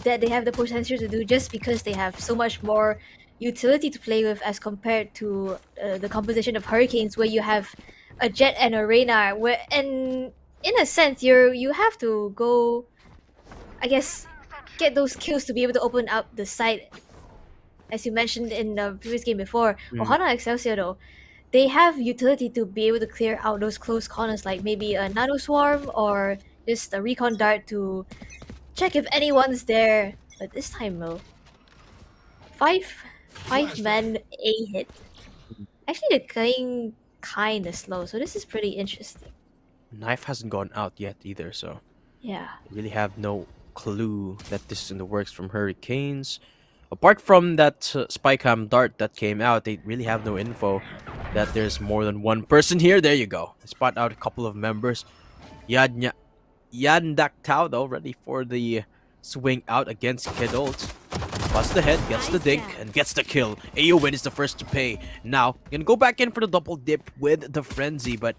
that they have the potential to do, just because they have so much more utility to play with as compared to the composition of Hurricanes, where you have a Jet and a Reyna, where and in a sense you have to go, I guess, get those kills to be able to open up the site. As you mentioned in the previous game before, Mm. Ohana Excelsior though, they have utility to be able to clear out those close corners, like maybe a nano swarm or just a recon dart to check if anyone's there. But this time though, five men A hit. Actually, they're going kind of slow, so this is pretty interesting. Knife hasn't gone out yet either, so Yeah. I really have no clue that this is in the works from Hurricanes. Apart from that Spycam dart that came out, they really have no info that there's more than one person here. There you go. I spot out a couple of members. Yandak Tao though, ready for the swing out against Kidult. Busts the head, gets the dink, and gets the kill. Aowen is the first to pay. Now, gonna go back in for the double dip with the frenzy, but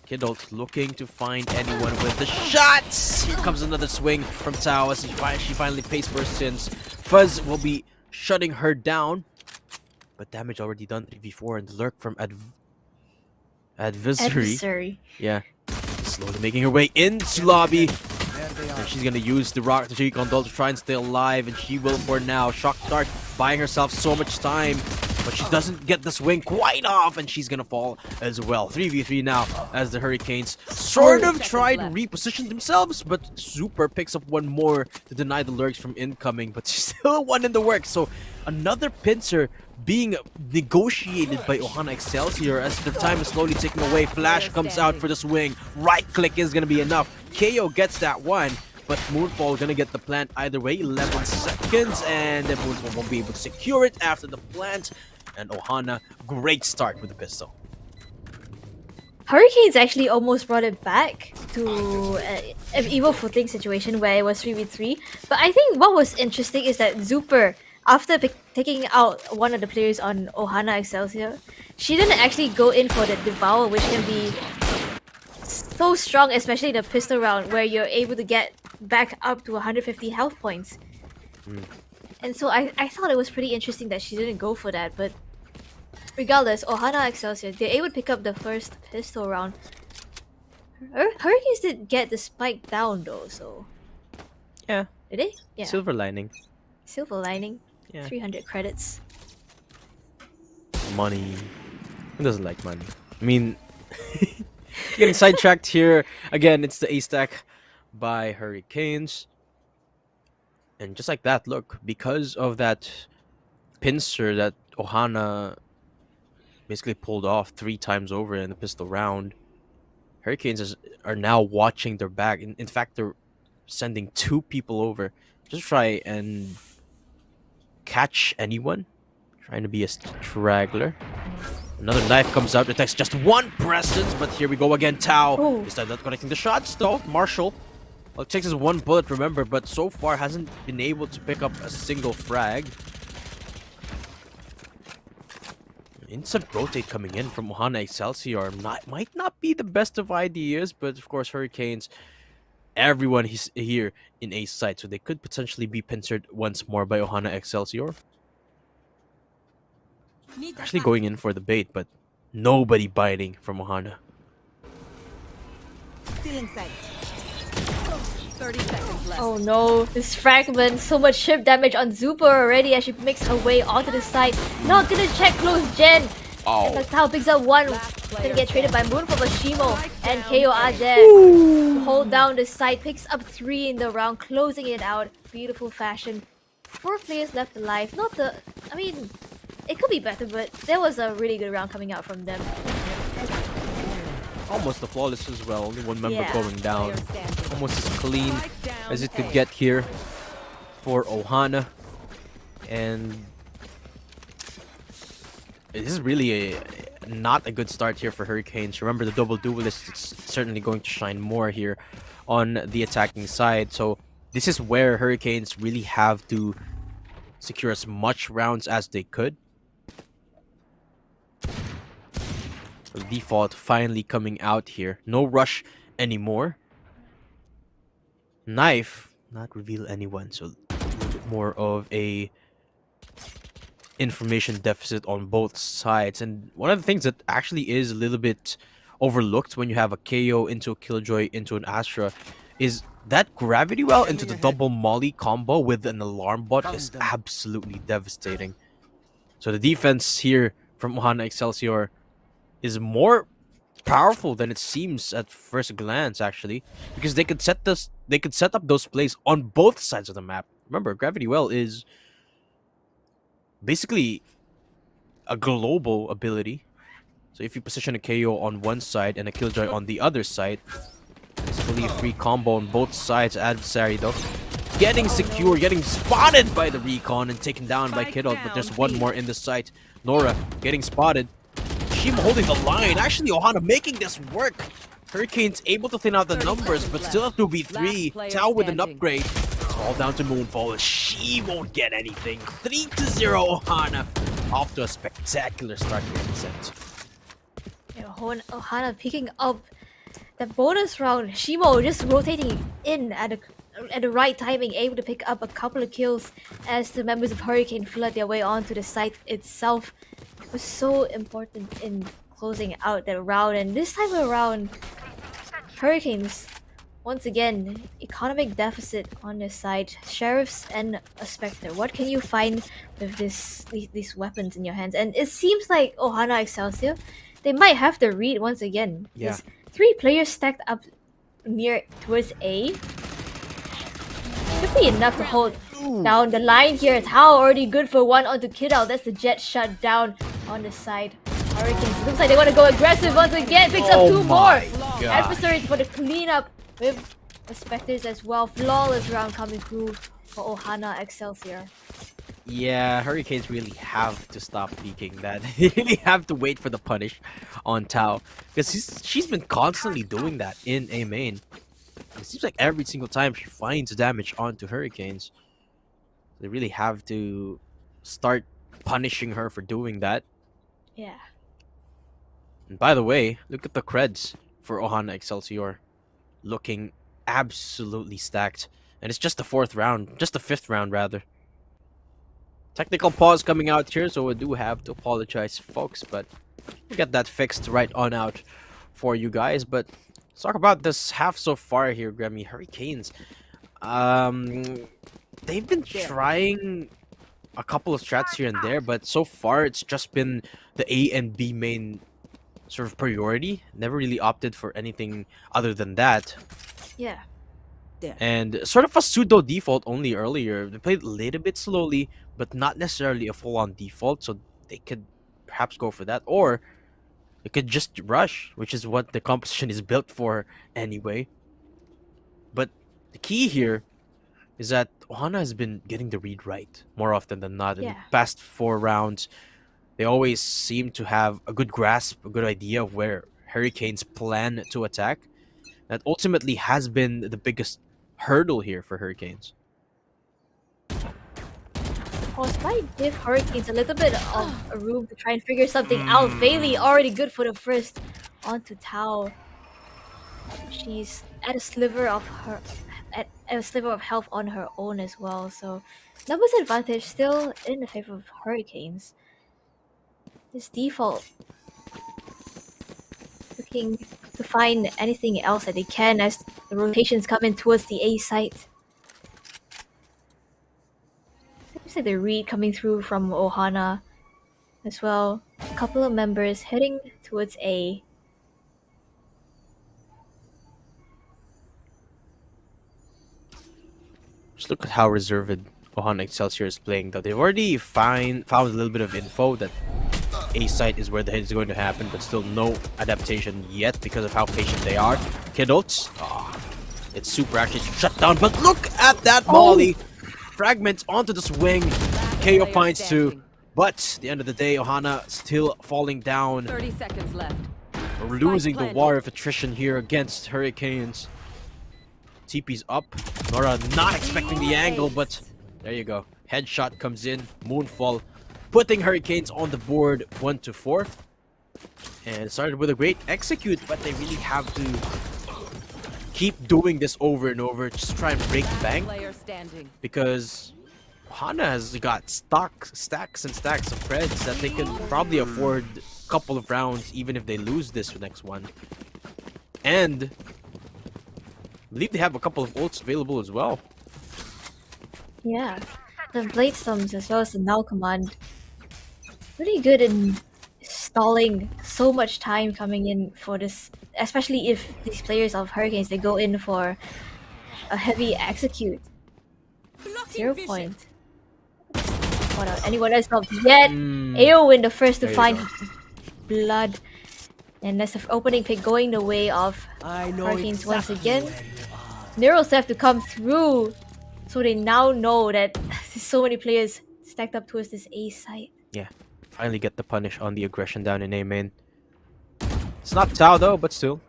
Kidult looking to find anyone with the shots. Here comes another swing from Tao as she finally pays for her sins. Fuzz will be shutting her down, but damage already done 3v4, and the lurk from Adversary. Adversary. Yeah, slowly making her way into lobby. And she's gonna use the rock to Condol to try and stay alive, and she will for now. Shock Dart buying herself so much time, but she doesn't get the swing quite off, and she's gonna fall as well. 3v3 now as the Hurricanes sort of try to reposition themselves, but Super picks up one more to deny the lurks from incoming, but still one in the works. So another pincer being negotiated by Ohana Excelsior as their time is slowly ticking away. Flash comes out for the swing. Right click is gonna be enough. KO gets that one, but Moonfall gonna get the plant either way. 11 seconds, and then Moonfall won't be able to secure it after the plant. And Ohana, great start with the pistol. Hurricanes actually almost brought it back to an evil footing situation where it was 3v3. But I think what was interesting is that Zuper, after taking out one of the players on Ohana Excelsior, she didn't actually go in for the Devour, which can be so strong, especially the pistol round, where you're able to get back up to 150 health points. And so I thought it was pretty interesting that she didn't go for that, but regardless, Ohana Excelsior, they're able to pick up the first pistol round. Hurricanes did get the spike down though, so... Yeah, Did they? Yeah. silver lining. Silver lining. Yeah. 300 credits. Money. Who doesn't like money? I mean, getting sidetracked here. Again, it's the A stack by Hurricanes. And just like that, look, because of that pincer that Ohana basically pulled off 3 times over in the pistol round, Hurricanes are now watching their back. In fact, they're sending 2 people over just to try and catch anyone trying to be a straggler. Another knife comes out, detects just 1 presence, but here we go again. Tao Oh. is not connecting the shots though. Marshall, well, it takes us 1 bullet, remember, but so far hasn't been able to pick up a single frag. Instant rotate coming in from Ohana Excelsior might not be the best of ideas, but of course Hurricanes, everyone is here in A site, so they could potentially be pincered once more by Ohana Excelsior. Actually going in for the bait, but nobody biting from Ohana. Stealing sight. 30 seconds left. Oh no, this fragment, so much chip damage on Zuper already as she makes her way onto the side. Not gonna check close gen. And the Tao picks up 1. Gonna get traded by Moon for Bashimo. And KO are there. To hold down the side, picks up 3 in the round, closing it out. Beautiful fashion. 4 players left alive. Not the... I mean, it could be better, but there was a really good round coming out from them. Almost the flawless as well, only 1 member Yeah. going down. Player standing. Almost as clean Spike down as it could A. get here for Ohana. And this is really not a good start here for Hurricanes. Remember, the double duelist is certainly going to shine more here on the attacking side. So this is where Hurricanes really have to secure as much rounds as they could. The default finally coming out here. No rush anymore. Knife, not reveal anyone, so a little bit more of a information deficit on both sides. And one of the things that actually is a little bit overlooked when you have a KO into a Killjoy into an Astra is that gravity well into the double molly combo with an alarm bot is absolutely devastating. So the defense here from Ohana Excelsior is more powerful than it seems at first glance, actually, because they could set up those plays on both sides of the map. Remember, Gravity Well is basically a global ability. So if you position a KO on one side and a Killjoy on the other side, basically a free combo on both sides. Adversary though getting secure, getting spotted by the recon and taken down by Kiddo, but there's 1 more in the site. Nora getting spotted. Shima holding the line. Actually, Ohana making this work. Hurricanes able to thin out the numbers, but still have to be 3. Tao with an upgrade. It's all down to Moonfall. She won't get anything. 3-0 Ohana. Off to a spectacular start here in the set. Yeah, Ohana picking up the bonus round. Shimo just rotating in at the right timing, able to pick up a couple of kills as the members of Hurricane flood their way onto the site itself. It was so important in closing out that round, and this time around, Hurricanes, once again, economic deficit on their side. Sheriffs and a Spectre. What can you find with these weapons in your hands? And it seems like Ohana Excelsior, they might have the read once again. Yeah. There's 3 players stacked up near towards A. Should be enough to hold down the line here. Tao already good for 1 onto Kiddo. That's the jet shut down on the side. Hurricanes, looks like they want to go aggressive once again. Picks up 2 more. Adversaries for the cleanup with the Spectres as well. Flawless round coming through for Ohana Excelsior. Yeah, Hurricanes really have to stop peeking that. They really have to wait for the punish on Tao. Because she's been constantly doing that in A main. It seems like every single time she finds damage onto Hurricanes. They really have to start punishing her for doing that. Yeah. And by the way, look at the creds for Ohana Excelsior. Looking absolutely stacked. And it's just the fourth round. Just the fifth round, rather. Technical pause coming out here, so I do have to apologize, folks, but we'll get that fixed right on out for you guys. But let's talk about this half so far here, Grammy. Hurricanes. They've been trying a couple of strats here and there, but so far it's just been the A and B main sort of priority. Never really opted for anything other than that. Yeah. And sort of a pseudo default only earlier. They played a little bit slowly, but not necessarily a full-on default, so they could perhaps go for that. Or they could just rush, which is what the composition is built for anyway. But the key here is that Ohana has been getting the read right more often than not. In the Yeah. past 4 rounds, they always seem to have a good grasp, a good idea of where Hurricanes plan to attack. That ultimately has been the biggest hurdle here for Hurricanes. Pause might give Hurricanes a little bit of a room to try and figure something out. Bailey already good for the first onto Tao. She's at a sliver of health on her own as well. So numbers advantage still in the favor of Hurricanes. This default looking to find anything else that they can as the rotations come in towards the A site. Seems like the read coming through from Ohana as well. A couple of members heading towards A. Just look at how reserved Ohana Excelsior is playing, though. They've already found a little bit of info that A site is where the hit is going to happen, but still no adaptation yet because of how patient they are. Kidults, it's super actually shut down, but look at that molly! Fragments onto the swing. KO player finds 2, standing. but at the end of the day, Ohana still falling down. 30 seconds left. We're losing the planted. war of attrition here against Hurricanes. TP's up. Nora not expecting the angle, but there you go. Headshot comes in. Moonfall putting Hurricanes on the board 1-4. And it started with a great execute, but they really have to keep doing this over and over. Just try and break the bank, Player standing. because Ohana has got stacks and stacks of creds that they can probably afford a couple of rounds even if they lose this next one. And I believe they have a couple of ults available as well. Yeah. The Blade Storms as well as the Null Command. Really good in stalling so much time coming in for this, especially if these players of Hurricanes, they go in for a heavy execute. 0 point. What else? Anyone else not yet? Aowen the first to There you find go. blood. And that's the opening pick going the way of Hurricanes once again. Neros have to come through, so they now know that there's so many players stacked up towards this A site. Yeah, finally get the punish on the aggression down in A main. It's not Tao though, but still.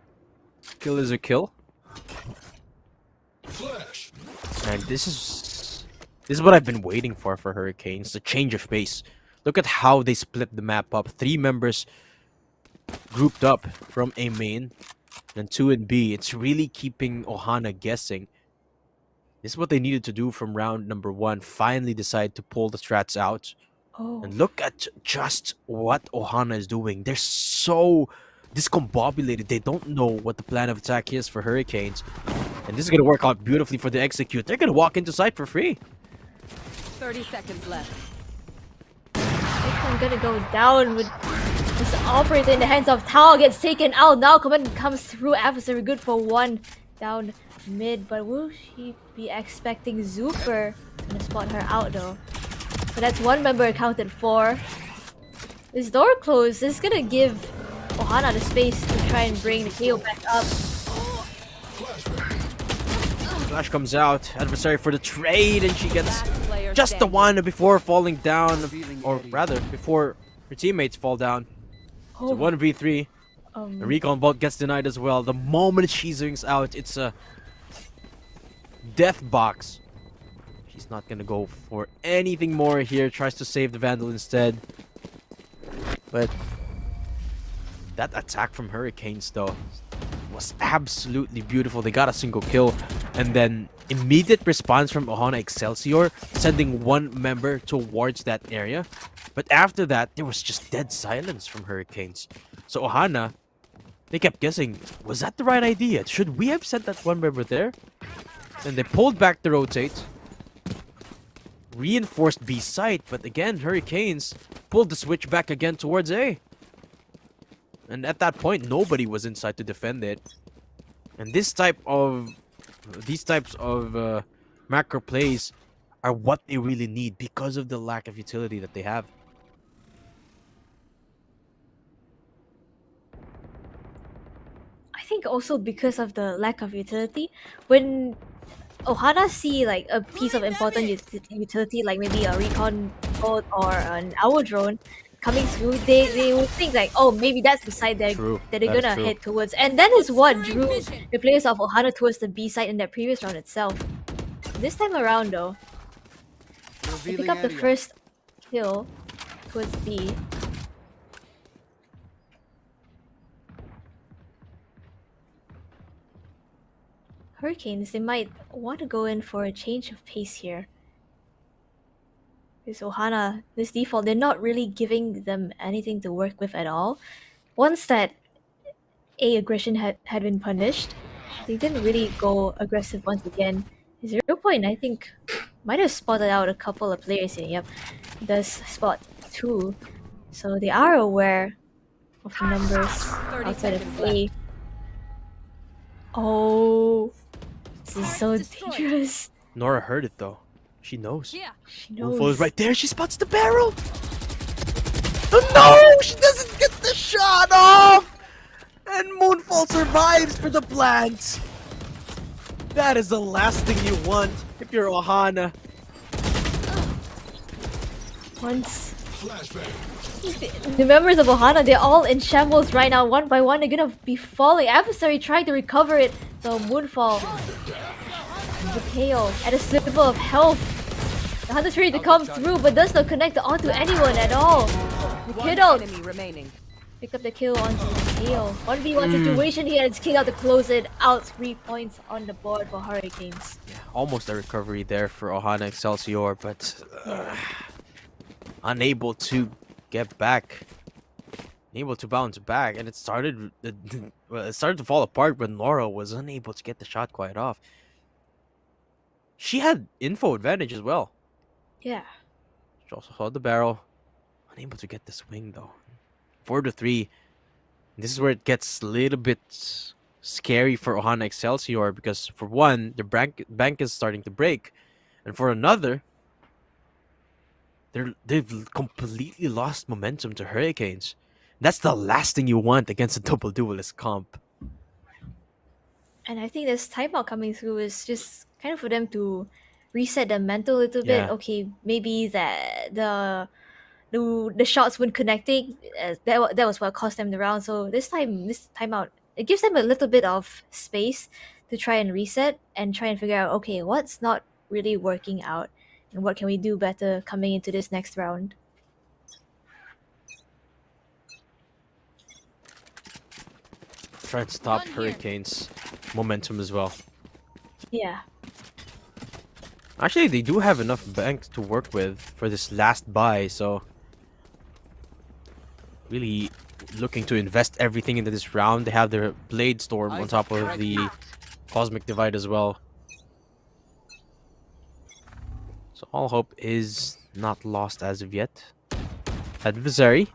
Kill is a kill. Flash. And this is what I've been waiting for Hurricanes, the change of pace. Look at how they split the map up. 3 members grouped up from A main, and 2 in B. It's really keeping Ohana guessing. This is what they needed to do from round number 1. Finally decide to pull the strats out. Oh, And look at just what Ohana is doing. They're so discombobulated. They don't know what the plan of attack is for Hurricanes. And this is going to work out beautifully for the execute. They're going to walk into site for free. 30 seconds left. I'm gonna go down with this operator in the hands of Tao. Gets taken out. Now command comes through. Adversary good for 1 down mid. But will she be expecting Zuper? Gonna spot her out though. So that's 1 member accounted for. This door closed. This is gonna give Ohana the space to try and bring the KO back up. Flash comes out. Adversary for the trade, and she gets Last player just the standing. one before falling down, or rather, before her teammates fall down. So Oh, 1v3. The recon bolt gets denied as well. The moment she zooms out, it's a death box. She's not gonna go for anything more here. Tries to save the Vandal instead. But that attack from Hurricanes, though, was absolutely beautiful. They got a single kill, and then immediate response from Ohana Excelsior, sending one member towards that area. But after that, there was just dead silence from Hurricanes. So Ohana, they kept guessing, was that the right idea? Should we have sent that one member there? Then they pulled back the rotate, reinforced B site, but again, Hurricanes pulled the switch back again towards A. And at that point, nobody was inside to defend it. And these types of macro plays are what they really need because of the lack of utility that they have. I think also because of the lack of utility, when Ohana see like a piece of important utility, like maybe a recon boat or an owl drone coming through, they will think like, oh, maybe that's the side True. that they're That is gonna true. head towards, and that is what drew the players of Ohana towards the B side in that previous round itself. This time around, though, they pick up the first kill towards B. Hurricanes, they might want to go in for a change of pace here. Because Ohana, this default, they're not really giving them anything to work with at all. Once that A aggression had been punished, they didn't really go aggressive once again. 0 Point, I think, might have spotted out a couple of players here. Yep, does spot 2. So they are aware of the numbers 30 outside of seconds A. Oh, this is so dangerous. Nora heard it though. She knows. Yeah. She Moonfall knows. is right there. She spots the barrel. Oh, no! She doesn't get the shot off! And Moonfall survives for the plants. That is the last thing you want if you're Ohana. Once Flashbang. the members of Ohana, they're all in shambles right now. One by one, they're gonna be falling. Adversary trying to recover it. So Moonfall, the KO at a sliver of health. The Hunter's ready to come through, but does not connect onto anyone at all. The One kiddo enemy remaining. pick up the kill onto the KO. 1v1 situation here. It's kick out to close it out. 3 points on the board for Hurricanes. Almost a recovery there for Ohana Excelsior, but unable to get back. Unable to bounce back, and it started to fall apart when Nora was unable to get the shot quite off. She had info advantage as well. Yeah. She also saw the barrel. Unable to get the swing though. 4-3. This is where it gets a little bit scary for Ohana Excelsior because for one, the bank is starting to break, and for another, they've completely lost momentum to Hurricanes. That's the last thing you want against a double duelist comp. And I think this timeout coming through is just kind of for them to reset their mental a little bit. Yeah. Okay, maybe that the shots weren't connecting. That was what cost them the round. So this timeout, it gives them a little bit of space to try and reset and try and figure out, okay, what's not really working out and what can we do better coming into this next round. Try and stop Hurricanes' momentum as well. Yeah. Actually, they do have enough bank to work with for this last buy, so really looking to invest everything into this round. They have their Blade Storm on top of the Cosmic Divide as well. So all hope is not lost as of yet. Adversary.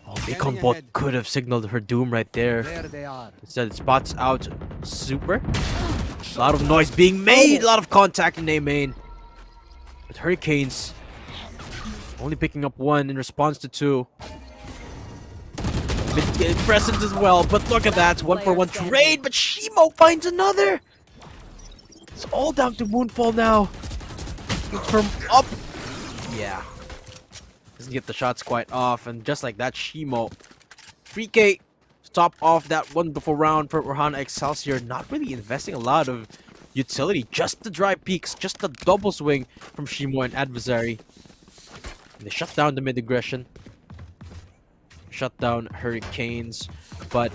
Oh, Beacon Bot could have signaled her doom right there. There they are. Instead, it spots out Super. A lot of noise being made, a lot of contact in A main. But Hurricanes only picking up 1 in response to 2. Bit present as well, but look at that. 1-for-1 trade, but Shimo finds another. It's all down to Moonfall now. From up. Yeah. Doesn't get the shots quite off. And just like that, Shimo. 3K. Top off that wonderful round for Ohana Excelsior. Not really investing a lot of utility. Just the dry peaks. Just the double swing from Shimo and Adversary. And they shut down the mid aggression. Shut down Hurricanes. But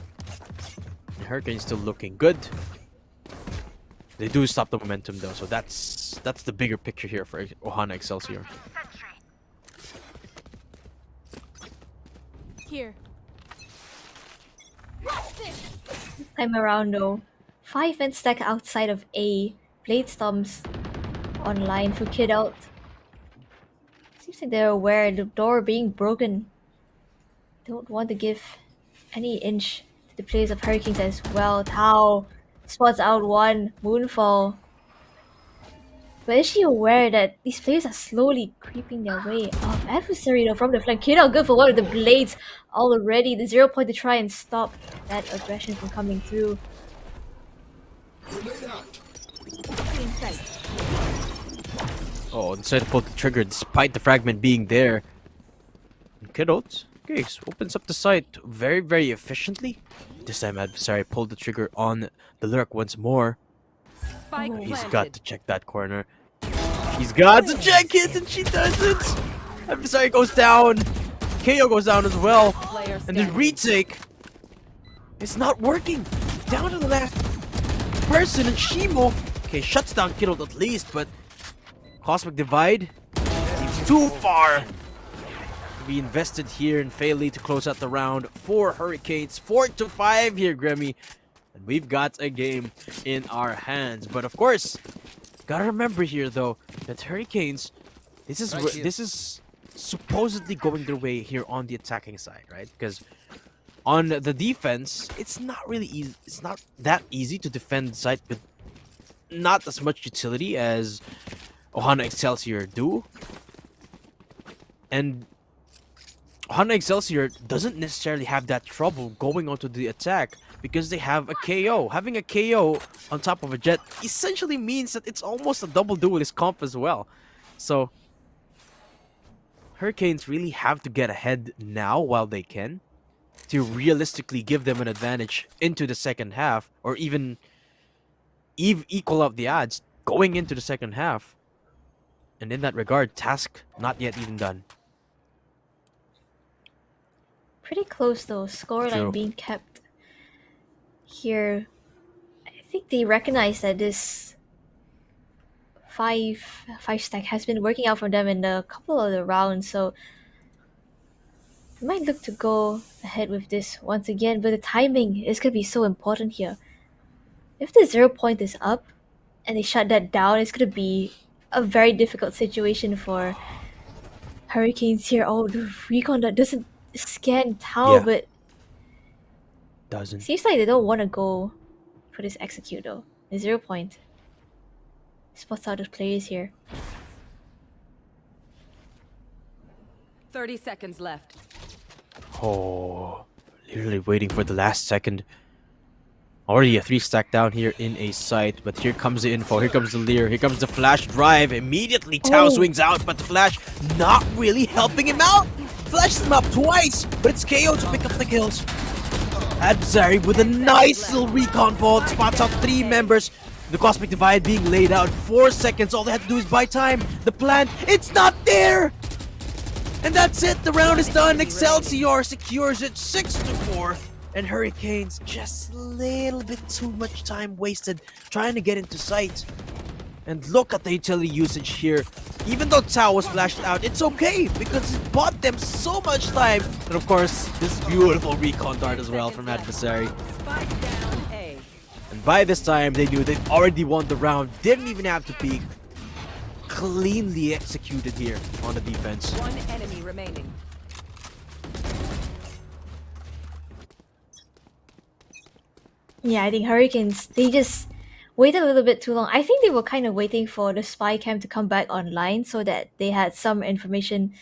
the Hurricanes still looking good. They do stop the momentum though, so that's the bigger picture here for Ohana Excelsior. Here. Time around though. 5 men stack outside of A. Blade Storms online for Kid Out. Seems like they're aware the door being broken. Don't want to give any inch to the players of Hurricanes as well. Tao spots out one. Moonfall. But is she aware that these players are slowly creeping their way up? Adversary though from the flank. Kid Out good for one of the blades already. The 0 point to try and stop that aggression from coming through. Oh, decided to pull the trigger despite the fragment being there. And Kidot, okay, so opens up the site very, very efficiently. This time Adversary pulled the trigger on the lurk once more. Spike Oh. He's planted. got to check that corner. He's got to check it, and she doesn't. Adversary goes down. KO goes down as well. Player And the standing. retake is not working. Down to the last person, and Shimo, okay, shuts down Kiddo at least, but Cosmic Divide seems too far to be invested here in Fairly to close out the round. 4 Hurricanes, 4-5 here, Grammy. And we've got a game in our hands. But of course, gotta remember here though that Hurricanes, this is supposedly going their way here on the attacking side, right? Because on the defense, it's not really easy. It's not that easy to defend the site with not as much utility as Ohana Excelsior do. And Ohana Excelsior doesn't necessarily have that trouble going onto the attack because they have a KO. Having a KO on top of a jet essentially means that it's almost a double duelist comp as well. So Hurricanes really have to get ahead now while they can to realistically give them an advantage into the second half, or even equal out the odds going into the second half. And in that regard, task not yet even done. Pretty close though. Scoreline True. being kept here. I think they recognize that this five stack has been working out for them in a couple of the rounds, so they might look to go ahead with this once again. But the timing is gonna be so important here. If the 0 point is up and they shut that down, it's gonna be a very difficult situation for Hurricanes here. Oh, the recon that doesn't scan Tau, Yeah. but Doesn't. seems like they don't want to go for this execute though. The 0 point spots out the players here. 30 seconds left. Oh, literally waiting for the last second. Already a 3 stack down here in a site, but here comes the info, here comes the leer, here comes the flash drive. Immediately Tao Oh. swings out, but the flash not really helping him out. Flashes him up twice, but it's KO to pick up the kills. Adversary with a nice little recon vault, spots out 3 members. The Cosmic Divide being laid out, 4 seconds, all they have to do is buy time. The plant, it's not there! And that's it, the round is done. Excelsior secures it 6-4. And Hurricanes, just a little bit too much time wasted trying to get into sight. And look at the utility usage here. Even though Tao was flashed out, it's okay because it bought them so much time. And of course, this beautiful recon dart as well from Adversary. Spike down A. And by this time, they knew they'd already won the round. Didn't even have to peek. Cleanly executed here on the defense. One enemy remaining. Yeah, I think Hurricanes, they just waited a little bit too long. I think they were kind of waiting for the spy cam to come back online so that they had some information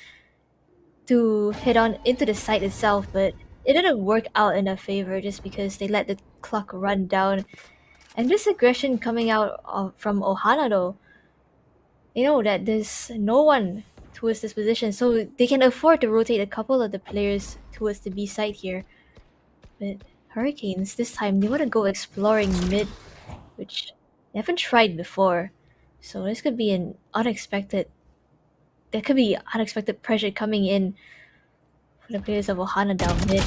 to hit on into the site itself, but it didn't work out in their favor just because they let the clock run down. And this aggression coming out from Ohana though, they know that there's no one towards this position, so they can afford to rotate a couple of the players towards the B side here. But Hurricanes, this time, they want to go exploring mid, which they haven't tried before. So this could be an unexpected... There could be unexpected pressure coming in for the players of Ohana down mid.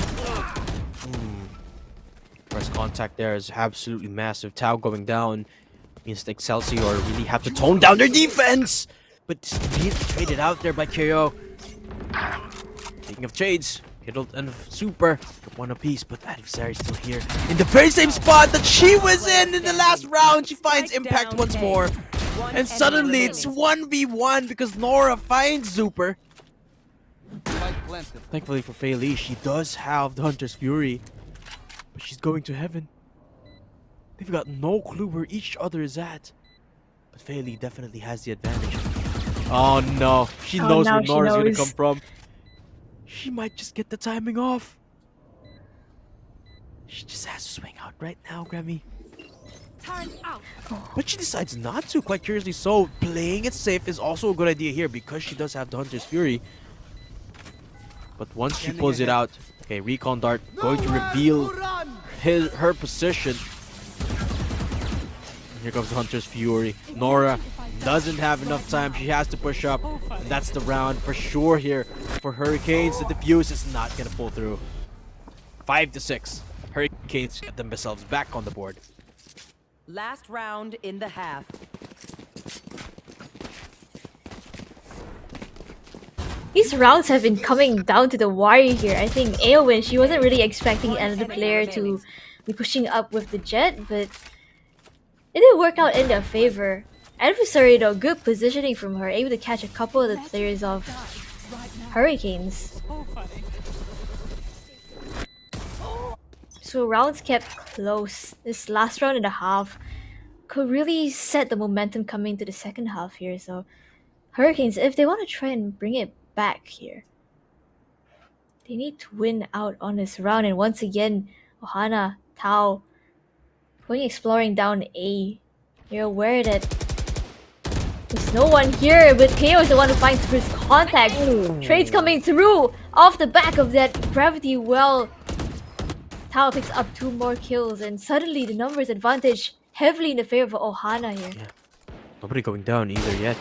First contact there is absolutely massive. Tau going down means the Excelsior really have to tone down their defense. But being traded out there by KO. Speaking of trades, Kiddle and Super, one apiece, but Adversary's still here in the very same spot that she was in the last round. She finds Impact down once A. more. One And enemy suddenly it's remaining. 1v1 because Nora finds Super. Thankfully for Fei Li, she does have the Hunter's Fury. But she's going to heaven. They've got no clue where each other is at. But Fei Li definitely has the advantage. Oh no, she Oh, knows now where she Nora's gonna knows. come from. She might just get the timing off. She just has to swing out right now, Grammy. Time out. But she decides not to, quite curiously so. Playing it safe is also a good idea here because she does have the Hunter's Fury. But once she pulls it out, okay, Recon Dart going to reveal her position. And here comes the Hunter's Fury. Nora doesn't have enough time. She has to push up. And that's the round for sure here for Hurricanes. The defuse is not going to pull through. 5-6. Hurricanes get themselves back on the board. Last round in the half. These rounds have been coming down to the wire here. I think Aowen, she wasn't really expecting another player to be pushing up with the Jet, but it didn't work out in their favor. Adversary though, good positioning from her, able to catch a couple of the players of Hurricanes. So rounds kept close. This last round and a half could really set the momentum coming to the second half here. So Hurricanes, if they want to try and bring it back here, they need to win out on this round. And once again, Ohana, Tao, going exploring down A. You're aware that there's no one here, but KO is the one who finds first contact. Trades coming through off the back of that gravity well. Tao picks up 2 more kills, and suddenly the numbers advantage heavily in the favor of Ohana here. Nobody going down either yet.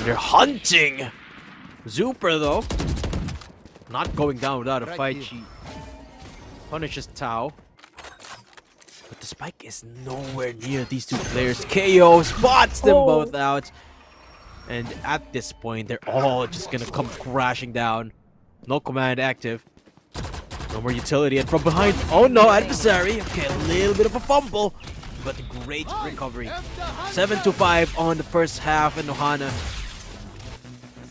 They're hunting! Super though, not going down without a fight. She punishes Tao. But the spike is nowhere near these two players. KO spots them both out. And at this point, they're all just gonna come crashing down. No command active. No more utility. And from behind, oh no, Adversary. Okay, a little bit of a fumble. But great recovery. 7-5 on the first half, and Ohana,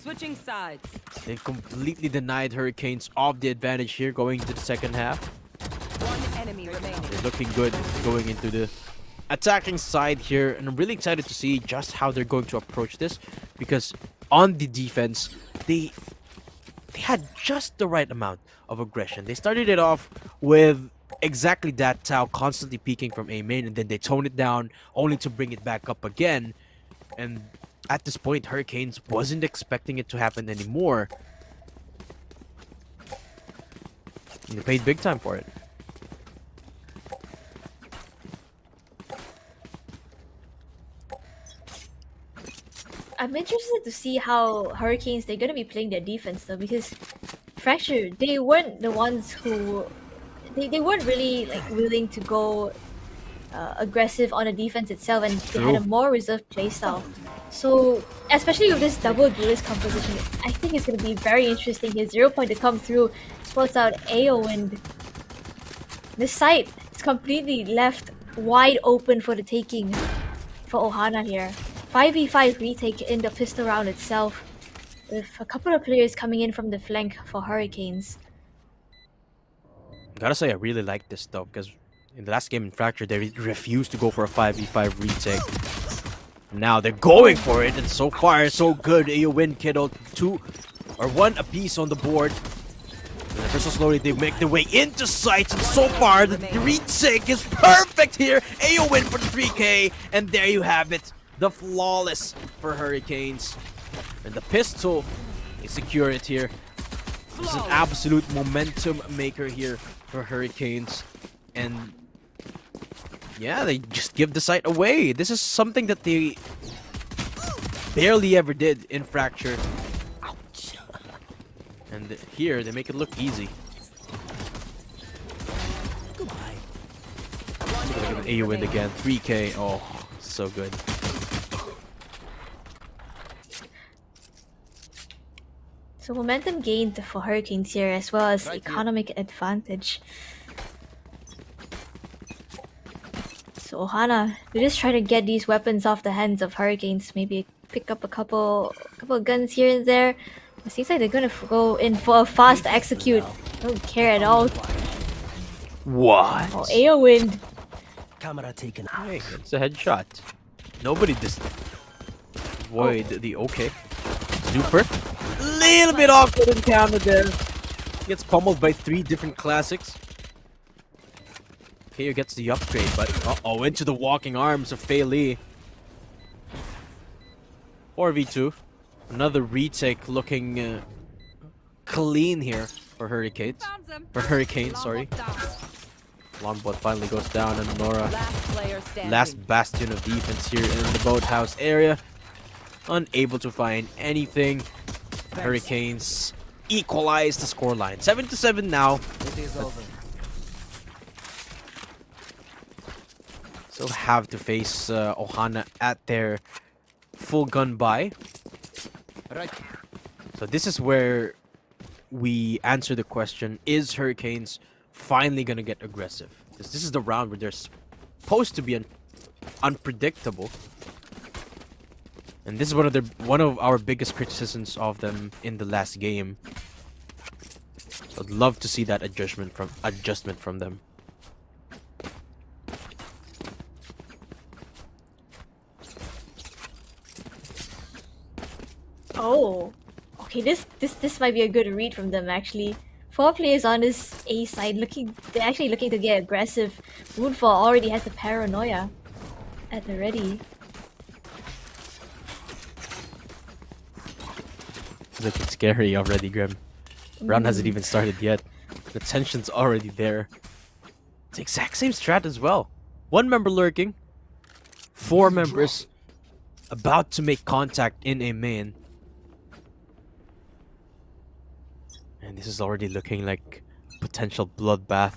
Switching sides. they've completely denied Hurricanes of the advantage here going into the second half. One enemy remaining. They're looking good going into the attacking side here, and I'm really excited to see just how they're going to approach this, because on the defense, they had just the right amount of aggression. They started it off with exactly that, Tao constantly peeking from A main, and then they tone it down only to bring it back up again. And at this point, Hurricanes wasn't expecting it to happen anymore. And they paid big time for it. I'm interested to see how Hurricanes, they're gonna be playing their defense though, because Fracture, they weren't the ones who they weren't really like willing to go aggressive on the defense itself, and they had a more reserved playstyle. So especially with this double duelist composition, I think it's gonna be very interesting here. 0 point to come through, spots out AO, and this site is completely left wide open for the taking for Ohana here. 5v5 retake in the pistol round itself, with a couple of players coming in from the flank for Hurricanes. Gotta say, I really like this though, because in the last game in Fracture, they refused to go for a 5v5 retake. Now they're going for it, and so far, so good. AO win, Kiddo. 1 apiece on the board. And Ever so slowly, they make their way into sights, and so far, the retake is perfect here. AO win for the 3K, and there you have it. The flawless for Hurricanes. And the pistol, they secure it here. This is an absolute momentum maker here for Hurricanes. And yeah, they just give the site away. This is something that they barely ever did in Fracture. Ouch. And here, they make it look easy. Goodbye. Look at AO win again. 3K. Oh, so good. So momentum gained for Hurricanes here as well as economic advantage. So Ohana, we just try to get these weapons off the hands of Hurricanes. Maybe pick up a couple of guns here and there. It seems like they're gonna go in for a fast execute. Don't care at all. What? Oh, AO win. Camera taken. Hey, it's a headshot. Nobody just avoid the okay. Super. Little bit awkward encounter there. Gets pummeled by 3 different classics. KO gets the upgrade, but uh-oh, into the walking arms of Fei Li. 4v2. Another retake looking clean here for Hurricanes. For Hurricanes, sorry. Longbot finally goes down, and Nora, last bastion of defense here in the boathouse area, unable to find anything. Hurricanes equalize the scoreline. 7-7 now. It is over. So have to face Ohana at their full gun buy. Right. So this is where we answer the question, is Hurricanes finally going to get aggressive? Because this is the round where they're supposed to be unpredictable. And this is one of our biggest criticisms of them in the last game. So I'd love to see that adjustment from them. Oh, okay. This might be a good read from them actually. 4 players on this A side they're actually looking to get aggressive. Moonfall already has the paranoia at the ready. It's looking scary already, Grim. Round hasn't even started yet. The tension's already there. It's the exact same strat as well. 1 member lurking. 4 members about to make contact in a main. And this is already looking like potential bloodbath.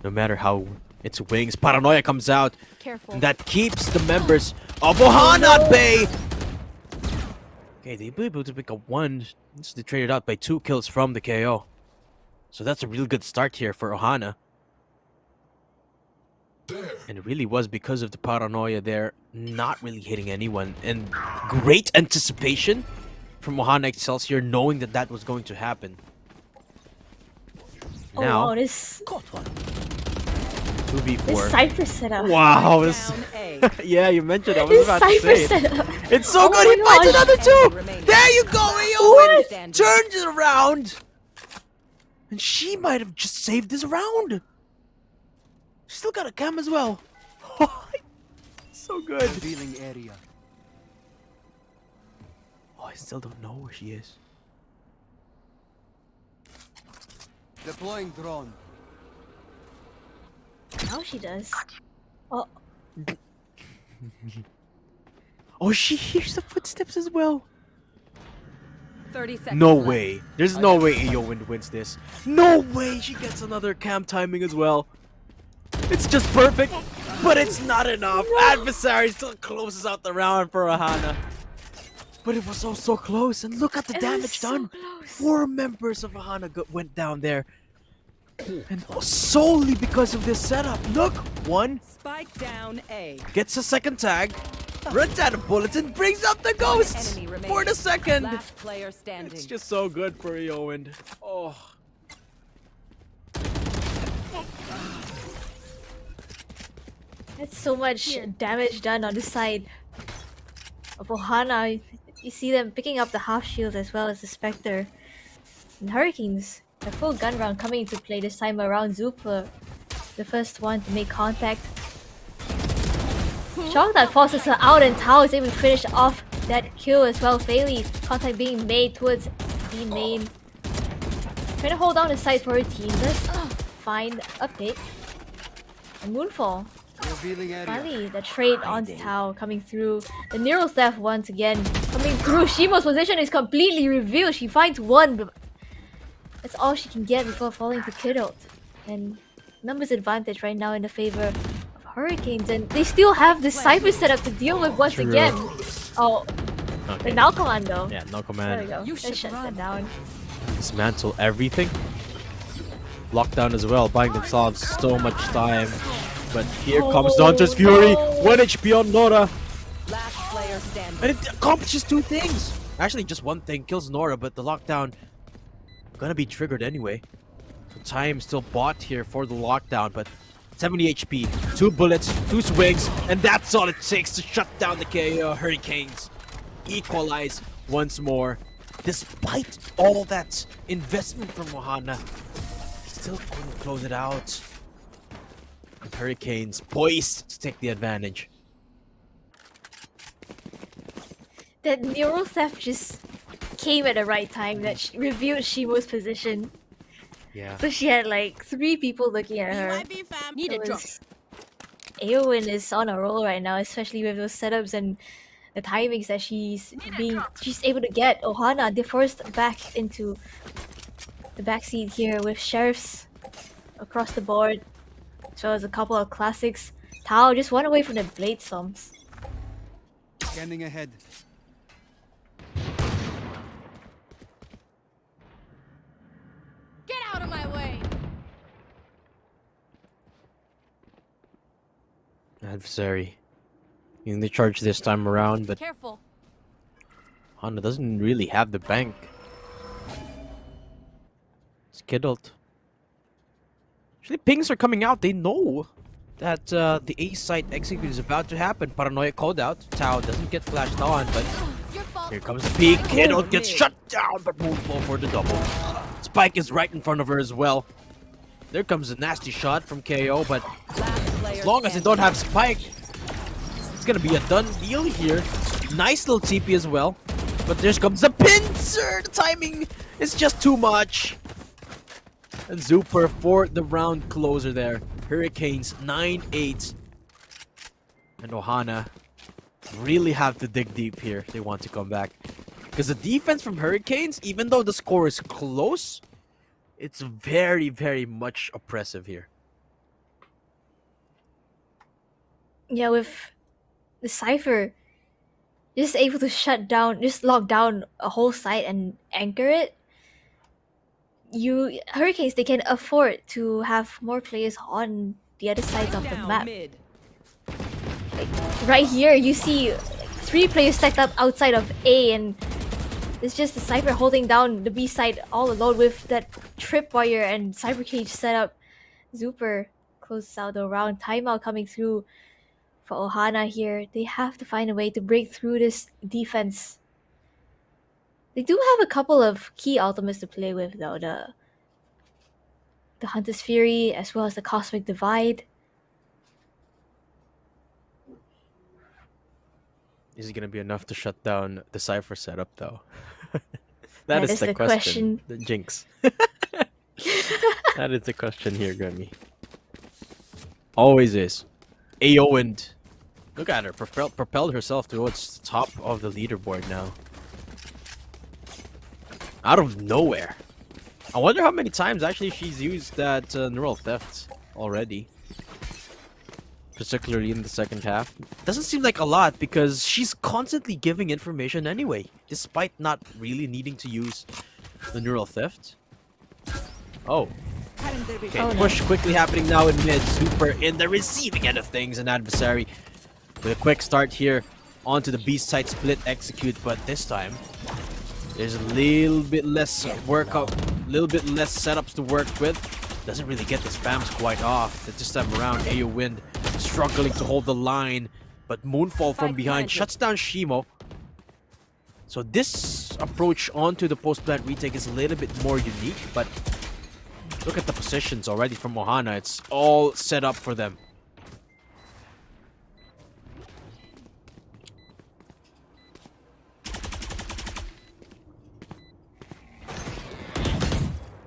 No matter how its wings. Paranoia comes out. Careful. And that keeps the members of Ohana at bay. Okay, they were able to pick up 1. They traded out by 2 kills from the KO. So that's a real good start here for Ohana. And it really was because of the paranoia there, not really hitting anyone. And great anticipation from Ohana Excelsior, knowing that that was going to happen. Oh Now, wow, this 2v4. Cypher setup. Wow, this... Down A. yeah, you mentioned I was This about to Cypher say it. setup. It's so Oh good, my he finds gosh. another 2! Remaining. There you go, What? Eowyn turns it around! And she might have just saved this round! She still got a cam as well. So good. Revealing area. Oh, I still don't know where she is. Deploying drone. Now she does. Oh, Oh, she hears the footsteps as well. 30 seconds. No left. way. There's no way Eowyn wins this. No way she gets another cam timing as well. It's just perfect, but it's not enough. Adversary still closes out the round for Ohana. But it was so close, and look at the it damage was so done. close. 4 members of Ohana went down there. And solely because of this setup. Look, 1 Spike down A. gets a second tag, runs out of bullets, and brings up the ghosts Enemy remaining. for the second. Last player standing. It's just so good for Eowyn. Oh. That's so much damage done on the side of Ohana. You see them picking up the half shields as well as the Spectre. And Hurricanes A full gun round coming into play this time around. Zupa, the first one to make contact. Shock that forces her out, and Tao is able to finish off that kill as well. Fairly contact being made towards the main. Trying to hold down the side for her team. Does find a pick. And Moonfall. Finally, the trade on Tao coming through. The Neural Theft once again coming through. Shimo's position is completely revealed. She finds one, but that's all she can get before falling to Kidult. And numbers advantage right now in the favor of Hurricanes, and they still have the Cypher setup to deal with once again. Oh, Okay. the Now Commando. Yeah, no There we command. go. That shuts that down. Dismantle everything. Lockdown as well, buying themselves so much time. But here comes Dante's Fury. no. 1 HP on Nora. Last player standing. And it accomplishes 2 things. Actually, just one thing. Kills Nora, but the lockdown gonna be triggered anyway. So time still bought here for the lockdown, but 70 HP, 2 bullets, 2 swings, and that's all it takes to shut down the KO Hurricanes. Equalize once more. Despite all that investment from Ohana, still couldn't close it out. And Hurricanes poised to take the advantage. That Neural Theft just came at the right time. That revealed Shimo's position. Yeah. So she had like 3 people looking at her. Need a drop. Aowen is on a roll right now, especially with those setups and the timings that she's able to get. Ohana, they're forced back into the backseat here with sheriffs across the board, as well as a couple of classics. Tao just one away from the blade storms. Scanning ahead. Get out of my way. Adversary. Using the charge this time around, but Careful. Honda doesn't really have the bank. Skidled. Actually, pings are coming out. They know that the A site execute is about to happen. Paranoia called out. Tao doesn't get flashed on, but Your fault. here comes the peek. Kidult gets shut down, but Moonfall for the double. Spike is right in front of her as well. There comes a nasty shot from KO, but Last player as long as they don't have Spike, it's gonna be a done deal here. Nice little TP as well. But there comes a pincer! The timing is just too much. And Zuper for the round closer there. Hurricanes 9-8. And Ohana really have to dig deep here if they want to come back. Because the defense from Hurricanes, even though the score is close, it's very, very much oppressive here. Yeah, with the Cypher just able to shut down, just lock down a whole site and anchor it. Hurricanes, they can afford to have more players on the other sides of the down map. mid. Right here, you see 3 players stacked up outside of A, and it's just the Cypher holding down the B side all alone with that tripwire and Cyber Cage setup. Zuper closes out the round. Timeout coming through for Ohana here. They have to find a way to break through this defense. They do have a couple of key ultimates to play with though. The Hunter's Fury as well as the Cosmic Divide. Is it going to be enough to shut down the Cypher setup, though? That that is is the the question. The jinx. That is the question here, Gummy. Always is. AO and look at her, propelled herself towards the top of the leaderboard now. Out of nowhere. I wonder how many times actually she's used that neural theft already. Particularly in the second half. Doesn't seem like a lot because she's constantly giving information anyway, despite not really needing to use the neural theft. Oh. Okay, Oh, no. push quickly happening now in mid. Super in the receiving end of things, an adversary with a quick start here onto the B side split execute, but this time there's a little bit less workout, a little bit less setups to work with. Doesn't really get the spams quite off. This time around, AO Wind struggling to hold the line, but Moonfall from behind shuts down Shimo. So this approach onto the post-plant retake is a little bit more unique, but Look at the positions already from Ohana. It's all set up for them.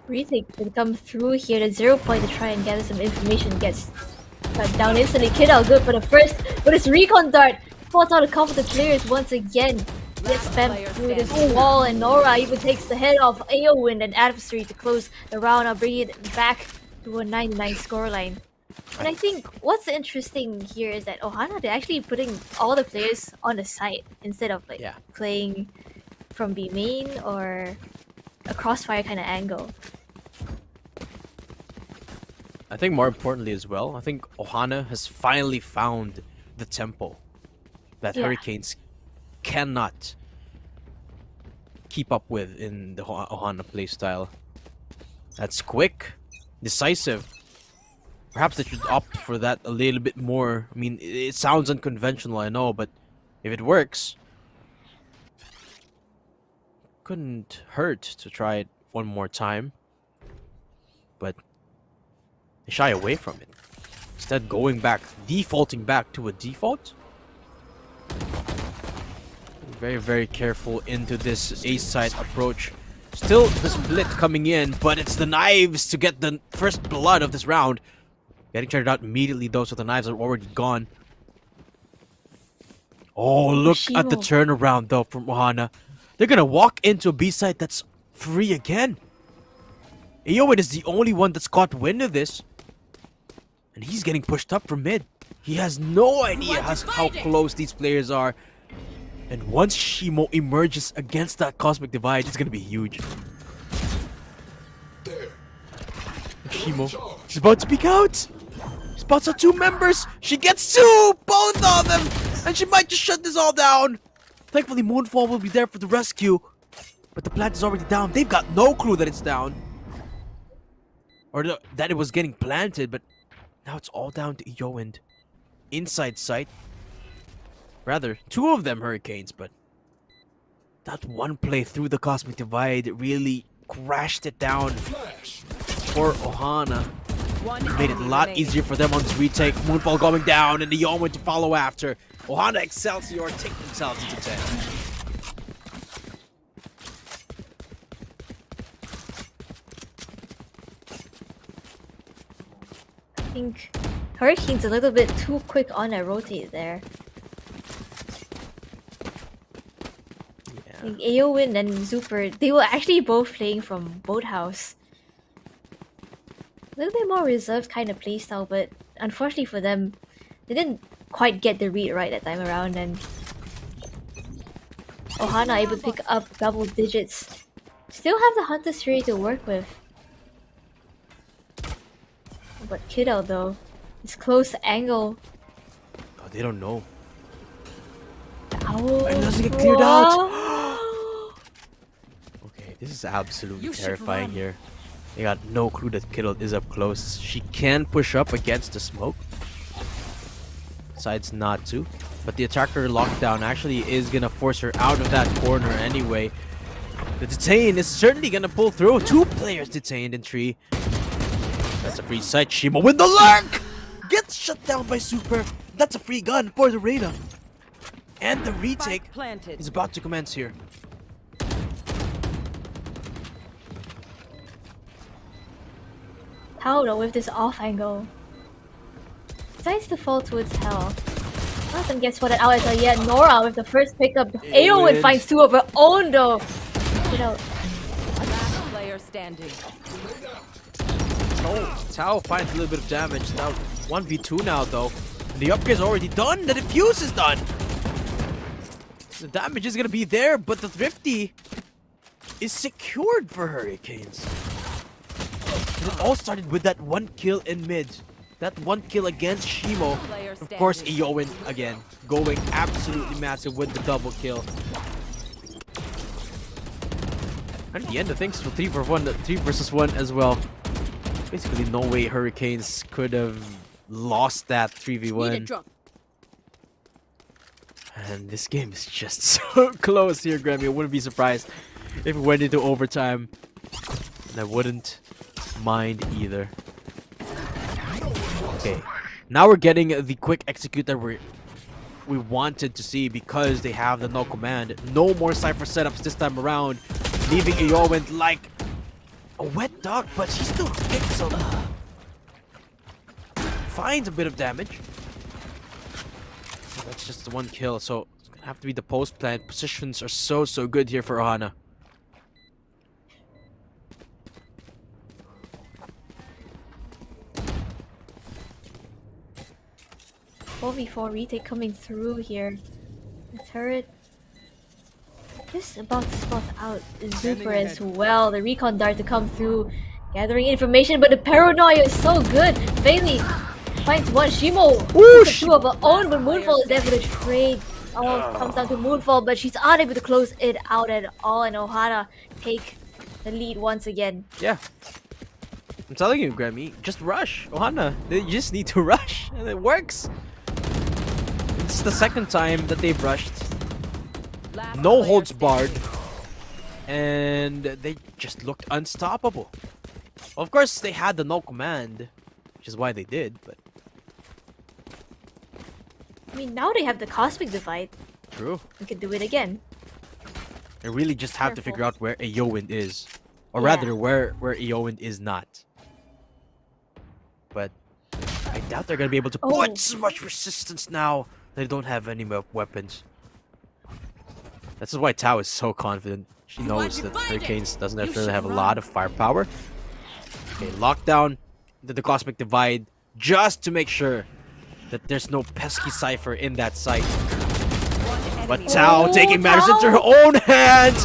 Retake can come through here to 0 point to try and gather some information. Gets cut down instantly. Kid out good for the first, but his recon dart spots out a couple of the players once again. Gets spammed through this wall, and Nora even takes the head off Aowind and Adversary to close the round. I'll bring it back to a 99 scoreline. And I think what's interesting here is that Ohana, they're actually putting all the players on the site instead of like playing from B main or a crossfire kind of angle. I think more importantly as well, I think Ohana has finally found the tempo that Hurricanes cannot keep up with in the Ohana playstyle. That's quick, decisive. Perhaps they should opt for that a little bit more. I mean, it sounds unconventional, I know, but if it works, couldn't hurt to try it one more time. But they shy away from it. Instead, defaulting back to a default. Very, very careful into this A-side approach. Still the split coming in, but it's the knives to get the first blood of this round. Getting turned out immediately though, so the knives are already gone. Oh, look at the turnaround though from Ohana. They're gonna walk into a B-side that's free again. Aowen is the only one that's caught wind of this. And he's getting pushed up from mid. He has no idea how close these players are. And once Shimo emerges against that Cosmic Divide, it's gonna be huge. Shimo, she's about to peek out. Spots out 2 members. She gets 2, both of them, and she might just shut this all down. Thankfully, Moonfall will be there for the rescue, but the plant is already down. They've got no clue that it's down, or that it was getting planted. But now it's all down to Yowind. Inside sight. Rather, 2 of them Hurricanes, but that one play through the Cosmic Divide really crashed it down for Ohana. It made it a lot easier for them on this retake. Moonfall going down, and the Yowind to follow after. Ohana Excelsior take themselves into 10. I think Hurricane's a little bit too quick on a rotate there. I think Aowen and Zuper, they were actually both playing from Boathouse. A little bit more reserved kind of playstyle, but unfortunately for them, they didn't quite get the read right that time around, and Ohana able to pick up double digits. Still have the Hunter's Fury to work with. But Kiddo though, his close angle. Oh, they don't know. Ow. And doesn't get cleared out. Okay, this is absolutely terrifying here. They got no clue that Kittle is up close. She can push up against the smoke. Decides not to. But the attacker lockdown actually is gonna force her out of that corner anyway. The detain is certainly gonna pull through. 2 players detained in tree. That's a free sight. Shimo with the lurk! Gets shut down by Super. That's a free gun for the Reyna. And the retake is about to commence here. How though with this off angle? Decides to fall towards hell. Nothing gets spotted out as yet. Nora with the first pickup. Aowen finds 2 of her own though. You know. Last player standing. Oh, Tao finds a little bit of damage. Now 1v2 now though. The upgrade's already done. The defuse is done. The damage is gonna be there, but the Thrifty is secured for Hurricanes. And it all started with that 1 kill in mid. That 1 kill against Shimo. Of course, Eowyn again going absolutely massive with the double kill. And at the end of things, for 3 versus 1 as well. Basically, no way Hurricanes could have lost that 3v1. And this game is just so close here, Grammy. I wouldn't be surprised if it went into overtime. And I wouldn't mind either. Okay, now we're getting the quick execute that we wanted to see because they have the no command. No more Cypher setups this time around, leaving Eowyn like a wet duck, but she still gets some. Finds a bit of damage. That's just the one kill, so it's gonna have to be the post plant. Positions are so good here for Ohana. 4v4 retake coming through here. The turret just about to spot out Zuper as well. The recon dart to come through, gathering information, but the paranoia is so good. Bailey finds one. Shimo puts two of her own, but Moonfall is there for the trade. All comes down to Moonfall, but she's unable to close it out at all, and Ohana take the lead once again. Yeah. I'm telling you, Grammy, just rush. Ohana, they just need to rush, and it works. It's the second time that they've rushed. No holds barred. And they just looked unstoppable. Well, of course, they had the no command, which is why they did, but... I mean, now they have the Cosmic Divide. True. We could do it again. They really just have to figure out where Eowyn is. Or Yeah. rather, where Eowyn is not. But I doubt they're going to be able to put so much resistance now. They don't have any weapons. This is why Tao is so confident. She knows that Hurricanes doesn't necessarily have a lot of firepower. Okay, lockdown, the Cosmic Divide, just to make sure that there's no pesky Cypher in that site. But Tao taking matters into her own hands.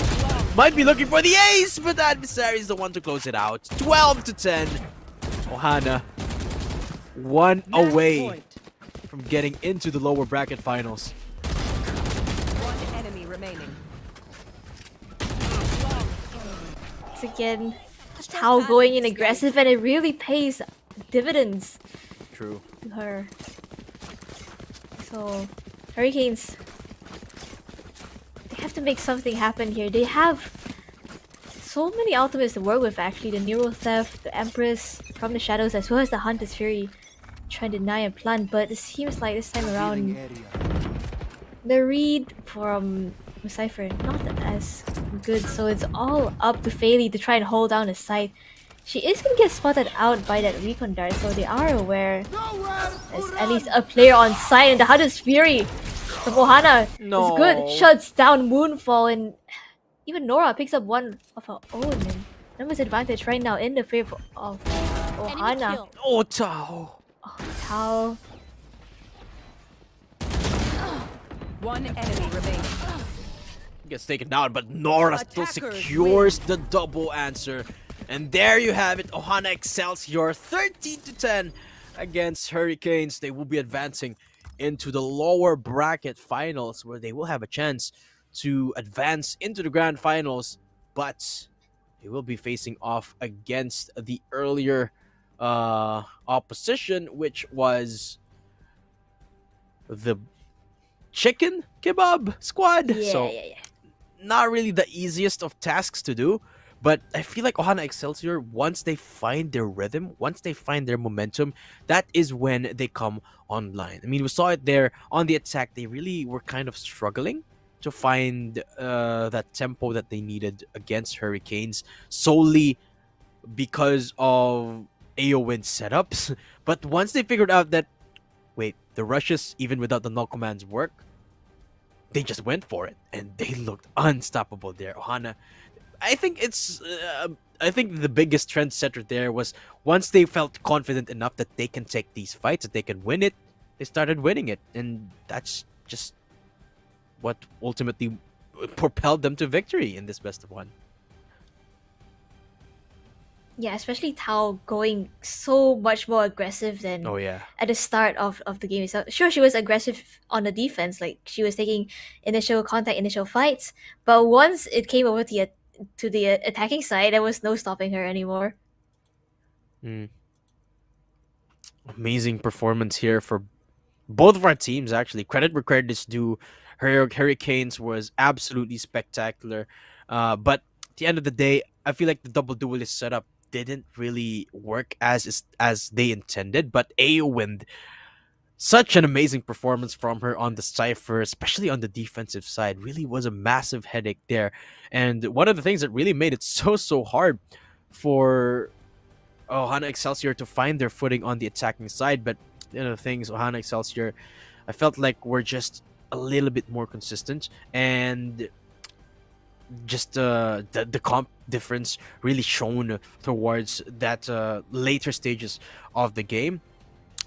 Might be looking for the ace, but the adversary is the one to close it out. 12 to 10. Ohana, one away from getting into the lower bracket finals. One enemy remaining. Once again, Tao going in aggressive, and it really pays dividends True. to her. So, Hurricanes, they have to make something happen here. They have so many ultimates to work with, actually. The Neural Theft, the Empress from the Shadows, as well as the Hunter's Fury. Trying to deny and plant, but it seems like this time around the read from Cypher not as good, so it's all up to Fayley to try and hold down the site. She is gonna get spotted out by that recon dart, so they are aware there's at least a player on site, and the Hunter's Fury from Ohana is good. Shuts down Moonfall, and even Nora picks up one of her own. And numbers advantage right now in the favor of Ohana. Oh, Tao. Oh, Tao. One enemy remaining. Gets taken down, but Nora still secures the double answer. And there you have it, Ohana Excelsior 13 to 10 against Hurricanes. They will be advancing into the lower bracket finals, where they will have a chance to advance into the grand finals, but they will be facing off against the earlier opposition, which was the ChickenKebab squad. Yeah. Not really the easiest of tasks to do, but I feel like Ohana Excelsior, once they find their rhythm, once they find their momentum, that is when they come online. I mean, we saw it there on the attack. They really were kind of struggling to find that tempo that they needed against Hurricanes, solely because of Eowyn setups. But once they figured out that, wait, the rushes, even without the null commands, work, they just went for it, and they looked unstoppable there. Ohana, I think the biggest trendsetter there was once they felt confident enough that they can take these fights, that they can win it, they started winning it, and that's just what ultimately propelled them to victory in this best of one. Yeah, especially Tao going so much more aggressive than at the start of the game itself. Sure, she was aggressive on the defense, like she was taking initial contact, initial fights, but once it came over to the attacking side, there was no stopping her anymore. Amazing performance here for both of our teams, actually. Credit where credit is due. Hurricanes was absolutely spectacular. But at the end of the day, I feel like the double duelist setup didn't really work as they intended. But Aowen, such an amazing performance from her on the cipher, especially on the defensive side, really was a massive headache there. And one of the things that really made it so hard for Ohana Excelsior to find their footing on the attacking side. But the things, Ohana Excelsior, I felt like were just a little bit more consistent, and just the comp difference really shown towards that later stages of the game.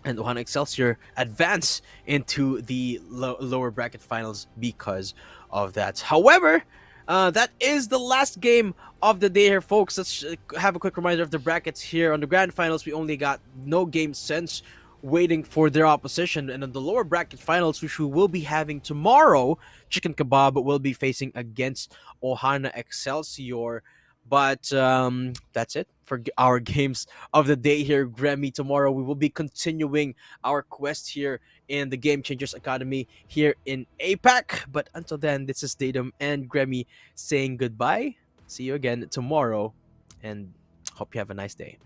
And Ohana Excelsior advance into the lower bracket finals because of that. However, that is the last game of the day here, folks. Let's have a quick reminder of the brackets here. On the grand finals, we only got no game sense waiting for their opposition. And on the lower bracket finals, which we will be having tomorrow, ChickenKebab will be facing against Ohana Excelsior. But that's it for our games of the day here, Grammy. Tomorrow we will be continuing our quest here in the Game Changers Academy here in APAC. But until then, this is Dadum and Grammy saying goodbye. See you again tomorrow, and hope you have a nice day.